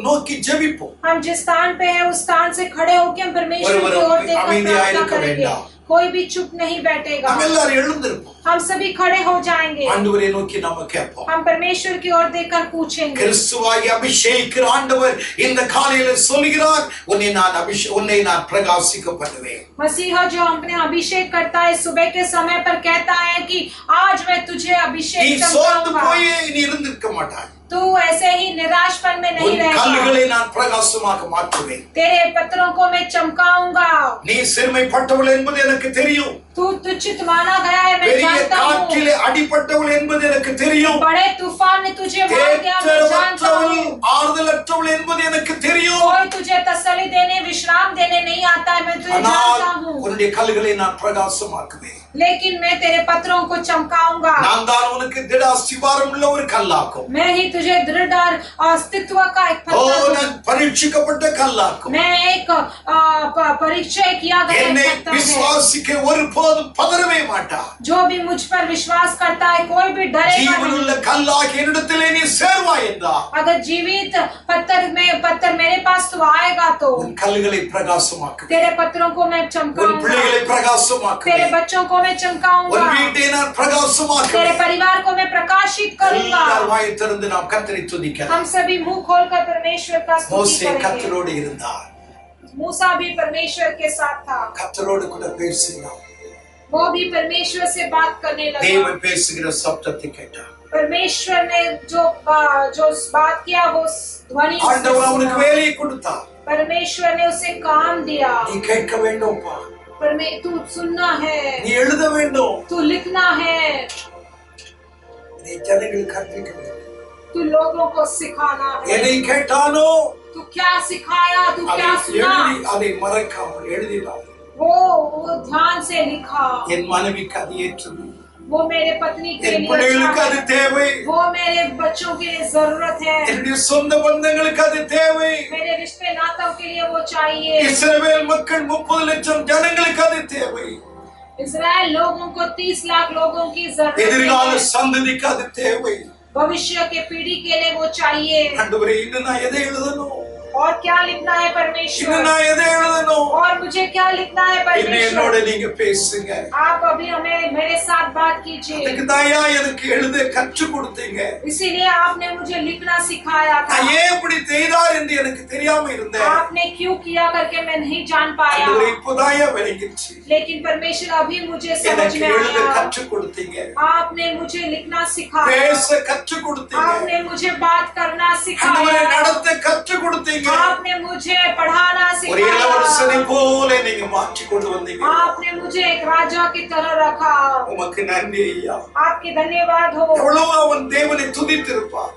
நோக்கி ஜெபிப்போம். हम जिस स्थान पे है उस स्थान से खड़े होकर हम परमेश्वर की ओर देखकर அமைதியாக प्रार्थना இருக்க करेंगे। வேண்டாம். कोई भी चुप नहीं बैठेगा। நாம் எல்லாரும் எழுந்திருப்போம். हम सभी खड़े हो जाएंगे। ஆண்டவரை நோக்கி நாம கேட்போம். हम परमेश्वर की ओर देखकर पूछेंगे। கிறிஸ்துவாய் அபிஷேகிக்கிற ஆண்டவர் இந்த காலையில சொல்கிறார், உன்னை நான் பிரகாசிக்க பண்ணுவேன். मसीह जो अपने अभिषेक करता है सुबह के समय पर कहता है कि आज मैं तुझे நீ अभिषेक சோர்ந்து चमकाऊंगा। போய் நீ இருந்திருக்க மாட்டாய். तू ऐसे ही निराशपन में नहीं உன் रहेगा। கல்லுகளை நான் பிரகாசமாக மாற்றுவேன். तेरे पत्थरों को मैं चमकाऊंगा। நீ சிறுமைப்பட்டவள் என்பது எனக்கு தெரியும். तू तुच्छित माना गया है, मैं பெரிய जानता हूँ। காற்றிலே அடிபட்டவள் என்பது எனக்கு தெரியும். बड़े तूफान ने तुझे मार दिया, मैं जानता हूँ। ஆறுதலற்றவள் என்பது எனக்கு தெரியும். कोई तुझे तसल्ली देने, विश्राम देने नहीं आता है, मैं तुझे ஆனால் जानता हूँ। உன்னுடைய கல்லுகளை நான் பிரகாசமாக்குவேன். लेकिन मैं तेरे पत्थरों को चमकाऊंगा। நான் தான் உனக்கு திட அஸ்திவாரம் உள்ள ஒரு கல்லாக்கும். मैं ही तुझे दृढ़ और अस्तित्व का एक ஓ पत्थर நான் பரீட்சிக்கப்பட்ட கல்லாக்கும். मैं एक परिचय किया गया என்னை एक पत्थर है। விசுவாசிக்க ஒருபோதும் பதறவே மாட்டார். जो भी मुझ पर विश्वास करता है कोई भी डरेगा ஜீவனுள்ள नहीं। கல்லாக என்னிடத்திலே நீ சேர்வாய் என்றார். अगर जीवित पत्थर मेरे पास तो आएगा तो உன் கல்லுகளை பிரகாசமாக்குவேன். तेरे पत्थरों को मैं உன் चमकाऊंगा। பிள்ளைகளை तेरे பிரகாசமாக்குவேன். बच्चों को मैं உன் चमकाऊंगा। வீட்டை நான் तेरे பிரகாசமாக்குவேன். परिवार को मैं प्रकाशित करूंगा। எல்லார் வாயை திறந்து நாம் கர்த்தரை துதிக்கலாம். हम सभी मुंह खोलकर परमेश्वर का स्तुति மோசே करेंगे। கர்த்தரோடு இருந்தார். मूसा भी परमेश्वर के साथ था। கர்த்தரோடு கூட பேசினார். वो भी परमेश्वर से बात करने लगा। தேவன் பேசுகிற சத்தத்தை கேட்டார். परमेश्वर ने जो बात किया वो ध्वनि ஆண்டவர் அவனுக்கு வேலையை கொடுத்தார். परमेश्वर ने उसे काम दिया। நீ கேட்க வேண்டும்பா. तू सुनना है, நீ எழுத வேண்டும். तू लिखना है, நீ ஜனங்களுக்கு கற்பிக்க வேண்டும். तू लोगों को सिखाना है। எதை கேட்டானோ तू क्या सिखाया, तू அதை क्या सुना, எழுதி அதை மறக்காமல் எழுதினார். वो ध्यान से लिखा। என் மனைவிக்கு அது ஏற்றது. वो मेरे पत्नी के என் लिए பிள்ளைகளுக்கு अच्छा அது है। தேவை. वो मेरे बच्चों के लिए जरूरत है। என்னுடைய சொந்த பந்தங்களுக்கு அது தேவை. मेरे रिश्ते नातों के लिए वो चाहिए। இஸ்ரவேல் மக்கள் 30 லட்சம் ஜனங்களுக்கு அது தேவை. इजराइल लोगों को 30 लाख लोगों की जरूरत எதிர்கால है। சந்ததிக்கு அது தேவை. भविष्य के पीढ़ी के लिए वो चाहिए। ஆண்டவரே இன்னும் நான் எதை எழுதணும்? और क्या लिखना है परमेश्वर, இன்னும் நான் எதை எழுதணும்? और मुझे क्या लिखना है இன்னும் என்னோட परमेश्वर। நீங்க பேசுங்க. आप अभी हमें मेरे साथ बात कीजिए। அதுக்கு தாயா எனக்கு எழுத கற்றுக் கொடுத்தீங்க. इसीलिए आपने मुझे लिखना सिखाया था। நான் ஏன் இப்படி செய்தார் என்று எனக்கு தெரியாம இருந்தேன். आपने क्यों किया करके मैं नहीं जान पाया, ஆண்டவரே இப்போதாயா விளங்கிடுச்சு. लेकिन परमेश्वर अभी मुझे समझ எனக்கு में எழுத आया। கற்றுக் கொடுத்தீங்க. आपने मुझे लिखना सिखाया, பேச கற்றுக் கொடுத்தீங்க. आपने मुझे बात करना ஆண்டவரே सिखाया, நடத்த கற்றுக் கொடுத்தீங்க. आपने मुझे पढ़ाना ஒரு இளவரசனை सिखाया, போல நீங்க மாற்றி கொண்டு வந்தீங்க. आपने मुझे एक राजा की तरह रखा। உமக்கு நன்றி ஐயா. आपकी धन्यवाद हो। எவ்வளவு அவன் தேவனை துதித்திருப்பான்.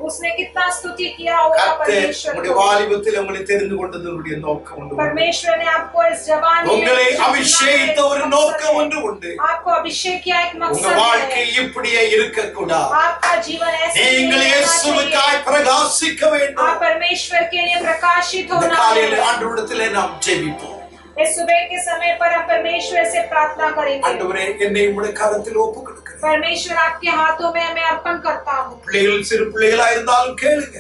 उसने कितना स्तुति किया होगा கர்த்தர் परमेश्वर உங்களுடைய को। வாலிபத்தில் உங்களை தெரிந்து கொண்டதனுடைய நோக்கம் ஒன்று உண்டு. परमेश्वर ने आपको इस जवानी में உங்களை चुना है, அபிஷேகித்த ஒரு एक நோக்கம் मकसद है। ஒன்று உண்டு. आपको अभिषेक किया एक உங்க मकसद வாழ்க்கை है। இப்படியே இருக்க கூடாது. आपका जीवन ऐसे ही நீங்கள் नहीं रहना இயேசுவுக்காய் चाहिए। பிரகாசிக்க வேண்டும். आप परमेश्वर के लिए प्रकाशित இந்த होना காலையில் है। ஆண்டவரிடத்திலே நாம் ஜெபிப்போம். इस सुबह के समय पर हम परमेश्वर से प्रार्थना करेंगे। ஆண்டவரே, என்னை உம்முடைய கரத்தில் ஒப்புக்கொடுக்கிறேன். परमेश्वर आपके हाथों में मैं अर्पण करता हूँ। பிள்ளைகள் சிறு பிள்ளைகளா இருந்தாலும் கேளுங்க.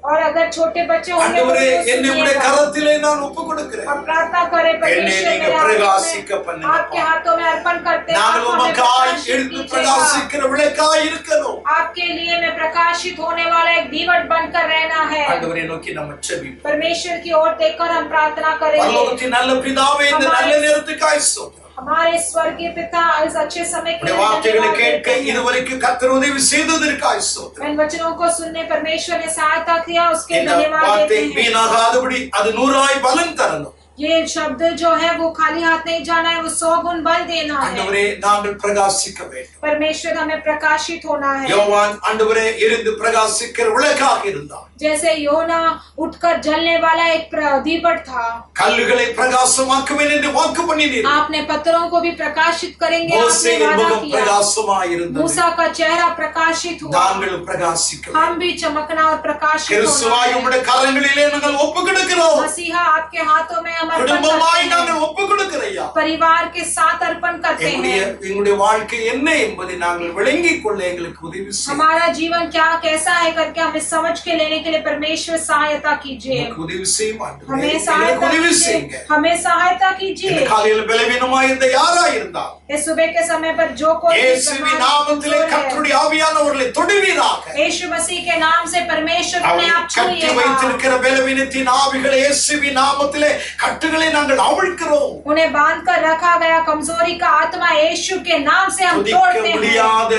और अगर छोटे बच्चे होंगे तो ஆண்டவரே, भी என்னை உம்முடைய सुनिएगा। கரத்திலே நான் ஒப்புக்கொடுக்கிறேன். और प्रार्थना करें என்னை परमेश्वर நீங்க मेरे பிரகாசிக்க हाथों में பண்ணுங்க. आपके हाथों में अर्पण करते हैं। நாங்கள் आप हमें உமக்காய் प्रकाशित எழுந்து कीजिएगा। பிரகாசிக்கிற விளக்காய் இருக்கணும். आपके लिए मैं प्रकाशित होने वाला एक दीवट बनकर रहना है। ஆண்டவரை நோக்கி நம்ம ஜெபிப்போம். परमेश्वर की ओर देखकर हम प्रार्थना करेंगे। பரலோகத்தின் நல்ல பிதாவே, இந்த நல்ல நேரத்துக்காய் ஸ்தோத்திரம். हमारे स्वर्गीय पिता, इस अच्छे समय के உம்முடைய लिए வார்த்தைகளை धन्यवाद கேட்க देते हैं। இதுவரைக்கும் கர்த்தர் உதவி செய்ததற்காய் ஸ்தோத்திரம். इन वचनों को सुनने परमेश्वर ने सहायता किया, उसके இந்த धन्यवाद வார்த்தை देते हैं। வீணாகாதபடி அது 100 பலன் தரணும். ये शब्द जो है वो खाली हाथ नहीं जाना है, वो 100 गुण बल देना है। ஆண்டவரே, நாங்கள் பிரகாசிக்க வேண்டும். परमेश्वर हमें प्रकाशित होना है। யோவான் ஆண்டவரே இருந்து பிரகாசிக்கிற விளக்காக இருந்தார். जैसे योना उठकर जलने वाला एक दीपक था, கல்லுகளை பிரகாசமாக்குவேன் என்று வாக்கு பண்ணினீர். आपने पत्थरों को भी प्रकाशित करेंगे आपने மோசேயின் वादा முகம் किया। பிரகாசமாய் இருந்தது. मूसा का चेहरा प्रकाशित हुआ, நாங்கள் பிரகாசிக்க வேண்டும். हम भी चमकना और प्रकाशित होना கிறிஸ்துவாய் है। உம்முடைய கரங்களிலே நாங்கள் ஒப்புக்கொடுக்கிறோம். मसीहा आपके हाथों में हम अर्पण குடும்பமாய் करते நாங்கள் हैं, ஒப்புக்கொடுக்கிறையா. परिवार के साथ अर्पण करते हैं। எங்களுடைய வாழ்க்கை என்ன என்பதை நாங்கள் விளங்கிக் கொள்ள எங்களுக்கு உதவி செய்யும். हमारा जीवन क्या कैसा है करके हमें समझ के लेने के लिए परमेश्वर सहायता कीजिए। எனக்கு உதவி செய்யும் ஆண்டவரே. हमें எனக்கு सहायता உதவி कीजिए, செய்யுங்க. हमें सहायता இந்த कीजिए। காலையில் பலவீனமாய் இருந்த யாரா இருந்தால் इस सुबह के समय पर जो कोई भी இயேசுவின் நாமத்திலே कमजोर है, கர்த்தருடைய ஆவியானவர்களை தொடுவீராக. यीशु मसीह के नाम से परमेश्वर அவரை अपने आप கட்டி छूइएगा। வைத்திருக்கிற பலவீனத்தின் ஆவிகளை இயேசுவின் நாமத்திலே கட்டுகளை நாங்கள் அவிழ்க்கிறோம். उन्हें बांध कर रखा गया कमजोरी का आत्मा यीशु के नाम से हम துதிக்க तोड़ते हैं। முடியாத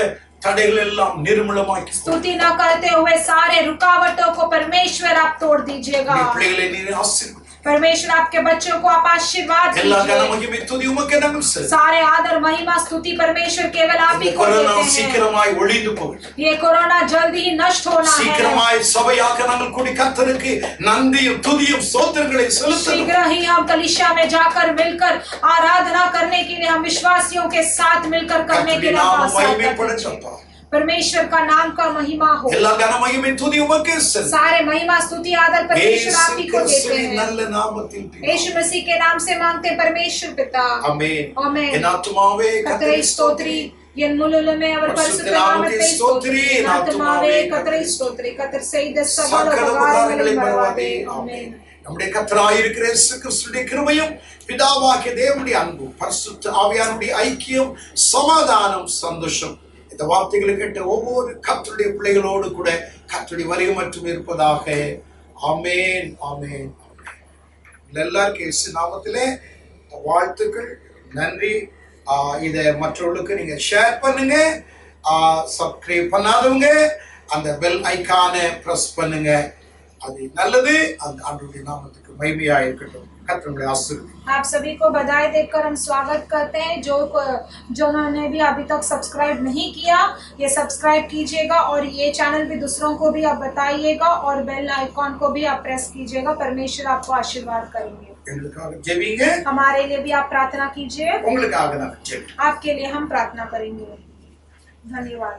தடைகள் எல்லாம் நிர்மூலமாக்கி स्तुति न करते हुए सारे रुकावटों को परमेश्वर आप तोड़ दीजिएगा। உம்முடைய பிள்ளைகளை நீர் ஆசீர்வதியும். परमेश्वर आपके बच्चों को आप आशीर्वाद எல்லா दीजिए। கன மகிமை துதி உமக்கே நாங்கள் செலுத்துகிறோம். सारे आदर महिमा स्तुति परमेश्वर केवल आप ही இந்த को கொரோனா देते हैं। சீக்கிரமாய் ஒழிந்து போகட்டும். ये कोरोना जल्दी ही नष्ट होना है। சீக்கிரமாய் சபையாக நாங்கள் கூடி கர்த்தருக்கு நன்றியும் துதியும் ஸ்தோத்திரங்களை செலுத்தணும். शीघ्र ही हम कलीसिया में जाकर मिलकर आराधना करने के लिए हम विश्वासियों के साथ मिलकर करने के கர்த்தருடைய लिए நாமம் आवाज करते हैं। மகிமைப்படட்டும். परमेश्वर का नाम का महिमा हो। எல்லா கன மகிமை துதி உமக்கே செலுத்துகிறோம். सारे महिमा स्तुति आदर परमेश्वर आप ही को देते இயேசுவின் हैं। நல்ல நாமத்தில் பிதாவே. यीशु मसीह के नाम से मांगते हैं परमेश्वर पिता, ஆமென். आमेन। என் ஆத்துமாவே கர்த்தரை ஸ்தோத்திரி, என் முழுமே அவர் பரிசுத்த நாமத்தை ஸ்தோத்திரி, என் ஆத்துமாவே கர்த்தரை ஸ்தோத்திரி, கர்த்தர் செய்த சகல உபகாரங்களை மறவாதே. ஆமென். நம்முடைய கர்த்தராயிருக்கிற இயேசு கிறிஸ்துவின் கிருபையும் பிதாவாகிய தேவனுடைய அன்பும் பரிசுத்த ஆவியானவருடைய ஐக்கியம் சமாதானம் சந்தோஷம் இந்த வார்த்தைகளை கேட்ட ஒவ்வொரு கர்த்தருடைய பிள்ளைகளோடு கூட கர்த்தருடைய வருகை மற்றும் இருப்பதாக. ஆமென், ஆமென். எல்லாருக்கும் இயேசு நாமத்திலே வாழ்த்துக்கள், நன்றி. இதை மற்றவர்களுக்கு நீங்க ஷேர் பண்ணுங்க. சப்ஸ்கிரைப் பண்ணாதவங்க அந்த பெல் ஐகானை பிரஸ் பண்ணுங்க. அது நல்லது. அந்த ஆண்டவருடைய நாமத்துக்கு மகிமையா இருக்கட்டும். கர்த்தருடைய ஆசீர்வாதம். आप सभी को बधाई देकर हम स्वागत करते हैं। जिन्होंने भी अभी तक सब्सक्राइब नहीं किया, ये सब्सक्राइब कीजिएगा और ये चैनल भी दूसरों को भी आप बताइएगा और बेल आइकॉन को भी आप प्रेस कीजिएगा। परमेश्वर आपको आशीर्वाद करेंगे। எங்களுக்காக ஜெபிங்க. हमारे लिए भी आप प्रार्थना कीजिए। உங்களுக்காக நான் ஜெபிக்கிறேன். आपके लिए हम प्रार्थना करेंगे। धन्यवाद।